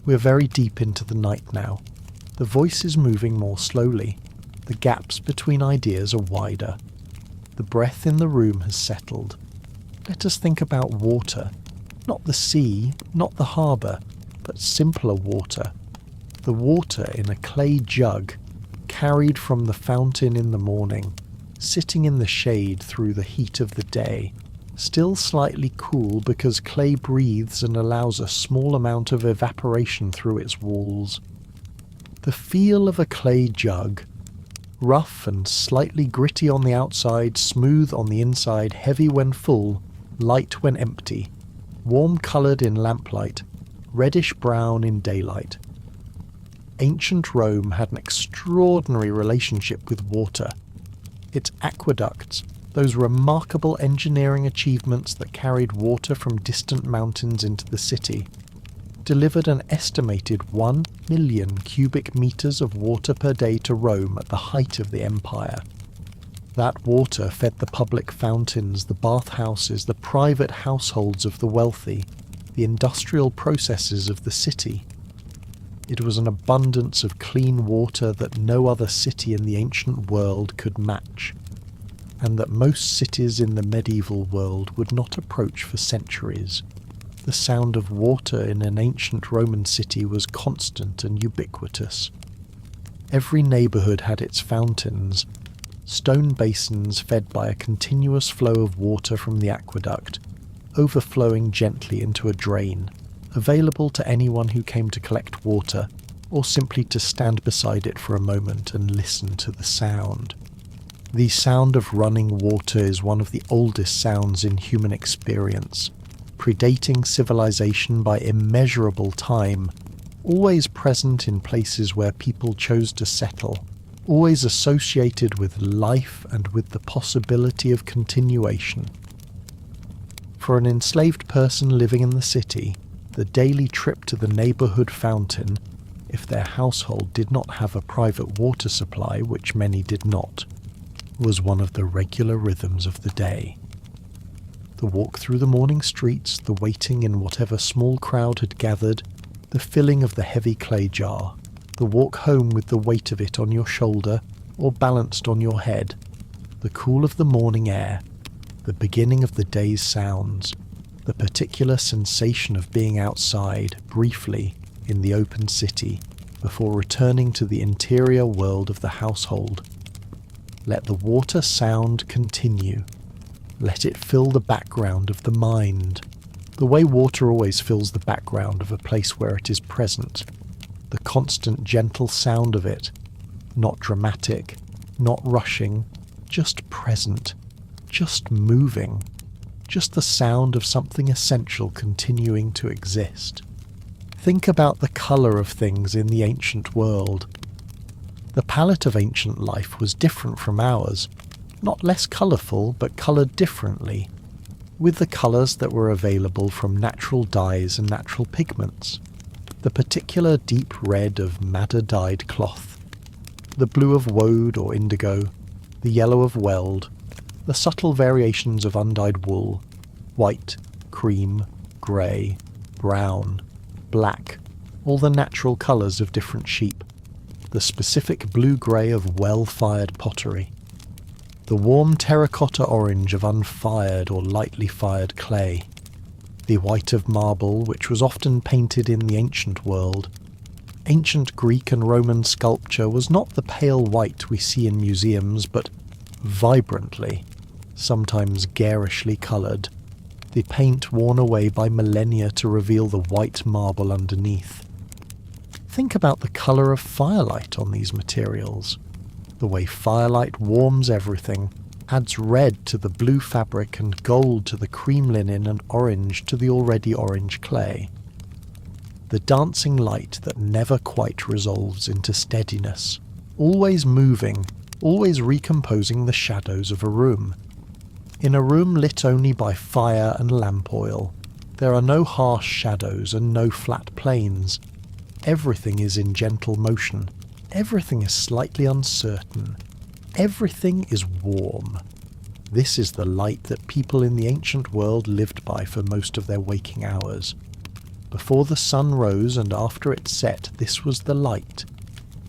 We're very deep into the night now. The voice is moving more slowly. The gaps between ideas are wider. The breath in the room has settled. Let us think about water. Not the sea, not the harbour, but simpler water. The water in a clay jug, carried from the fountain in the morning, sitting in the shade through the heat of the day, still slightly cool because clay breathes and allows a small amount of evaporation through its walls. The feel of a clay jug, rough and slightly gritty on the outside, smooth on the inside, heavy when full, light when empty, warm-coloured in lamplight, reddish-brown in daylight. Ancient Rome had an extraordinary relationship with water. Its aqueducts, those remarkable engineering achievements that carried water from distant mountains into the city, delivered an estimated 1 million cubic metres of water per day to Rome at the height of the empire. That water fed the public fountains, the bathhouses, the private households of the wealthy, the industrial processes of the city. It was an abundance of clean water that no other city in the ancient world could match, and that most cities in the medieval world would not approach for centuries. The sound of water in an ancient Roman city was constant and ubiquitous. Every neighbourhood had its fountains, stone basins fed by a continuous flow of water from the aqueduct, overflowing gently into a drain, available to anyone who came to collect water, or simply to stand beside it for a moment and listen to the sound. The sound of running water is one of the oldest sounds in human experience, predating civilization by immeasurable time, always present in places where people chose to settle, always associated with life and with the possibility of continuation. For an enslaved person living in the city, the daily trip to the neighbourhood fountain, if their household did not have a private water supply, which many did not, was one of the regular rhythms of the day. The walk through the morning streets, the waiting in whatever small crowd had gathered, the filling of the heavy clay jar, the walk home with the weight of it on your shoulder or balanced on your head, the cool of the morning air, the beginning of the day's sounds, the particular sensation of being outside, briefly, in the open city, before returning to the interior world of the household. Let the water sound continue. Let it fill the background of the mind, the way water always fills the background of a place where it is present. The constant gentle sound of it, not dramatic, not rushing, just present, just moving, just the sound of something essential continuing to exist. Think about the colour of things in the ancient world. The palette of ancient life was different from ours, not less colourful, but coloured differently, with the colours that were available from natural dyes and natural pigments. The particular deep red of madder-dyed cloth, the blue of woad or indigo, the yellow of weld, the subtle variations of undyed wool, white, cream, grey, brown, black, all the natural colours of different sheep, the specific blue-grey of well-fired pottery, the warm terracotta orange of unfired or lightly fired clay, the white of marble which was often painted in the ancient world. Ancient Greek and Roman sculpture was not the pale white we see in museums, but vibrantly, sometimes garishly coloured, the paint worn away by millennia to reveal the white marble underneath. Think about the colour of firelight on these materials. The way firelight warms everything, adds red to the blue fabric and gold to the cream linen and orange to the already orange clay. The dancing light that never quite resolves into steadiness, always moving, always recomposing the shadows of a room. In a room lit only by fire and lamp oil, there are no harsh shadows and no flat planes. Everything is in gentle motion. Everything is slightly uncertain. Everything is warm. This is the light that people in the ancient world lived by for most of their waking hours. Before the sun rose and after it set, this was the light.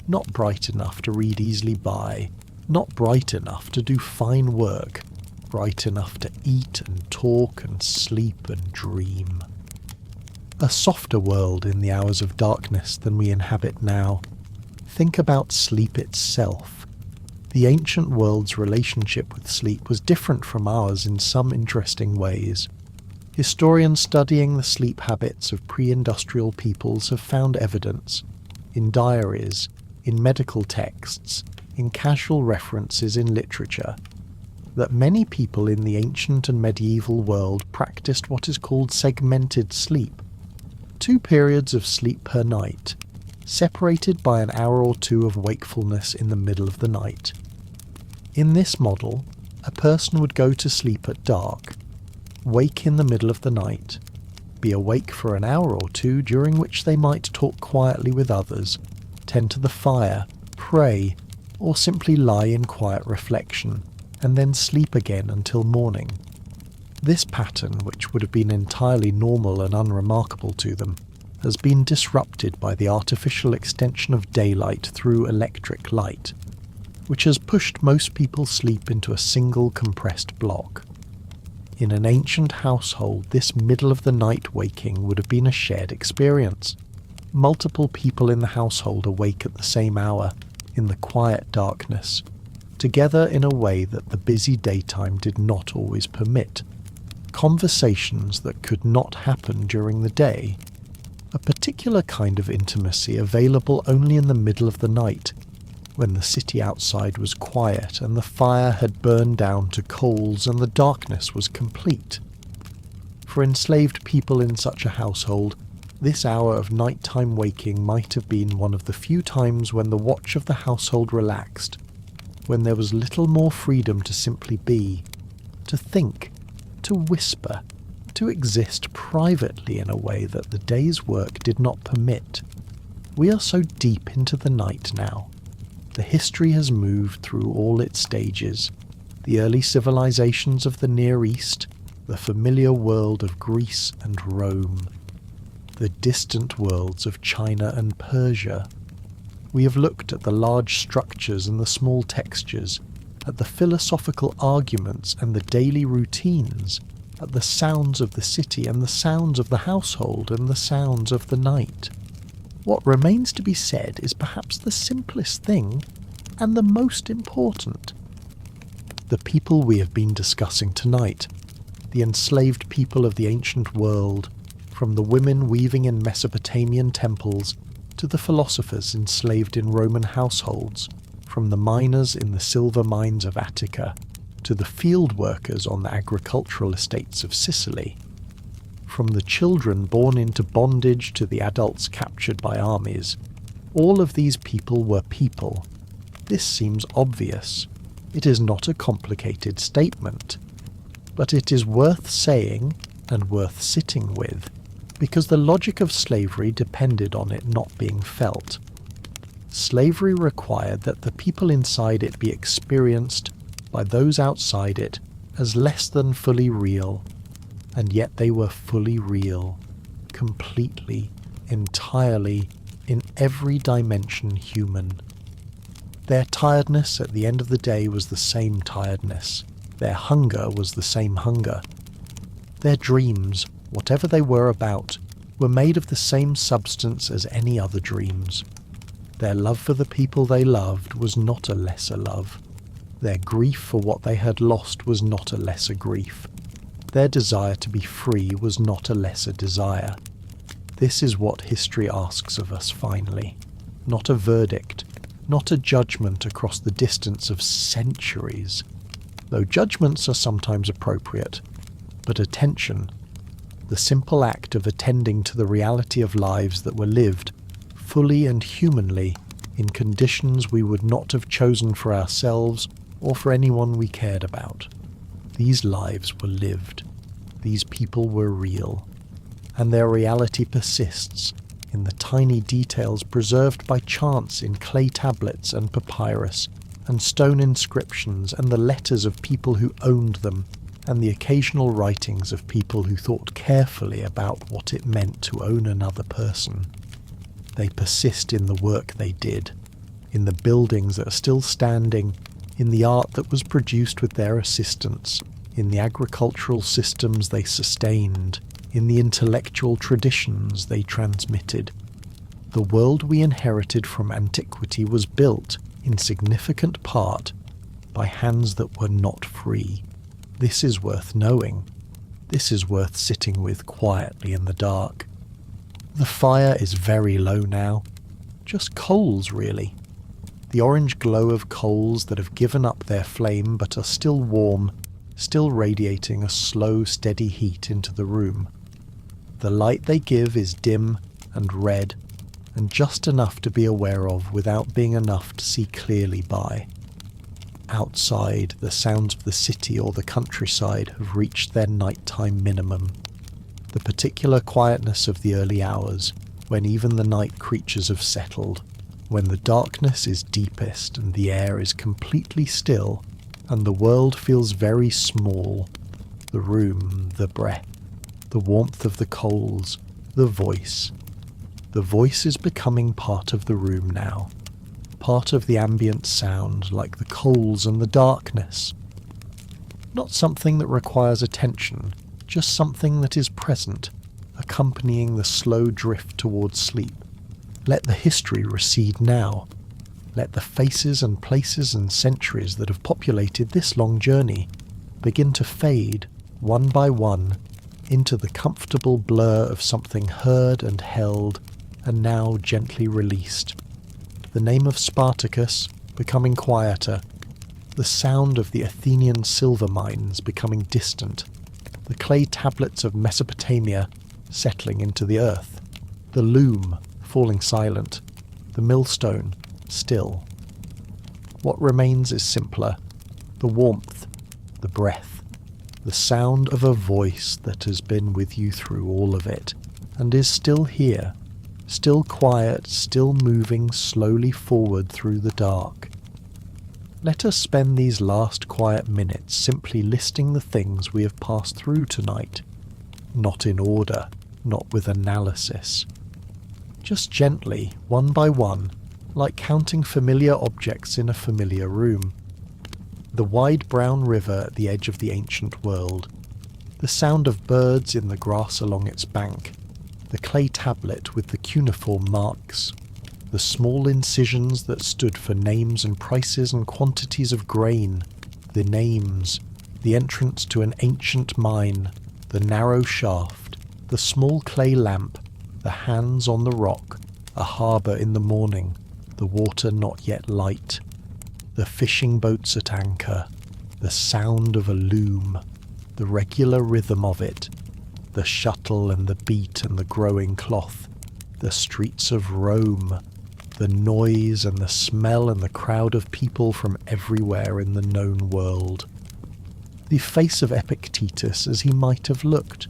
Not bright enough to read easily by, not bright enough to do fine work, bright enough to eat and talk and sleep and dream. A softer world in the hours of darkness than we inhabit now. Think about sleep itself. The ancient world's relationship with sleep was different from ours in some interesting ways. Historians studying the sleep habits of pre-industrial peoples have found evidence, in diaries, in medical texts, in casual references in literature, that many people in the ancient and medieval world practiced what is called segmented sleep, 2 periods of sleep per night, separated by an hour or 2 of wakefulness in the middle of the night. In this model, a person would go to sleep at dark, wake in the middle of the night, be awake for an hour or 2 during which they might talk quietly with others, tend to the fire, pray, or simply lie in quiet reflection, and then sleep again until morning. This pattern, which would have been entirely normal and unremarkable to them, has been disrupted by the artificial extension of daylight through electric light, which has pushed most people's sleep into a single compressed block. In an ancient household, this middle-of-the-night waking would have been a shared experience. Multiple people in the household awake at the same hour, in the quiet darkness, together in a way that the busy daytime did not always permit. Conversations that could not happen during the day. A particular kind of intimacy available only in the middle of the night, when the city outside was quiet and the fire had burned down to coals and the darkness was complete. For enslaved people in such a household, this hour of nighttime waking might have been one of the few times when the watch of the household relaxed, when there was little more freedom to simply be, to think, to whisper, to exist privately in a way that the day's work did not permit. We are so deep into the night now. The history has moved through all its stages. The early civilizations of the Near East, the familiar world of Greece and Rome, the distant worlds of China and Persia. We have looked at the large structures and the small textures, at the philosophical arguments and the daily routines, at the sounds of the city and the sounds of the household and the sounds of the night. What remains to be said is perhaps the simplest thing and the most important. The people we have been discussing tonight, the enslaved people of the ancient world, from the women weaving in Mesopotamian temples to the philosophers enslaved in Roman households, from the miners in the silver mines of Attica to the field workers on the agricultural estates of Sicily, from the children born into bondage to the adults captured by armies. All of these people were people. This seems obvious. It is not a complicated statement, but it is worth saying and worth sitting with, because the logic of slavery depended on it not being felt. Slavery required that the people inside it be experienced by those outside it as less than fully real. and yet they were fully real, completely, entirely, in every dimension human. Their tiredness at the end of the day was the same tiredness. Their hunger was the same hunger. Their dreams, whatever they were about, were made of the same substance as any other dreams. Their love for the people they loved was not a lesser love. Their grief for what they had lost was not a lesser grief. Their desire to be free was not a lesser desire. This is what history asks of us finally. Not a verdict, not a judgment across the distance of centuries, though judgments are sometimes appropriate, but attention, the simple act of attending to the reality of lives that were lived, fully and humanly, in conditions we would not have chosen for ourselves or for anyone we cared about. These lives were lived. These people were real. And their reality persists in the tiny details preserved by chance in clay tablets and papyrus, and stone inscriptions, and the letters of people who owned them, and the occasional writings of people who thought carefully about what it meant to own another person. They persist in the work they did, in the buildings that are still standing, in the art that was produced with their assistance, in the agricultural systems they sustained, in the intellectual traditions they transmitted. The world we inherited from antiquity was built, in significant part, by hands that were not free. This is worth knowing. This is worth sitting with quietly in the dark. The fire is very low now. Just coals, really. The orange glow of coals that have given up their flame but are still warm, still radiating a slow, steady heat into the room. The light they give is dim and red, and just enough to be aware of without being enough to see clearly by. Outside, the sounds of the city or the countryside have reached their nighttime minimum. The particular quietness of the early hours, when even the night creatures have settled, when the darkness is deepest and the air is completely still, and the world feels very small, the room, the breath, the warmth of the coals, the voice. The voice is becoming part of the room now, part of the ambient sound, like the coals and the darkness. Not something that requires attention, just something that is present, accompanying the slow drift towards sleep. Let the history recede now. Let the faces and places and centuries that have populated this long journey begin to fade, one by one, into the comfortable blur of something heard and held, and now gently released. The name of Spartacus becoming quieter, the sound of the Athenian silver mines becoming distant, the clay tablets of Mesopotamia settling into the earth, the loom falling silent, the millstone still. What remains is simpler, the warmth, the breath, the sound of a voice that has been with you through all of it, and is still here, still quiet, still moving slowly forward through the dark. Let us spend these last quiet minutes simply listing the things we have passed through tonight, not in order, not with analysis. Just gently, one by one, like counting familiar objects in a familiar room. The wide brown river at the edge of the ancient world, the sound of birds in the grass along its bank, the clay tablet with the cuneiform marks, the small incisions that stood for names and prices and quantities of grain, the names, the entrance to an ancient mine, the narrow shaft, the small clay lamp, the hands on the rock, a harbour in the morning, the water not yet light, the fishing boats at anchor, the sound of a loom, the regular rhythm of it, the shuttle and the beat and the growing cloth, the streets of Rome, the noise and the smell and the crowd of people from everywhere in the known world. The face of Epictetus as he might have looked,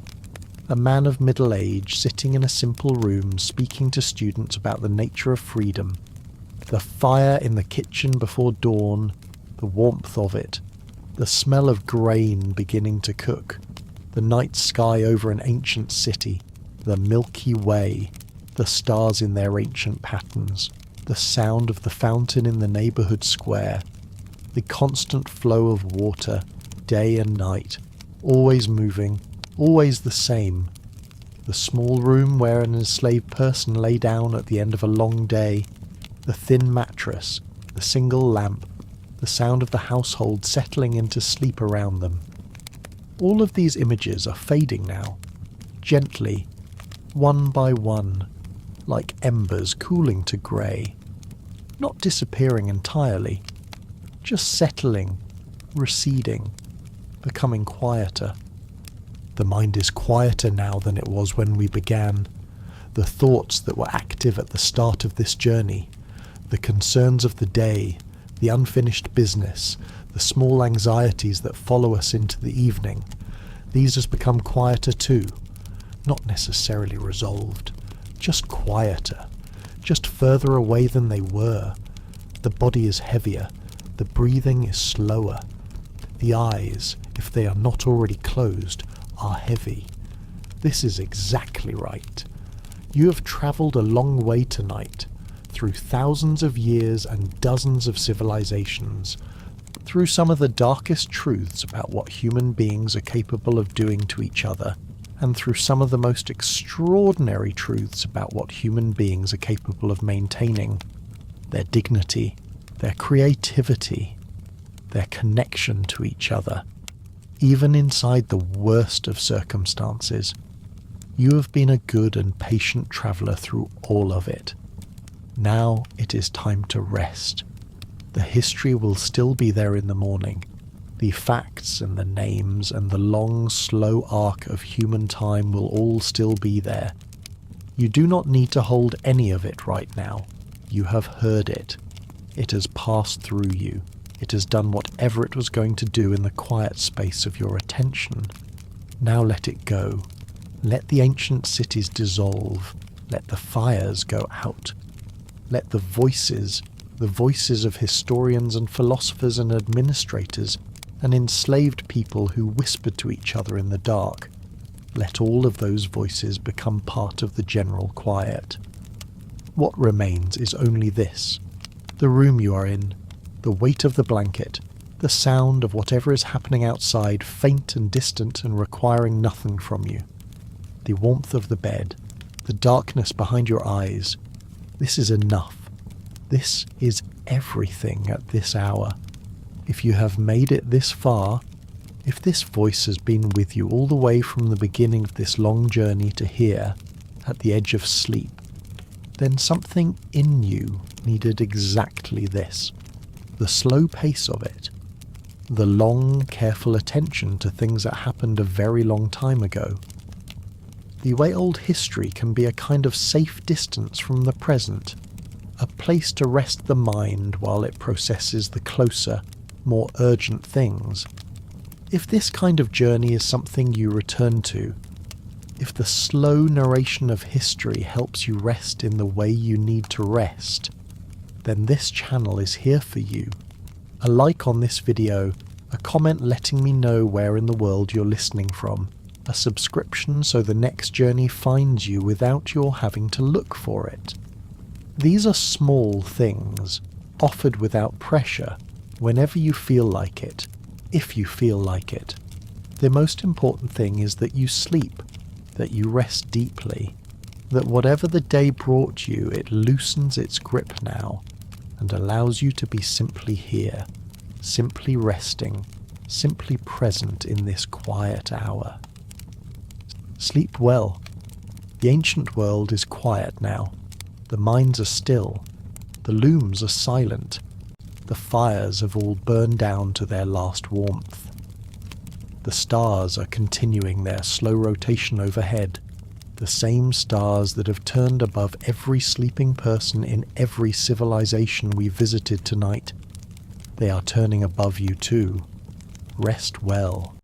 a man of middle age sitting in a simple room speaking to students about the nature of freedom, the fire in the kitchen before dawn, the warmth of it, the smell of grain beginning to cook, the night sky over an ancient city, the Milky Way, the stars in their ancient patterns, the sound of the fountain in the neighborhood square, the constant flow of water, day and night, always moving, always the same. The small room where an enslaved person lay down at the end of a long day, the thin mattress, the single lamp, the sound of the household settling into sleep around them. All of these images are fading now, gently, one by one, like embers cooling to grey, not disappearing entirely, just settling, receding, becoming quieter. The mind is quieter now than it was when we began. The thoughts that were active at the start of this journey, the concerns of the day, the unfinished business, the small anxieties that follow us into the evening, these has become quieter too. Not necessarily resolved, just quieter, just further away than they were. The body is heavier, the breathing is slower. The eyes, if they are not already closed, are heavy. This is exactly right. You have travelled a long way tonight, through thousands of years and dozens of civilizations, through some of the darkest truths about what human beings are capable of doing to each other, and through some of the most extraordinary truths about what human beings are capable of maintaining. Their dignity, their creativity, their connection to each other. Even inside the worst of circumstances, you have been a good and patient traveller through all of it. Now it is time to rest. The history will still be there in the morning. The facts and the names and the long, slow arc of human time will all still be there. You do not need to hold any of it right now. You have heard it. It has passed through you. It has done whatever it was going to do in the quiet space of your attention. Now let it go. Let the ancient cities dissolve. Let the fires go out. Let the voices of historians and philosophers and administrators and enslaved people who whispered to each other in the dark, let all of those voices become part of the general quiet. What remains is only this: the room you are in, the weight of the blanket, the sound of whatever is happening outside, faint and distant and requiring nothing from you, the warmth of the bed, the darkness behind your eyes. This is enough. This is everything at this hour. If you have made it this far, if this voice has been with you all the way from the beginning of this long journey to here, at the edge of sleep, then something in you needed exactly this. The slow pace of it, the long, careful attention to things that happened a very long time ago, the way old history can be a kind of safe distance from the present, a place to rest the mind while it processes the closer, more urgent things. If this kind of journey is something you return to, if the slow narration of history helps you rest in the way you need to rest, then this channel is here for you. A like on this video, a comment letting me know where in the world you're listening from, a subscription so the next journey finds you without your having to look for it. These are small things, offered without pressure, whenever you feel like it, if you feel like it. The most important thing is that you sleep, that you rest deeply, that whatever the day brought you, it loosens its grip now, and allows you to be simply here, simply resting, simply present in this quiet hour. Sleep well. The ancient world is quiet now. The mines are still. The looms are silent. The fires have all burned down to their last warmth. The stars are continuing their slow rotation overhead, the same stars that have turned above every sleeping person in every civilization we visited tonight. They are turning above you too. Rest well.